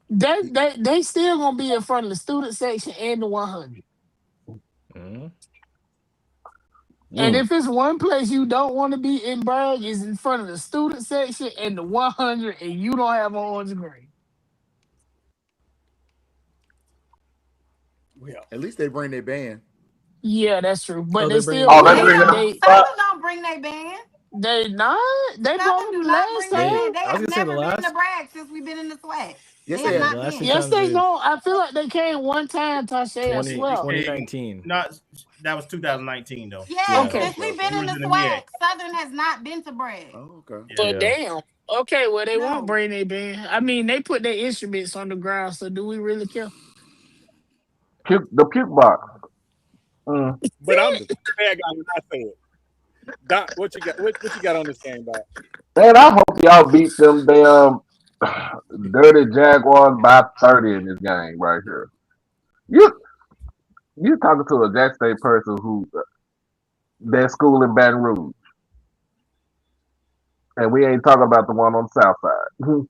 they still gonna be in front of the student section and the 100. Mhm. And if it's one place you don't want to be in Bragg is in front of the student section and the 100, and you don't have orange and green. Well, At least they bring their band. Yeah, that's true. But Oh, they they're still bringing Oh, the they band? bring Southern don't bring their band. they not. They brought Southern them do not last bring their time. band. They I was have gonna say never the been last- to Bragg since we've been in the SWAC. Yes, They they have have. not Last been. Yes, they times don't. I feel like they came one time, Tasha. I 20, swear. 2019. Not that was 2019 though. Yeah, Okay. since we've been in the Yours in the SWAC, Southern has not been to Bragg. Oh, okay. But Yeah. damn. Okay, well they No. won't bring their band. I mean, they put their instruments on the ground, so do we really care? The puke box. but I'm the bad guy when I say it. Doc, what you got? What you got on this game, Doc? Man, I hope y'all beat them damn dirty Jaguars by 30 in this game right here. You talking to a Jack State person who that school in Baton Rouge, and we ain't talking about the one on the South Side.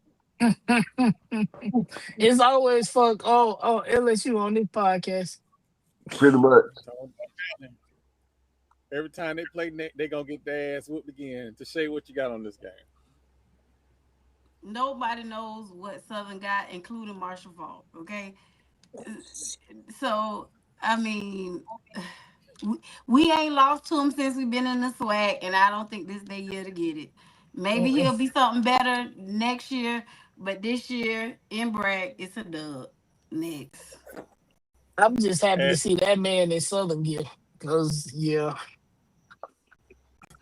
It's always fuck LSU on this podcast. Pretty much. Every time they play, they gonna get their ass whooped again. To say what you got on this game. Nobody knows what Southern got, including Marshall Falk. Okay, so I mean, we ain't lost to him since we've been in the SWAC, and I don't think this their year to get it. Maybe he'll be something better next year, but this year in Bragg, it's a dub. Next, I'm just happy to see that man in Southern gear. Cause yeah.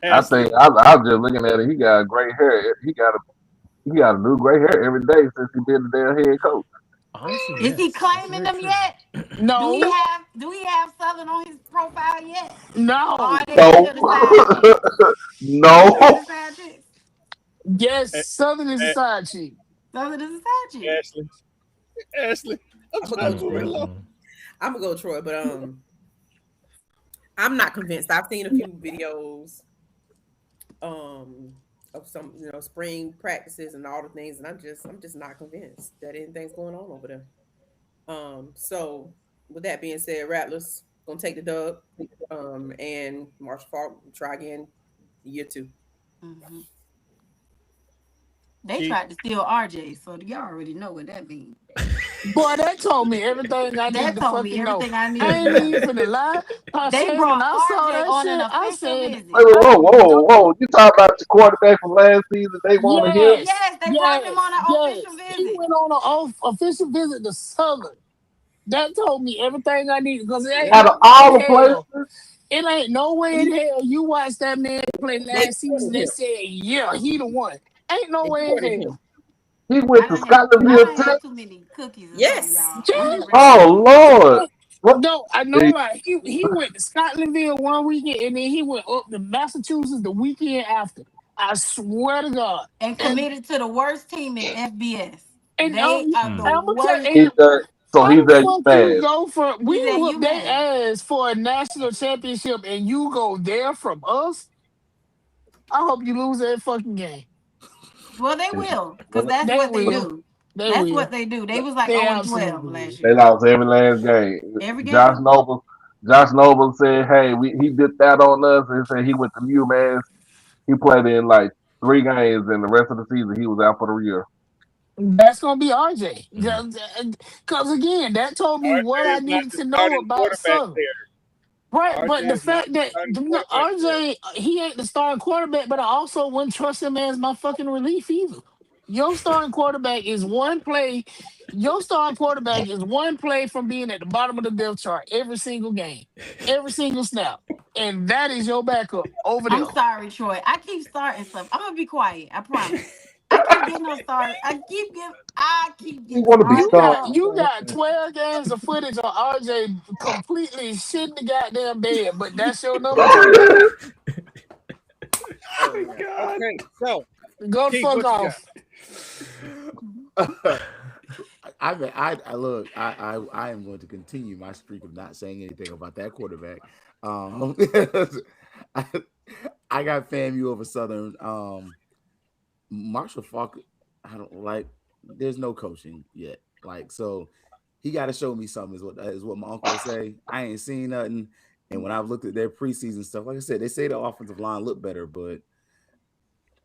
I think I was just looking at it. He got gray hair. He got a new gray hair every day since he been their head coach. Honestly, is he claiming them yet? No. Do we have Southern on his profile yet? No. Or are they still the side chicks? No. Still the side chicks? Yes, Southern is a side chick. Southern is a side chick. Ashley, I'm gonna go Troy. I'm gonna go Troy, but I'm not convinced. I've seen a few videos of some spring practices and all the things, and I'm just not convinced that anything's going on over there. So with that being said, Rattlers gonna take the dub, and Marshall Falk try again year 2. Mm-hmm. They tried to steal RJ, so y'all already know what that means. Boy, that told me everything I need That to told me fucking know. everything I I needed to ain't know. even finna lie. They Shay, when brought I saw RJ that on an shit, I official said, visit. Wait, I said, whoa. You talking about the quarterback from last season? They want to hear? yes, Yes, they brought him on yes, an official yes. He visit. went on an official visit to Southern. That told me everything I needed because it ain't Out of no way all in the hell. places, It ain't no way in hell you watch that man play They last season courted and him. said, yeah, he the one. Ain't no They way in courted him. hell. he went to I Scotlandville done Tech. had too many cookies or something, Yes. y'all. I'm getting ready to Oh go. Lord, what? No, I know Hey, like he went to Scotlandville one weekend and then he went up to Massachusetts the weekend after. I swear to God. And And committed to the worst team in FBS. and They are the I'm gonna tell worst. you, so how he's the at fuck you UMass. go for we He's at whoop UMass. their ass for a national championship and you go there from us? I hope you lose that fucking game. Well, they will, because Well, that's They what they will. do. They That's will. what they do. They was like They 0-12 absolutely last will. they year. lost every last game. Every Josh game. Noble, Josh Noble said, "Hey, he did that on us." And said he went to UMass. He played in like 3 games, and the rest of the season he was out for the year. That's gonna be RJ. Because again, that told me what RJ I is not needed the to know starting about quarterback Southern. there. Right, but RJ the is not fact the that starting quarterback there. RJ, he ain't the starting quarterback, but I also wouldn't trust him as my fucking relief either. Your starting quarterback is one play. Your starting quarterback is one play from being at the bottom of the depth chart every single game, every single snap, and that is your backup over I'm there. sorry, Troy. I keep starting stuff. I'm gonna be quiet. I promise. I keep getting them started. I keep You getting want to be started starting? up. You got 12 games of footage on RJ completely shitting the goddamn bed, but that's your number two. Oh man. Okay, so Go the Keith, fuck what you got? off. I look. I am going to continue my streak of not saying anything about that quarterback. I, I got FAMU over Southern. Marshall Falk, I don't like. There's no coaching yet. Like, so he got to show me something. Is what my uncle would say. I ain't seen nothing. And when I've looked at their preseason stuff, like I said, they say the offensive line looked better, but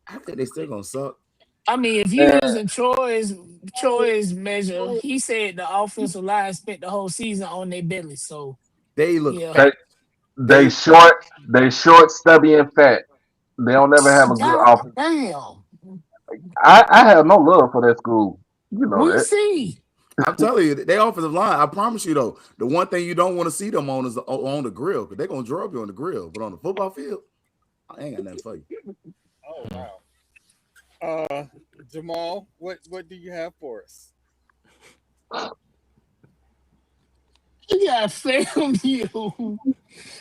I think they still gonna suck. I mean, if you Man, using Troy's measure, he said the offensive line spent the whole season on their belly. So They look yeah. they fat. They they short, stubby, and fat. They don't never have a good God offense. damn. I have no love for that school. You know We that. see. I'm telling you, they offensive line. I promise you though, the one thing you don't want to see them on is on the grill, because they're gonna drop you on the grill. But on the football field, I ain't got nothing for you. Oh wow. Jamal, what do you have for us? You got FAMU.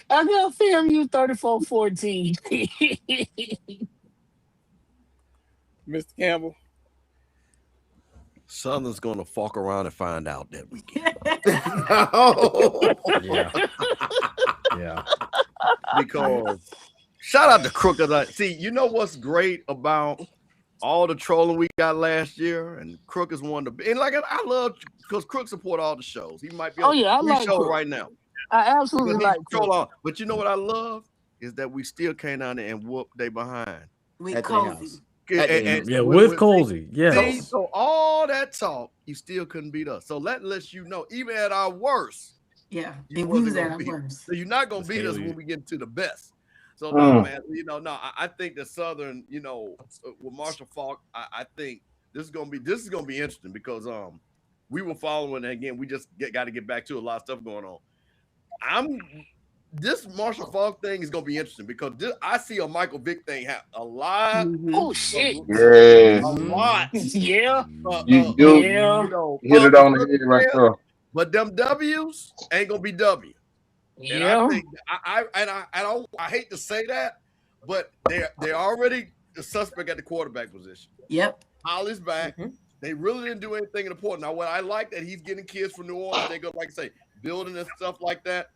I got FAMU 34-14. Mr. Campbell? Southern's gonna fuck around and find out that weekend. Yeah. Because shout out to Crook. See, you know what's great about all the trolling we got last year, and Crook is one of the, and like I love because Crook support all the shows. He might be Oh on yeah, I 3 like shows Crook. right now. I absolutely But he like troll Crook. on. But you know what I love is that we still came down there and whooped they behind. With At their Cozy. house. Yeah, with Colsey. Yes. See, so all that talk, you still couldn't beat us. So that lets you know, even at our worst, Yeah. you And we wasn't was at gonna our beat. worst. So you're not gonna Let's beat us hail you. when we get to the best. So no, man, I think the Southern, with Marshall Falk, I think this is gonna be interesting because we were following, and again, we just got to get back to a lot of stuff going on. This Marshall Falk thing is gonna be interesting because I see a Michael Vick thing happen a lot. Oh shit. Yes. A lot. Yeah. You hit it on the head right there. But them W's ain't gonna be W. And I Yeah. think I hate to say that, but they're already the suspect at the quarterback position. Yep. Holly's back. They really didn't do anything important. Now, what I like that he's getting kids from New Orleans. They go, like I say, building and stuff like that.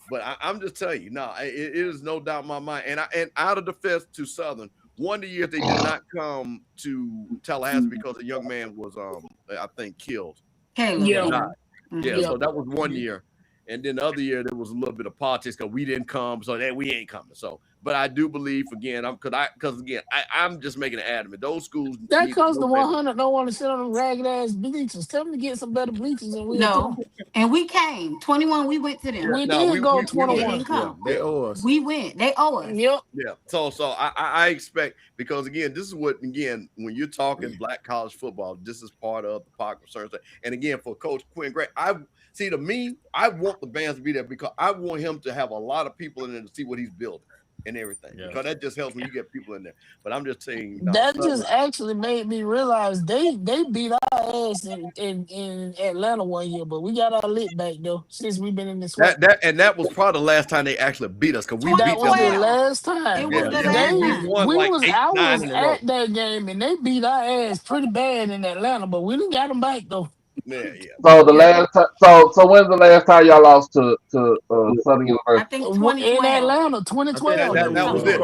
But I'm just telling you, it is no doubt in my mind. And out of defense to Southern, one of the years they did not come to Tallahassee because a young man was, I think, killed. Caleb. Yeah. So that was one year. And then the other year, there was a little bit of politics because we didn't come, so that we ain't coming. So, But I do believe again, I'm just making an adamant. Those schools That comes to 100 don't want to sit on them ragged ass bleachers. Tell them to get some better bleachers and we'll No, come. and we came 21. We went to them. We No, did go we They 21. didn't come. They owe us. We went. They owe us. Yep. Yeah. So I expect, because again, this is what, again, when you're talking black college football, this is part of the popular concern. And again, for Coach Quinn Gray, I want the bands to be there because I want him to have a lot of people in there to see what he's building and everything. Yeah. Because that just helps when you get people in there. But I'm just saying, That just actually made me realize they beat our ass in Atlanta one year, but we got our lit back though since we've been in this. That was probably the last time they actually beat us, because we beat That was them. the last time. It was the last time. I was 8-9 in a row. at that game and they beat our ass pretty bad in Atlanta, but we didn't got them back though. Yeah. So the last time, so when's the last time y'all lost to Southern University? I think 2012. In Atlanta, 2012. That was it.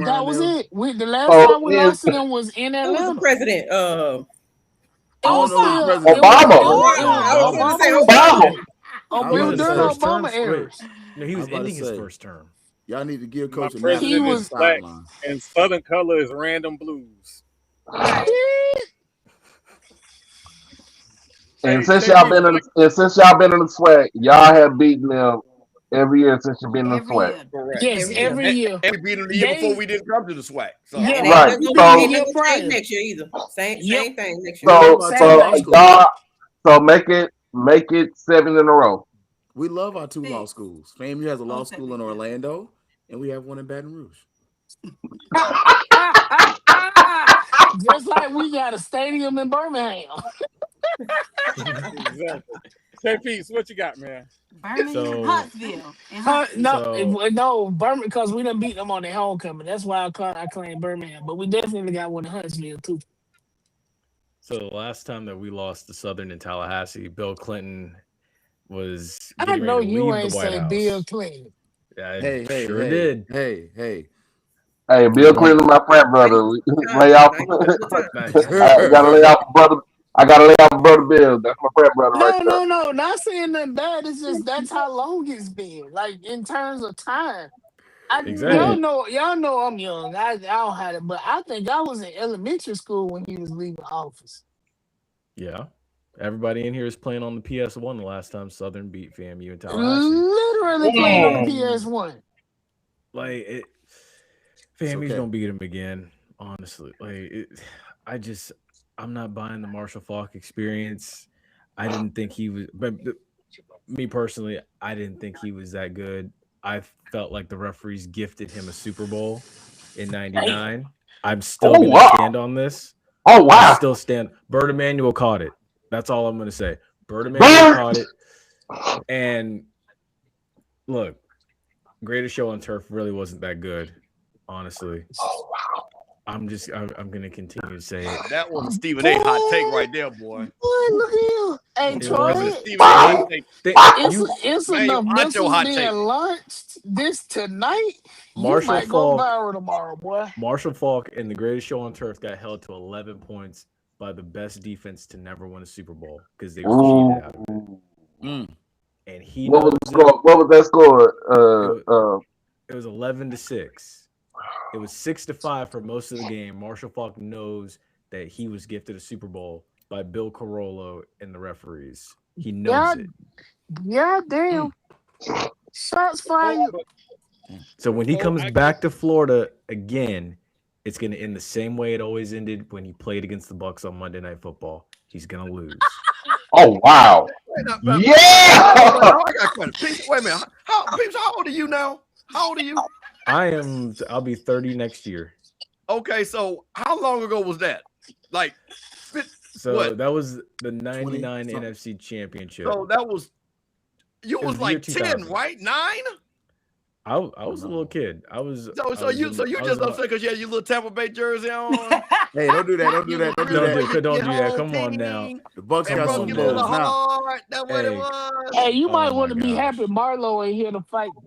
That was it. The last time we lost to them was in Atlanta. Who was the president? It was during Obama era. No, he was ending his first term. Y'all need to give My Coach a president is black, sideline. and Southern color is random blues. And since y'all been in the SWAC, y'all have beaten them every year since you've been in the SWAC. Correct. Yes, every year. And we beat them the year before we didn't come to the SWAC. So. Yeah, And right. ain't gonna change next year either. Same thing next year. So make it 7 in a row. We love our 2 law schools. FAMU has a law school in Orlando, and we have one in Baton Rouge. Just like we got a stadium in Birmingham. Exactly. Hey, Peace, what you got, man? Birmingham, Huntsville. No, Birmingham, because we done beat them on their homecoming. That's why I claim Birmingham. But we definitely got one in Huntsville too. So the last time that we lost to Southern in Tallahassee, Bill Clinton was. I know you ain't the White say House. Bill Clinton. Yeah, Hey, did. Hey, Bill Clinton, my frat brother. Lay off. I gotta lay off brother. I gotta lay off brother Bill. That's my frat brother right there. No. Not saying nothing bad. It's just that's how long it's been. Like in terms of time. Exactly. Y'all know I'm young. I don't have it, but I think I was in elementary school when he was leaving office. Yeah. Everybody in here is playing on the PS1 the last time Southern beat FAMU in Tallahassee. Literally playing on the PS1. Like FAMU's gonna beat him again. Honestly, I'm not buying the Marshall Faulk experience. I didn't think he was, but me personally, I didn't think he was that good. I felt like the referees gifted him a Super Bowl in '99. I'm still gonna stand on this. Oh wow! I still stand. Bert Emanuel caught it. That's all I'm gonna say. Bert Emanuel caught it. And look, Greatest Show on Turf really wasn't that good, honestly. Oh wow! I'm gonna continue to say it. That was a Stephen A. hot take right there, boy. Boy, look at you. Hey, Troy. It's enough missiles being launched this tonight. You might go viral tomorrow, boy. Marshall Faulk and the Greatest Show on Turf got held to 11 points by the best defense to never win a Super Bowl because they were cheated out of it. And he what was that score? It was 11-6. It was 6-5 for most of the game. Marshall Faulk knows that he was gifted a Super Bowl by Bill Carollo and the referees. He knows it. Yeah, damn. Shots fired. So when he comes back to Florida again, it's going to end the same way it always ended when he played against the Bucs on Monday Night Football. He's going to lose. Oh, wow. Yeah! Wait a minute. How old are you now? How old are you? I'll be 30 next year. Okay, so how long ago was that? Like, that was the 99 NFC Championship. So that was, you was like 10, right? 9? I was a little kid. So you just upset because you had your little Tampa Bay jersey on. Hey, don't do that. Don't do that. Don't do that. Come on now. The Bucs got some balls now. That's what it was. Hey, you might want to be happy Marlo ain't here to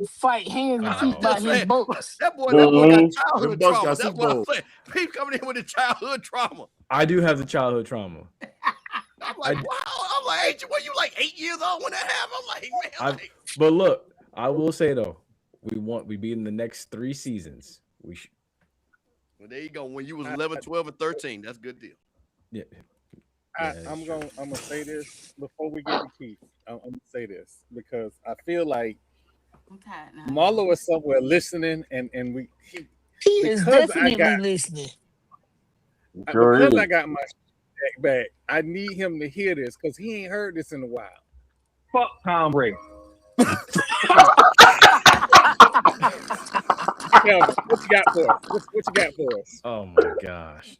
fight hands and feet by his boats. That boy got childhood trauma. That's what I'm saying. He's coming in with the childhood trauma. I do have the childhood trauma. I'm like, wow. I'm like, hey, were you like 8 years old when that happened? I'm like, man. But look, I will say though, We be in the next 3 seasons. We should. Well, there you go. When you was 11, 12, and 13, that's a good deal. Yeah. I'm gonna say this before we get to Keith. I'm gonna say this because I feel like I'm tired now. Marlo is somewhere listening, and He is because definitely listening. Sure because is. I got my back. I need him to hear this because he ain't heard this in a while. Fuck Tom Brady. Kelvin, what you got for us? What you got for us? Oh my gosh.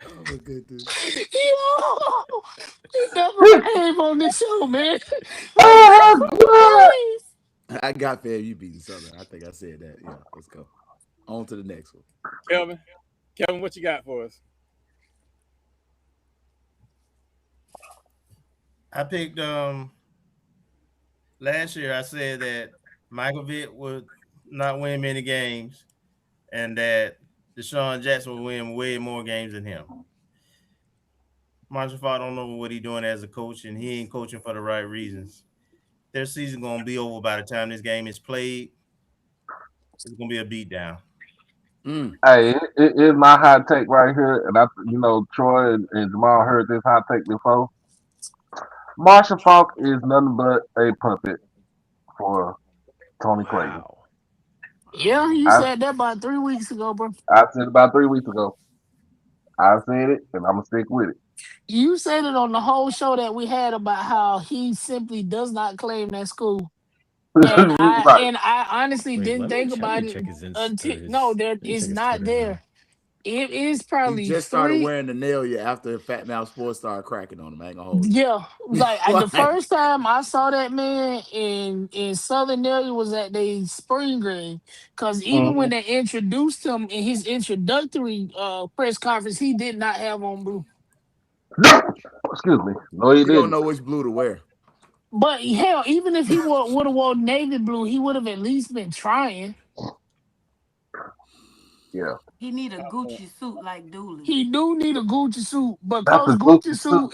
Oh my goodness. Yo, he never behave on this show, man. Oh, I got FAMU beating Southern. I think I said that. Yeah, let's go. On to the next one. Kelvin, what you got for us? I picked last year. I said that Michael Vick would not win many games, and that Deshaun Jackson will win way more games than him. Marshall Falk don't know what he's doing as a coach, and he ain't coaching for the right reasons. Their season gonna be over by the time this game is played. It's gonna be a beatdown. Hey, it is my hot take right here, and Troy and Jamal heard this hot take before. Marshall Falk is nothing but a puppet for Tony Clayton. Wow. Yeah, you said that about 3 weeks ago, bro. I said it about 3 weeks ago. I said it, and I'm gonna stick with it. You said it on the whole show that we had about how he simply does not claim that school. And I honestly didn't think about it until there is not there. It is probably He just started 3. wearing the nail after Fat Mouth Sports started cracking on him. I ain't gonna hold you. Yeah, like the first time I saw that man in Southern area was at the spring game, because even when they introduced him in his introductory press conference, he did not have on blue. Excuse me. No, he You didn't. don't know which blue to wear. But hell, even if he would have worn navy blue, he would have at least been trying. Yeah. He need a Gucci suit like Dooley. He do need a Gucci suit, but That's Coach a Gucci Gucci suit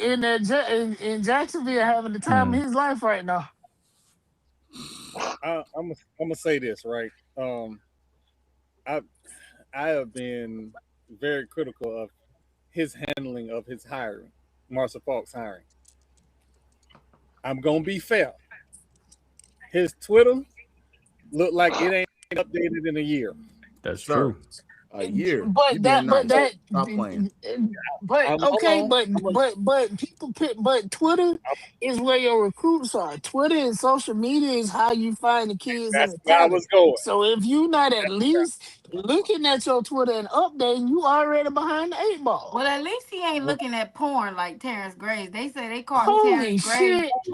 in Jacksonville having the time of his life right now. I'm gonna say this right. I have been very critical of his handling of his hiring, Marshall Falk's hiring. I'm gonna be fair. His Twitter looked like it ain't updated in a year. That's true. A year. But Stop playing. But Twitter is where your recruits are. Twitter and social media is how you find the kids. That's and the where I talent. was going. So if you're not at least looking at your Twitter and updating, you already behind the 8 ball. Well, at least he ain't looking at porn like Terrence Graves. They say they call him Holy Terrence Graves. shit! He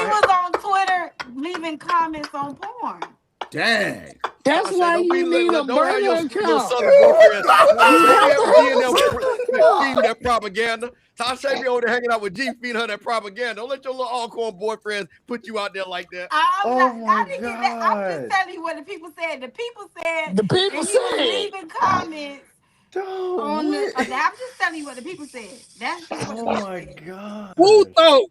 was on Twitter leaving comments on porn. Dang. That's why you need a Don't have your burner little account. Southern boyfriend. Feeding that propaganda. Tasha be over there hanging out with G, feeding her that propaganda. Don't let your little Alcorn boyfriends put you out there like that. I didn't get that. I'm just telling you what the people said. The people said. The people and he was said. leaving comments. On the, I'm just telling you what the people said. That's just what God. Who thought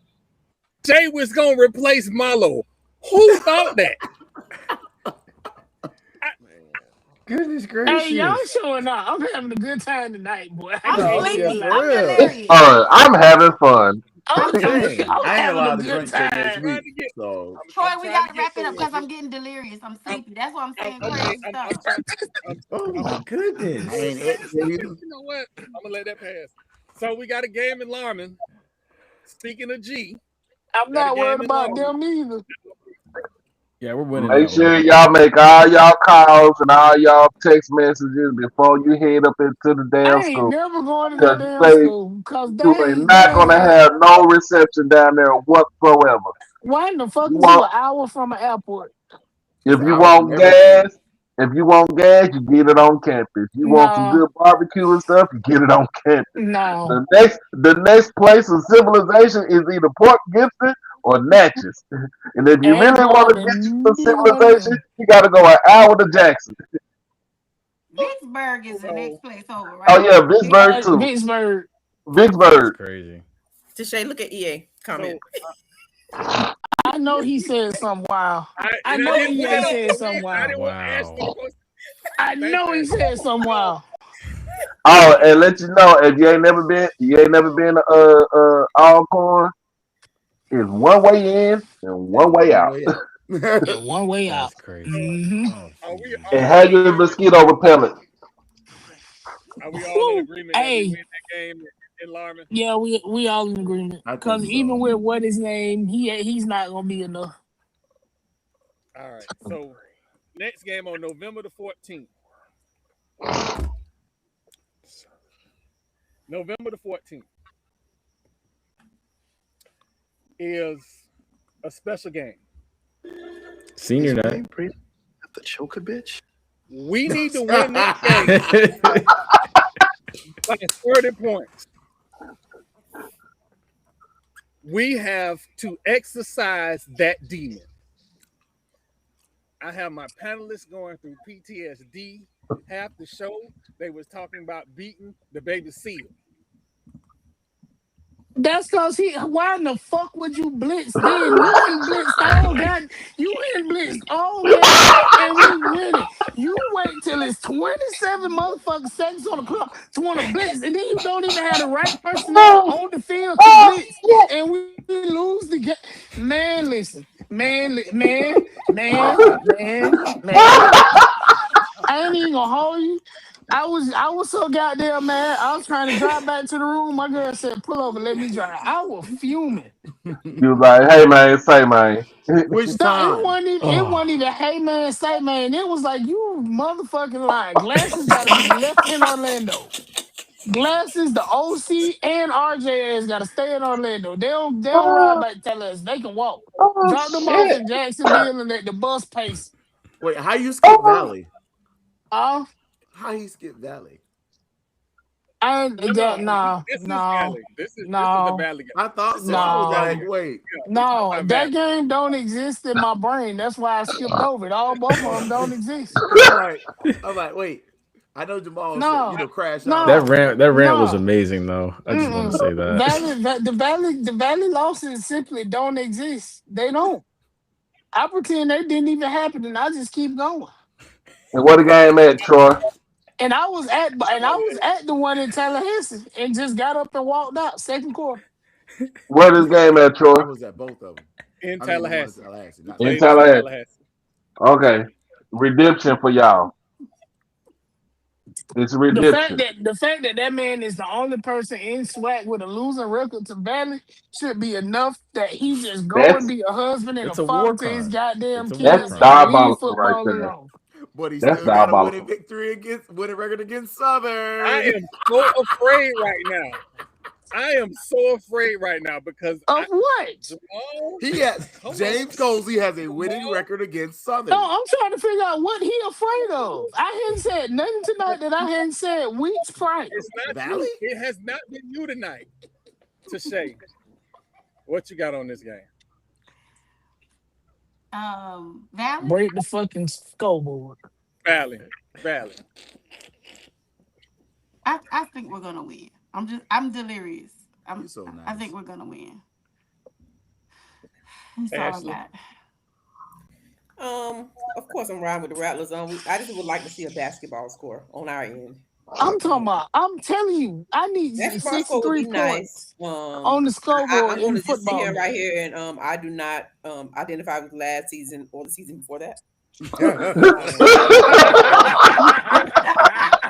Jay was gonna replace Marlo? Who thought that? Goodness gracious. Hey, y'all showing up. I'm having a good time tonight, boy. I'm sleepy. for I'm real. delirious. I'm having fun. I'm Dang. I ain't allowed to having a drink good till next time. week. So Troy, we got to wrap it up because I'm getting delirious. I'm sleepy. That's what I'm saying. Crazy stuff. Oh my goodness. I ain't it. You know what? I'm gonna let that pass. So we got a game in Larman. Speaking of G, I'm got a not game worried in about Larman. them either. Yeah, we're winning. Make that sure one. y'all make all y'all calls and all y'all text messages before you head up into the I damn ain't school. never going to Because that damn school because you ain't they not gonna have no reception down there whatsoever. why in the fuck You is you want an hour from an airport? if you Hours want from everything. gas, you get it on campus. You want some No, good barbecue and stuff, you get it on campus. no. The next place of civilization is either Port Gibson or Natchez. And if you I ain't really want going to to get you some neither one of civilization, them. you gotta go an hour to Jackson. Vicksburg is the next place over, right? Oh yeah, Vicksburg too. Vicksburg. That's Vicksburg. crazy. Tashay, look at EA comment. I know he said something wild. I know he ain't said something I wild. didn't want to ask no questions. I know he said something wild. Oh, and let you know if you ain't never been Alcorn. It's one way in and one way out. Yeah, one way That's out. crazy. Mm-hmm. And have your mosquito repellent. Are we all in agreement that we Hey, win that game in Larman? yeah, we all in agreement. I think Because so. even with what his name, he's not gonna be enough. All right. So next game on November the 14th. November the 14th is a special game. Senior night. The choker bitch. We need to win this game by 30 points. We have to exercise that demon. I have my panelists going through PTSD. Half the show, they was talking about beating the baby seal. That's because why in the fuck would you blitz then? You ain't blitzed all game. You ain't blitzed all game and we winning. You wait till it's 27 motherfucking seconds on the clock to want to blitz, and then you don't even have the right personnel on the field to blitz, and we lose the game. Man, listen. Man. I ain't even gonna hold you. I was so goddamn mad. I was trying to drive back to the room. My girl said, "Pull over, let me drive." I was fuming. You was like, hey man, say man. Which No, time? it wasn't even hey man, say man. It was like you motherfucking lying. Glasses gotta be left in Orlando. Glasses, the OC and RJs gotta stay in Orlando. They don't ride back tell us they can walk. Oh Drop them off shit. in Jacksonville and let the bus pace. Wait, how you skip Valley? Oh, How you skip Valley? I ain't No, that this is Valley. This is the Valley game. I thought so. This I was is the Valley like, game. wait. No, Valley. that game don't exist in my brain. That's why I skipped over it. Both of them don't exist. I'm like, wait. I know Jamal No, said, crash out. That rant was no. amazing though. I just want to say that. The Valley losses simply don't exist. They don't. I pretend they didn't even happen, and I just keep going. And what the game at, Troy? And I was at the one in Tallahassee and just got up and walked out second quarter. Where this game at, Troy? I was at both of them. In I mean, the one Tallahassee. not In Tallahassee. Tallahassee. Okay. Redemption for y'all. It's redemption. The fact that man is the only person in SWAC with a losing record to Valley should be enough that he just go and That's be a husband and a It's a war father to his crime. goddamn It's a war kids that's crime. and leave diabolical right football there. alone. But he That's still got a diabolical. winning record against Southern. I am so afraid right now. I am so afraid right now because Of what? Jamal, He has James Colsey has a winning record against Southern. No, I'm trying to figure out what he afraid of. I hadn't said nothing tonight that I hadn't said weeks prior. it's not Valley? you. It has not been you tonight. To Shay, what you got on this game? Valley. Break the fucking scoreboard. Valley. I think we're gonna win. I'm delirious. You're so nice. I think we're gonna win. That's all Ashley? I got. Of course, I'm riding with the Rattlers. I just would like to see a basketball score on our end. I'm telling you, I need Basketball score would 63 be points nice. on the scoreboard I'm in going the to just sit football here game. right here, and I do not identify with last season or the season before that.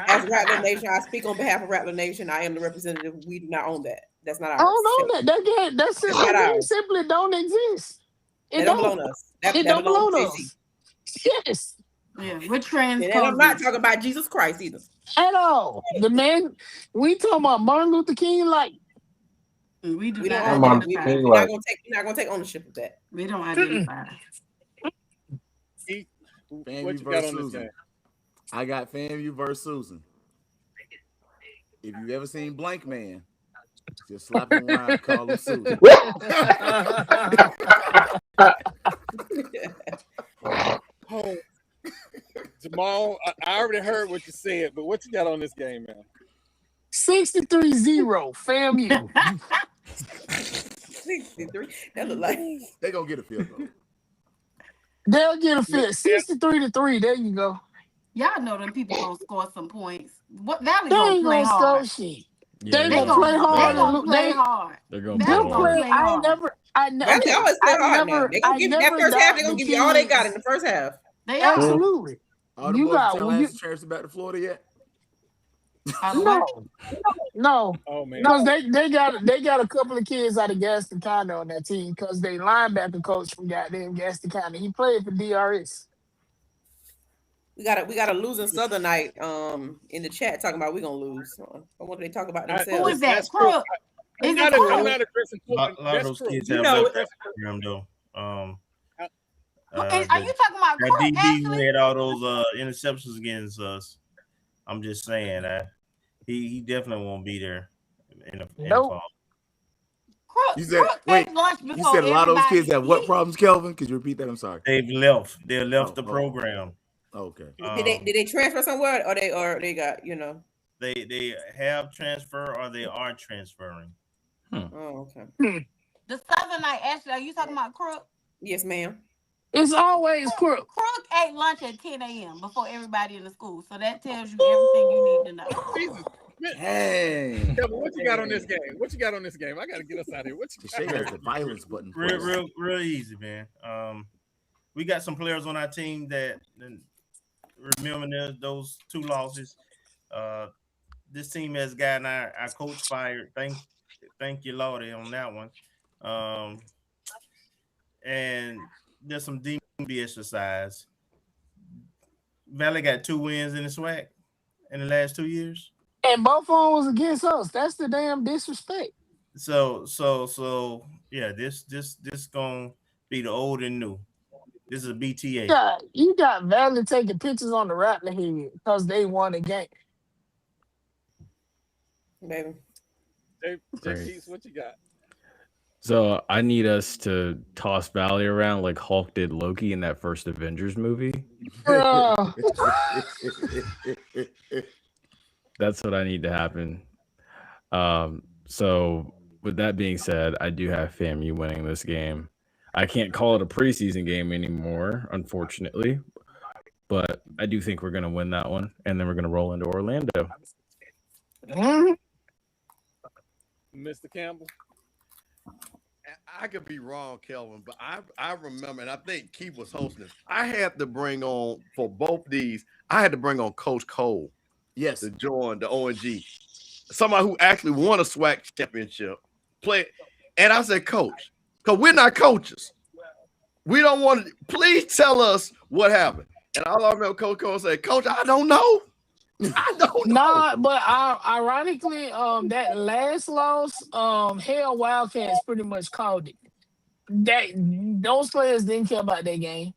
As Rattler Nation, I speak on behalf of Rattler Nation. I am the representative. We do not own that. That's not ours. I don't know that game simply don't exist. It don't belong to us. It don't belong to us. Yes. Yeah, we're trans. And I'm not talking about Jesus Christ either. At all. The man, we talking about Martin Luther King like. We don't identify. We're not gonna take ownership of that. We don't identify. What you got on this game? I got FAMU versus Susan. If you ever seen Blank Man, just slap him around and call him Susan. Oh, Jamal, I already heard what you said, but what you got on this game, man? 63-0, FAMU. 63. That look like they gonna get a field goal. They'll get a fit. 63-3. There you go. Y'all know them people gonna score some points. What Valley They gonna ain't play gonna score hard? shit. Yeah, They They gonna gonna play hard. play hard. They're going Valley They'll gonna play. play hard. Valley always play hard now. They gonna give that first half. They gonna give you all they got in the first half. They are. Absolutely. All the You boys got from when you Tallahassee transferred back to Florida yet? no. Oh man. Because they got a couple of kids out of Gaston County on that team because they linebacker coach from goddamn Gaston County. He played for DRS. We got a losing Southernite in the chat talking about we gonna lose. I wonder they talk about themselves. Who is that? Crook. I'm Is not it Crook? addressing A lot of those kids have left that program though. Are you talking about that Crook? DB who Ashley? had all those interceptions against us? I'm just saying that he definitely won't be there in the fall. You said wait. You said a lot of those kids have what problems, Kelvin? Could you repeat that? I'm sorry. They've left. They left the program. Okay. Did they transfer somewhere or they got They have transfer or they are transferring. Oh, okay. The Southernite, Ashley, are you talking about Crook? Yes, ma'am. It's always Crook. Crook ate lunch at 10 a.m. before everybody in the school. So that tells you everything you need to know. Jesus. Hey. Kevin, what you got on this game? What you got on this game? I gotta get us out of here. What you Shay has the violence button. Real easy, man. We got some players on our team that remember those 2 losses. This team has gotten our coach fired. Thank you, Lordy, on that one. And there's some DB exercise. Valley got 2 wins in the SWAC in the last 2 years. And both of them was against us. That's the damn disrespect. So yeah, this gonna be the old and new. This is a BTA. You got Valley taking pictures on the Rattler head because they won a game. Baby. Keith, what you got? So I need us to toss Valley around like Hulk did Loki in that first Avengers movie. That's what I need to happen. So with that being said, I do have FAMU winning this game. I can't call it a preseason game anymore, unfortunately, but I do think we're going to win that one, and then we're going to roll into Orlando. Mr. Campbell. I could be wrong, Kelvin, but I remember, and I think Keith was hosting this. I had to bring on, for both these, I had to bring on Coach Cole. Yes. To join the ONG. Somebody who actually won a SWAC championship. And I said, Coach, because we're not coaches. We don't want to, please tell us what happened. And all I remember Coach Cole said, Coach, I don't know. I don't know. Nah, but ironically, that last loss, Hell Wildcats pretty much called it. Those players didn't care about that game.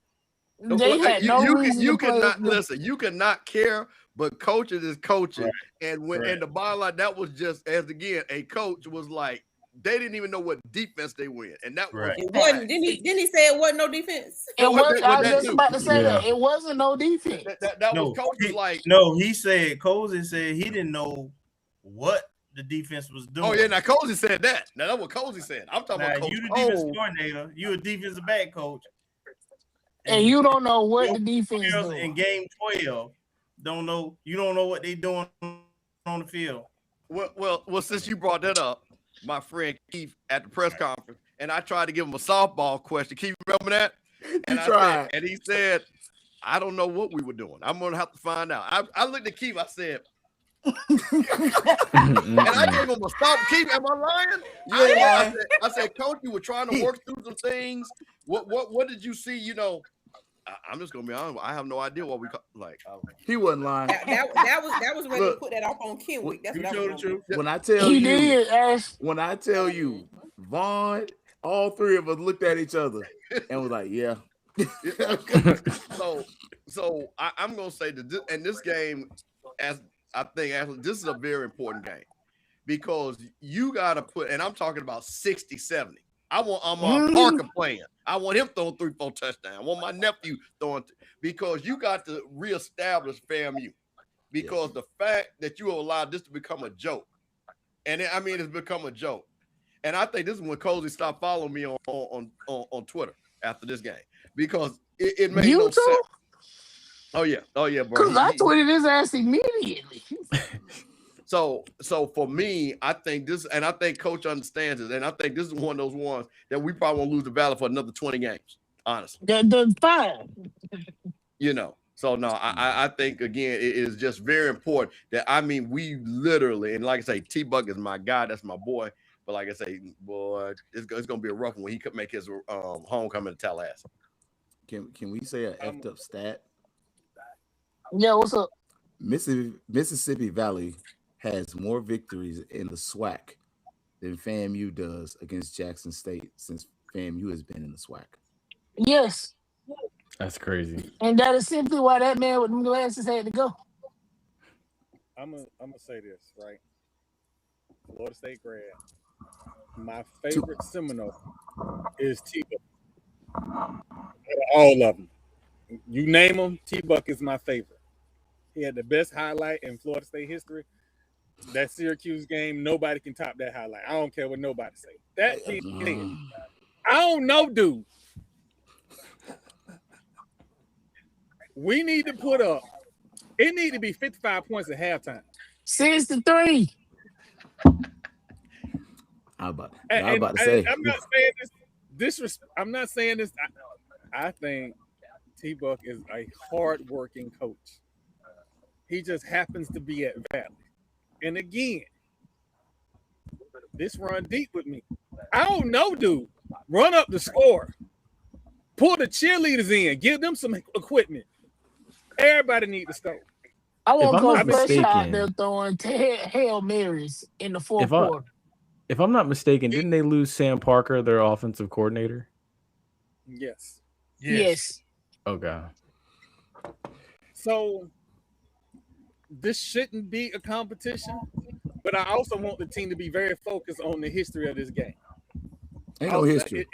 They had no reason you to play. cannot listen. You cannot care, but coaches is coaching. Right. And when and the bottom line, that was just as again a coach was like they didn't even know what defense they win, and that was it wasn't. Didn't he say it wasn't no defense? It was. I was just about to say that it wasn't no defense. That was coaches like he said Cozy said he didn't know what the defense was doing. Oh yeah, now Cozy said that. Now that's what Cozy said. I'm talking about Coach you the defense coordinator. You a defensive back coach. And you don't know what the defense is in game 12. You don't know what they doing on the field. Well, since you brought that up, my friend Keith at the press conference, and I tried to give him a softball question. Keith, remember that? And and he said, I don't know what we were doing. I'm gonna have to find out. I looked at Keith, I said, and I gave him a stop. Keith, am I lying? Yeah. I said, Coach, you were trying to work through some things. What did you see? You know, I'm just gonna be honest. I have no idea what we like. He wasn't lying. That was when he put that off on Kenwick. That's what the truth. When I tell you, Vaughn, all 3 of us looked at each other and was like, "Yeah." So I'm gonna say that, and this game, as I think, actually, this is a very important game because you got to put, and I'm talking about 60, 70. I want Parker playing. I want him throwing 3-4 touchdowns. I want my nephew throwing because you got to reestablish FAMU because the fact that you allowed this to become a joke, and I mean it's become a joke. And I think this is when Cozy stopped following me on Twitter after this game because it made no sense. Oh yeah, bro. Because I tweeted his ass immediately. So for me, I think this, and I think Coach understands it, and I think this is one of those ones that we probably won't lose the battle for another 20 games. Honestly, the fine. You know. So no, I think again it is just very important that we literally, and like I say, T-Buck is my guy, that's my boy. But like I say, boy, it's gonna be a rough one when he could make his homecoming to Tallahassee. Can we say an effed up stat? Yeah, what's up? Mississippi Valley has more victories in the SWAC than FAMU does against Jackson State since FAMU has been in the SWAC. Yes. That's crazy. And that is simply why that man with them glasses had to go. I'm gonna say this, right? Florida State grad. My favorite Seminole is T-Buck. All of them. You name them, T-Buck is my favorite. He had the best highlight in Florida State history. That Syracuse game, nobody can top that highlight. I don't care what nobody say. That kid, I don't know, dude. We need to put up. It need to be 55 points at halftime. 6-3. I'm about to say. I'm not saying this. I'm not saying this. I think T-Buck is a hard-working coach. He just happens to be at Valley. And again, this run deep with me. I don't know, dude. Run up the score. Pull the cheerleaders in. Give them some equipment. Everybody need to score. I want Coach Bush out there throwing Hail Marys in the fourth quarter. If I'm not mistaken, didn't they lose Sam Parker, their offensive coordinator? Yes. Okay. So this shouldn't be a competition, but I also want the team to be very focused on the history of this game. Ain't no history.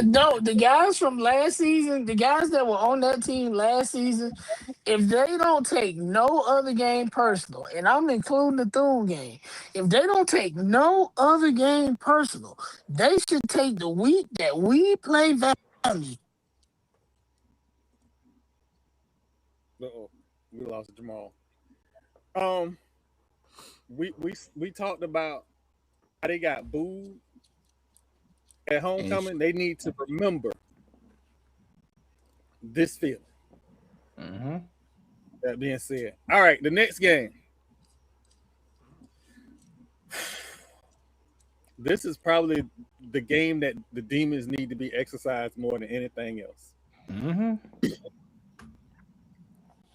No, the guys from last season, the guys that were on that team last season, if they don't take no other game personal, and I'm including the Thune game, if they don't take no other game personal, they should take the week that we play Valley. Uh-oh, we lost Jamal. We talked about how they got booed at homecoming. They need to remember this feeling. Mm-hmm. That being said, all right, the next game. This is probably the game that the Demons need to be exercised more than anything else. Mm-hmm.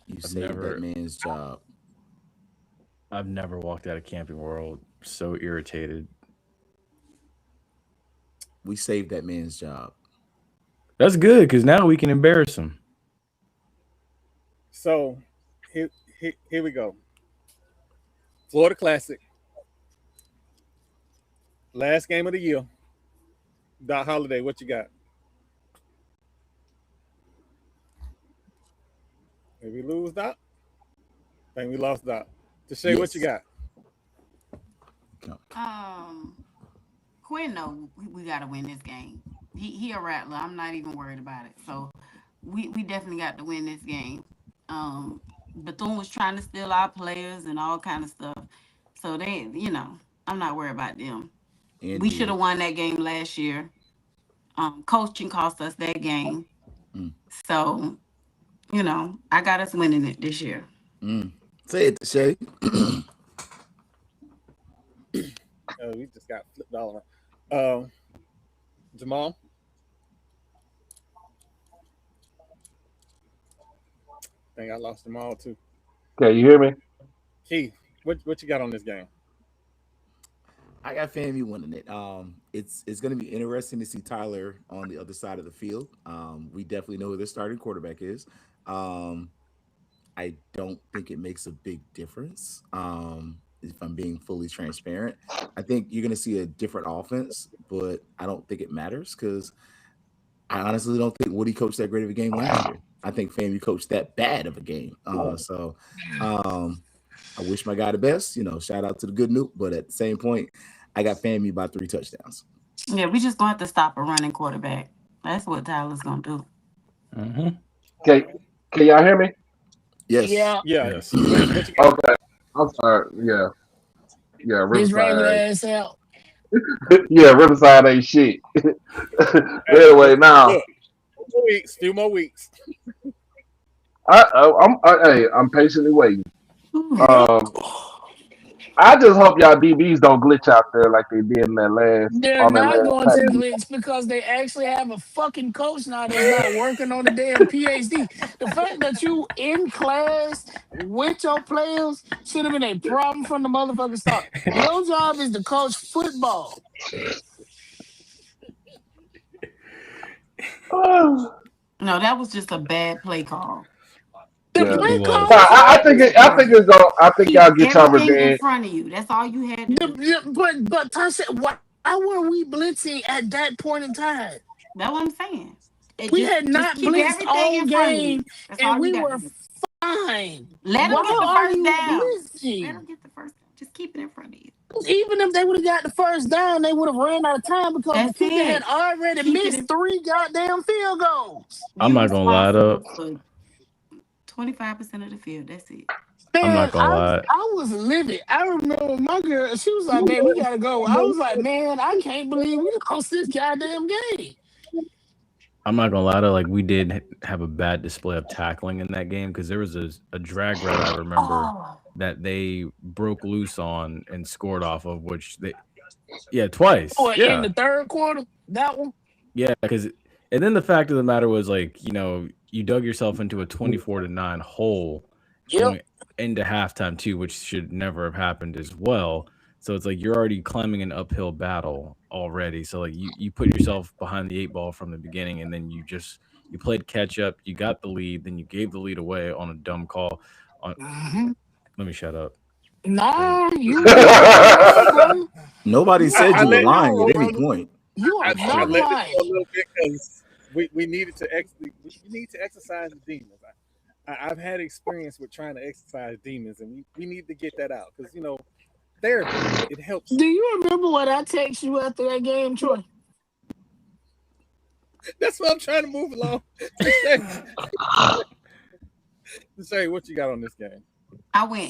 You saved that man's job. I've never walked out of Camping World so irritated. We saved that man's job. That's good because now we can embarrass him. So here we go. Florida Classic. Last game of the year. Doc Holliday, what you got? Did we lose Doc? I think we lost Doc. Tashay, yes. What you got? Quinn, no, we got to win this game. He a Rattler. I'm not even worried about it. So we definitely got to win this game. Bethune was trying to steal our players and all kind of stuff. So they, I'm not worried about them. We should have won that game last year. Coaching cost us that game. So, I got us winning it this year. Say it, Shay. We just got flipped all around. Jamal? I think I lost Jamal too. Okay, you hear me? Keith, what you got on this game? I got FAMU winning it. It's going to be interesting to see Tyler on the other side of the field. We definitely know who their starting quarterback is. I don't think it makes a big difference. If I'm being fully transparent, I think you're going to see a different offense, but I don't think it matters because I honestly don't think Woody coached that great of a game last year. I think FAMU coached that bad of a game. I wish my guy the best. Shout out to the good Nuke, but at the same point, I got FAMU by 3 touchdowns. Yeah, we just gonna have to stop a running quarterback. That's what Tyler's gonna do. Mm-hmm. Can y'all hear me? Yes. Yeah. Yes. What you got? Okay. I'm sorry. Yeah. This regular Riverside. ass out. Yeah, Riverside ain't shit. Anyway, now Look, few more weeks. I'm patiently waiting. I just hope y'all DBs don't glitch out there like they did in that last. They're not going to package. glitch because they actually have a fucking coach now that's not working on the damn PhD. The fact that you in class with your players should have been a problem from the motherfucking start. Your job is to coach football. No, that was just a bad play call. The Yeah. play call. I think y'all get y'all Everything in revenge. front of you. That's all you had to do. But Tasha, why were we blitzing at that point in time? That's what I'm saying. We had not keep blitzed everything all in front of you. game, That's and all we you got were to do. fine. Let them get the Why are first you down. blitzing? Let them get the first down. Just keep it in front of you. Even if they would have got the first down, they would have ran out of time because That's the kicker it. had already Keep missed 3 goddamn field goals. I'm not gonna lie though. 25% of the field. That's it. I'm Man, not gonna lie. I was livid. I remember my girl, she was like, man, we gotta go. I was like, man, I can't believe we lost this goddamn game. I'm not gonna lie to like we did have a bad display of tackling in that game because there was a drag route I remember that they broke loose on and scored off of, which they twice. In the third quarter, that one. Yeah, because and then the fact of the matter was like you dug yourself into a 24-9 hole going into halftime too, which should never have happened as well. So it's like you're already climbing an uphill battle already. So like you put yourself behind the 8 ball from the beginning, and then you played catch up. You got the lead, then you gave the lead away on a dumb call. Let me shut up. Nah, you. Nobody said you were lying at any point. You are not let lying. it go a little bit because we needed to need to exercise the demons. I've had experience with trying to exercise demons, and we need to get that out because therapy, it helps. Do you remember what I text you after that game, Troy? That's what I'm trying to move along. Say, what you got on this game?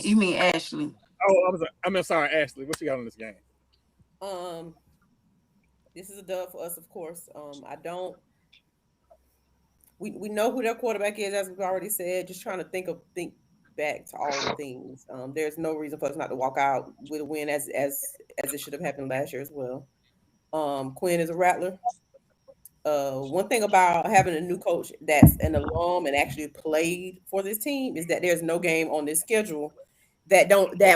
You mean Ashley? Oh, I'm sorry, Ashley. What you got on this game? This is a dub for us, of course. We know who their quarterback is, as we've already said. Just trying to think back to all the things. There's no reason for us not to walk out with a win as it should have happened last year as well. Quinn is a Rattler. One thing about having a new coach that's an alum and actually played for this team is that there's no game on this schedule that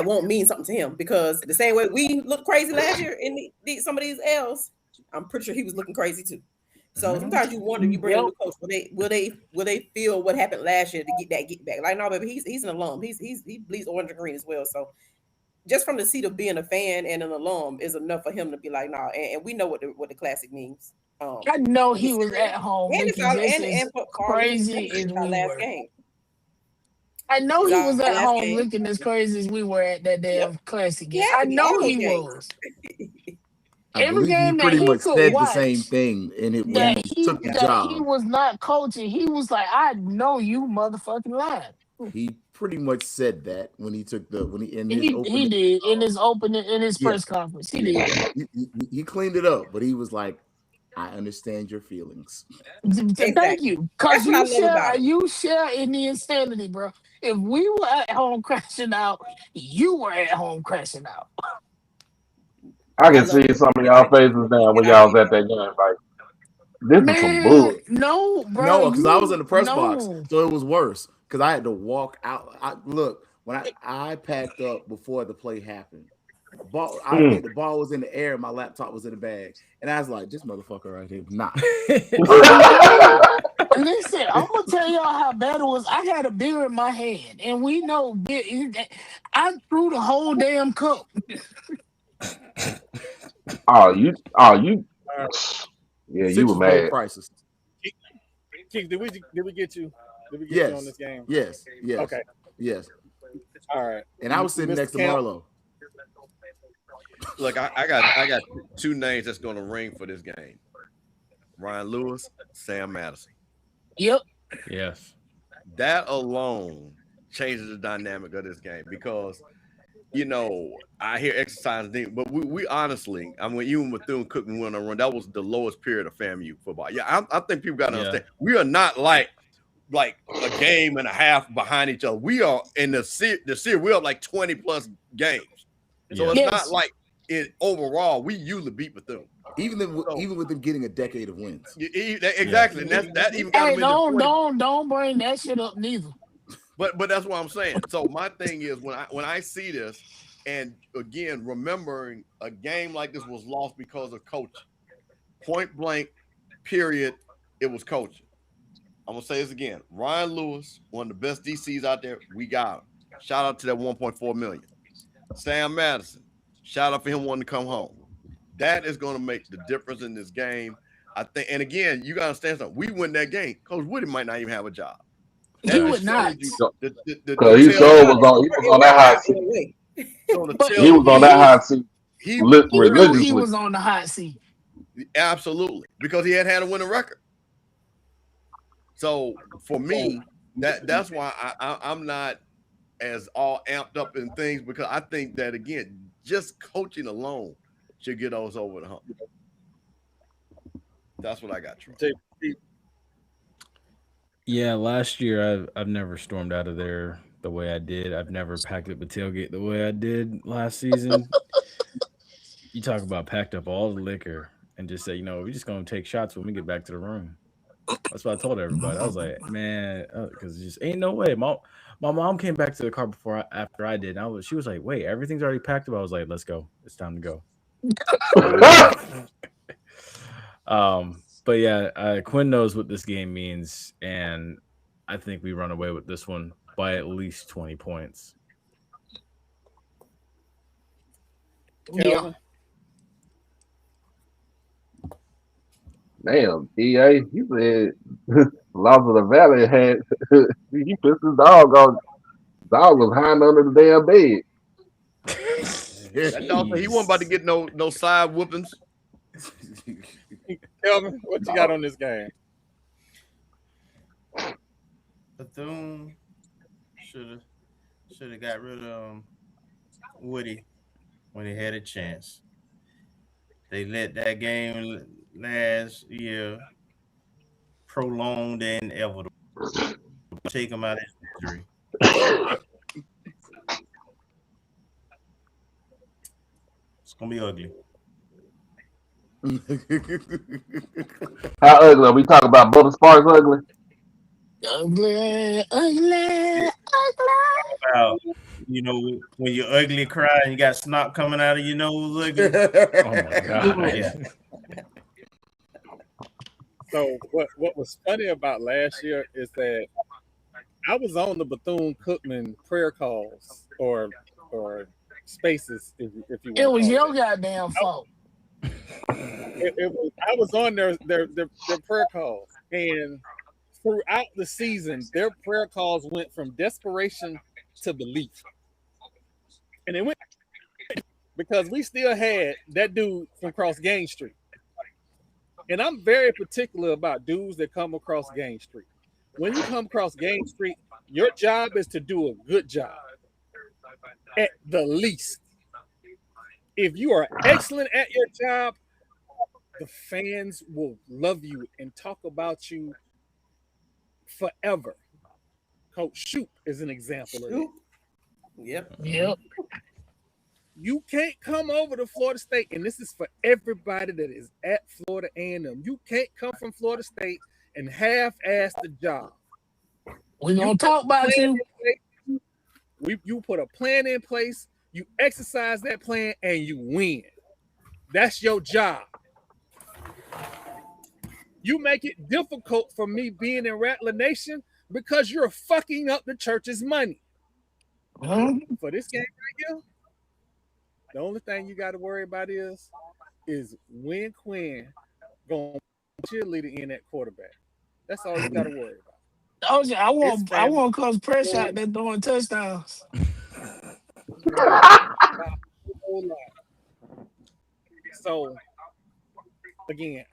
won't mean something to him, because the same way we looked crazy last year in some of these L's, I'm pretty sure he was looking crazy too. So sometimes you wonder, you bring a new coach, will they feel what happened last year to get back? Like, no, baby, he's an alum. He bleeds orange and green as well. So just from the seat of being a fan and an alum is enough for him to be like, nah. And we know what the classic means. I know he was at home looking just as crazy as we were. Game. I know he was at home looking as crazy as we were at that damn classic game. I know he was. Every game that he could said watch, the same thing, and it that took the job. He was not coaching. He was like, "I know you, motherfucking lying." He pretty much said that when he took he did in his press conference. He did. He cleaned it up, but he was like, "I understand your feelings." Thank you, because you share in the insanity, bro. If we were at home crashing out, you were at home crashing out. I can see some of y'all faces now when y'all was at that game. Like, this is some bull. No, bro. No, because I was in the press box, so it was worse. Because I had to walk out. When I packed up before the play happened. I think the ball was in the air, my laptop was in the bag, and I was like, "This motherfucker right here, nah." Listen, I'm gonna tell y'all how bad it was. I had a beer in my hand, and we know I threw the whole damn cup. You were mad. Prices. Keith, did we get you? Did we get Yes. you on this game? Yes. Okay. Yes. All right. And I was sitting next to Marlo. Look, I got two names that's going to ring for this game: Ryan Lewis, Sam Madison. Yep. Yes. That alone changes the dynamic of this game because, I hear exercise, but we honestly, I mean, even with Thune Cookman went on a run, that was the lowest period of FAMU football. Yeah, I think people got to understand. We are not like a game and a half behind each other. We are in the series. We're up like 20 plus games. So it's not like it overall. We usually beat Bethune. Even with them getting a decade of wins. Exactly. And that even got them in the don't bring that shit up neither. But that's what I'm saying. So my thing is when I see this, and again, remembering a game like this was lost because of coaching. Point blank, period, it was coaching. I'm gonna say this again. Ryan Lewis, one of the best DCs out there. We got him. Shout out to that 1.4 million. Sam Madison, shout out for him wanting to come home. That is going to make the difference in this game, I think. And again, you got to understand something. We win that game. Coach Woody might not even have a job. He would not. Because he was on that hot seat. He was on that hot seat. He was on the hot seat. Absolutely, because he had a winning record. So for me, that's why I'm not as all amped up in things, because I think that, again, just coaching alone should get us over the hump. That's what I got, Troy. Yeah, last year I've never stormed out of there the way I did. I've never packed up a tailgate the way I did last season. You talk about packed up all the liquor and just say, we're just gonna take shots when we get back to the room. That's what I told everybody. I was like, man, because just ain't no way. My mom came back to the car after I did. And she was like, wait, everything's already packed up. I was like, let's go. It's time to go. But yeah, Quinn knows what this game means, and I think we run away with this one by at least 20 points. Yeah. Damn, EA, he said Lost of the Valley had he pissed his dog on. Dog was hiding under the damn bed. That dog, he wasn't about to get no side whoopings. Kelvin, what you got on this game? Bethune should have got rid of Woody when he had a chance. They let that game last year prolonged and inevitable. Take him out of history. It's gonna be ugly. How ugly? Are we talking about Butter Sparks ugly? Ugly. Wow. When you're ugly, cry, and you got snot coming out of your nose, ugly. Oh my god! Yeah. So what was funny about last year is that I was on the Bethune-Cookman prayer calls or spaces, if you want. It was your goddamn fault. I was on their prayer calls, and throughout the season, their prayer calls went from desperation to belief, and it went because we still had that dude from across Gain Street, and I'm very particular about dudes that come across Gain Street. When you come across Gain Street, your job is to do a good job, at the least. If you are excellent at your job, the fans will love you and talk about you forever. Coach Shoop is an example of it. Yep. You can't come over to Florida State, and this is for everybody that is at Florida A&M. You can't come from Florida State and half-ass the job. We're going to talk about you. You put a plan in place, you exercise that plan, and you win. That's your job. You make it difficult for me being in Rattler Nation because you're fucking up the church's money. For this game right here, the only thing you got to worry about is when Quinn going to cheerleader in at quarterback. That's all you got to worry about. I want Coach Press out there throwing touchdowns. So again,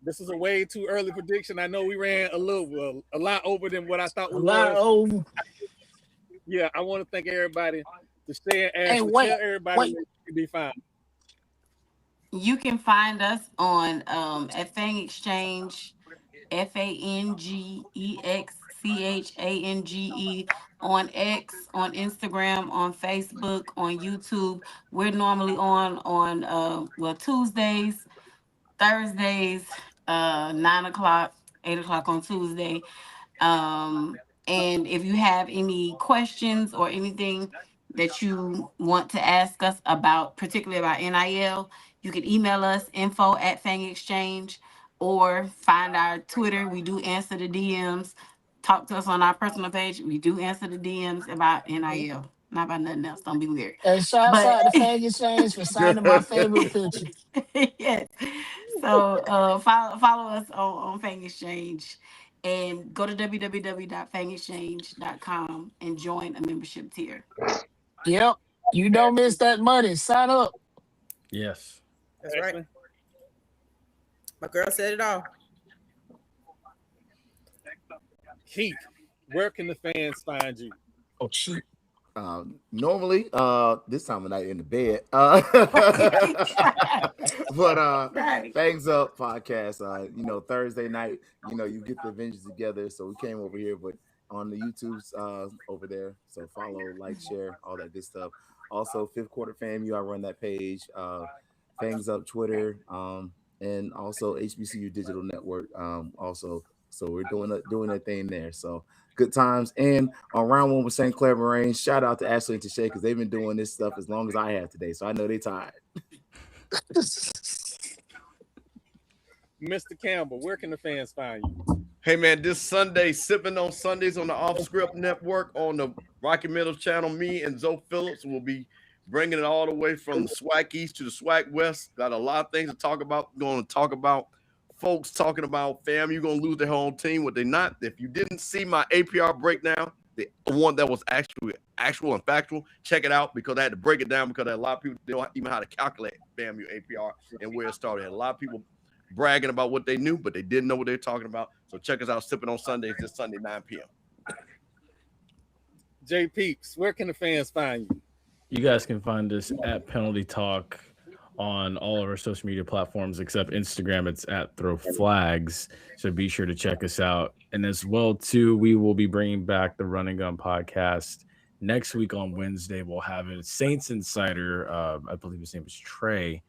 this is a way too early prediction. I know we ran a lot over than what I thought we was. Yeah, I want to thank everybody to share and Hey, Ashley. Tell everybody where you can be found. You can find us on at Fang Exchange, FANGEXCHANGE, on X, on Instagram, on Facebook, on YouTube. We're normally on Tuesdays, Thursdays, 9 o'clock, 8 o'clock on Tuesday. And if you have any questions or anything that you want to ask us about, particularly about NIL, you can email us info@FangExchange or find our Twitter. We do answer the DMs. Talk to us on our personal page. We do answer the DMs about NIL, not about nothing else. Don't be weird. And shouts But out to Fang Exchange for signing my favorite picture. yes. So follow us on Fang Exchange and go to www.fangexchange.com and join a membership tier. Yep. You don't miss that money. Sign up. Yes. That's right. My girl said it all. Keith, where can the fans find you? Oh, cheap. Normally, this time of night in the bed. But Fangs Up podcast, Thursday night, you get the Avengers together. So we came over here, but on the YouTube's over there. So follow, like, share, all that good stuff. Also, Fifth Quarter FAMU, I run that page. Fangs Up Twitter, and also HBCU Digital Network. Also, so we're doing a thing there. So good times. And on round one with St. Clair Moraine, shout out to Ashley and Tashay because they've been doing this stuff as long as I have today. So I know they're tired. Mr. Campbell, where can the fans find you? Hey, man, this Sunday, Sipping on Sundays on the Off Script Network on the Rocky Meadows channel, me and Zoe Phillips will be bringing it all the way from the SWAC East to the SWAC West. Got a lot of things to talk about. Going to talk about folks talking about FAMU. You're going to lose their whole team. What they not. If you didn't see my APR breakdown, the one that was actual and factual, check it out because I had to break it down because a lot of people don't even know how to calculate FAMU APR and where it started. A lot of people bragging about what they knew, but they didn't know what they're talking about. So check us out, Sipping on Sundays this Sunday, 9 p.m. Jay Peeps, where can the fans find you? You guys can find us at Penalty Talk on all of our social media platforms except Instagram. It's at Throw Flags. So be sure to check us out. And as well, too, we will be bringing back the Run and Gun podcast next week on Wednesday. We'll have a Saints Insider. I believe his name is Trey.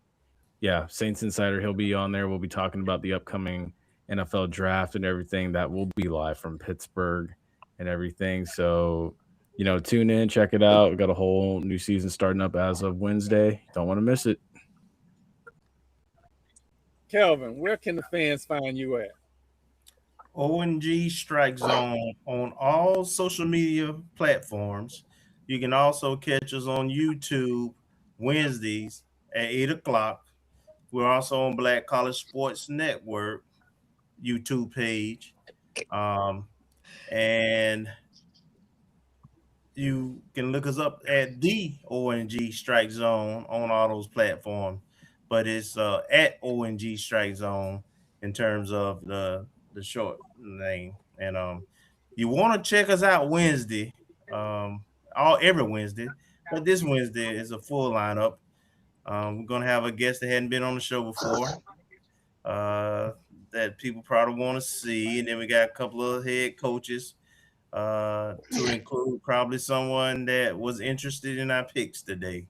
Yeah, Saints Insider. He'll be on there. We'll be talking about the upcoming NFL draft and everything. That will be live from Pittsburgh and everything. So, tune in, check it out. We've got a whole new season starting up as of Wednesday. Don't want to miss it. Kelvin, where can the fans find you at? ONG Strike Zone on all social media platforms. You can also catch us on YouTube Wednesdays at 8 o'clock. We're also on Black College Sports Network YouTube page. And you can look us up at the ONG Strike Zone on all those platforms. But it's at ONG Strike Zone in terms of the short name. And you want to check us out Wednesday, every Wednesday. But this Wednesday is a full lineup. We're going to have a guest that hadn't been on the show before that people probably want to see. And then we got a couple of head coaches to include probably someone that was interested in our picks today.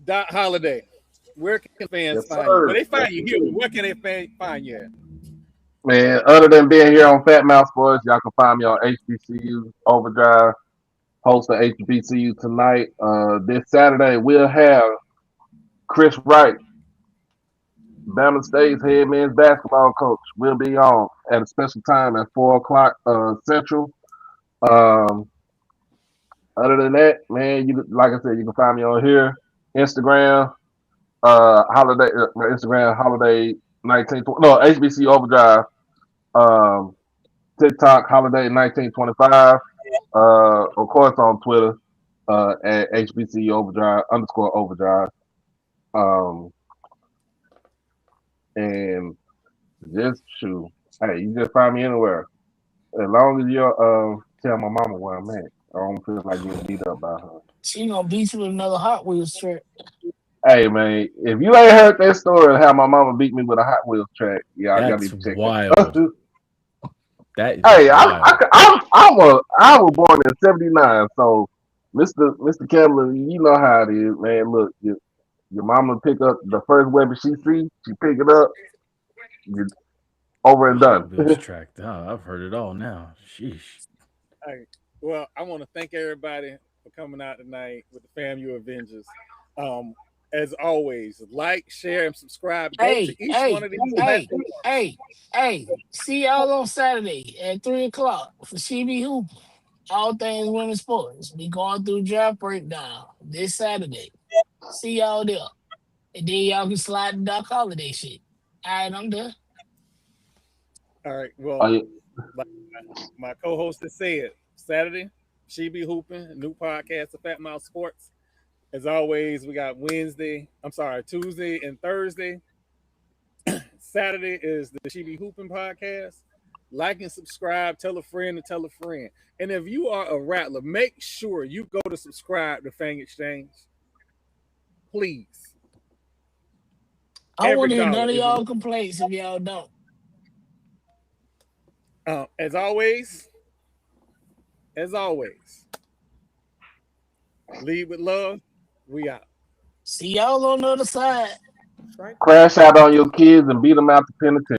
Doc Holiday, where can fans find you? Well, they find you here. Where can they find you at? Man, other than being here on Fat Mouth Sports, y'all can find me on HBCU Overdrive, host of HBCU tonight. This Saturday, we'll have Chris Wright, Bama State's head men's basketball coach, will be on at a special time at 4 o'clock Central. Other than that, man, like I said, you can find me on here, Instagram, holiday 1920. No, HBC Overdrive, TikTok holiday 1925. Of course on Twitter, at HBC Overdrive _Overdrive. And just shoot. Hey, you just find me anywhere. As long as you tell my mama where I'm at. I don't feel like getting beat up by her. She gonna beat you with another Hot Wheels track. Hey man, if you ain't heard that story of how my mama beat me with a Hot Wheels track, y'all need That's to check wild. that. That is Hey, wild. I was born in '79, so Mr. Campbell, you know how it is, man. Look, your mama pick up the first weapon she see, she pick it up, you over and Hot done. Wheels track. Oh, I've heard it all now. Sheesh. Hey, well, I want to thank everybody for coming out tonight with the FAMU Avengers. As always, like, share, and subscribe. Go to each one of these platforms. Hey. See y'all on Saturday at 3:00 for CB Hoop. All things women's sports. We going through draft breakdown this Saturday. See y'all there. And then y'all can slide the Doc Holiday shit. All right, I'm done. All right. Well, Oh, yeah. like my co-host has said, Saturday, she be hooping. New podcast of Fat Mouth Sports. As always, we got Tuesday and Thursday. Saturday is the She Be Hooping podcast. Like and subscribe. Tell a friend to tell a friend. And if you are a Rattler, make sure you go to subscribe to Fang Exchange. Please. I don't want to hear $1 none of is y'all complaints if y'all don't. as always, lead with love. We out. See y'all on the other side. Crash out on your kids and beat them out the penitentiary.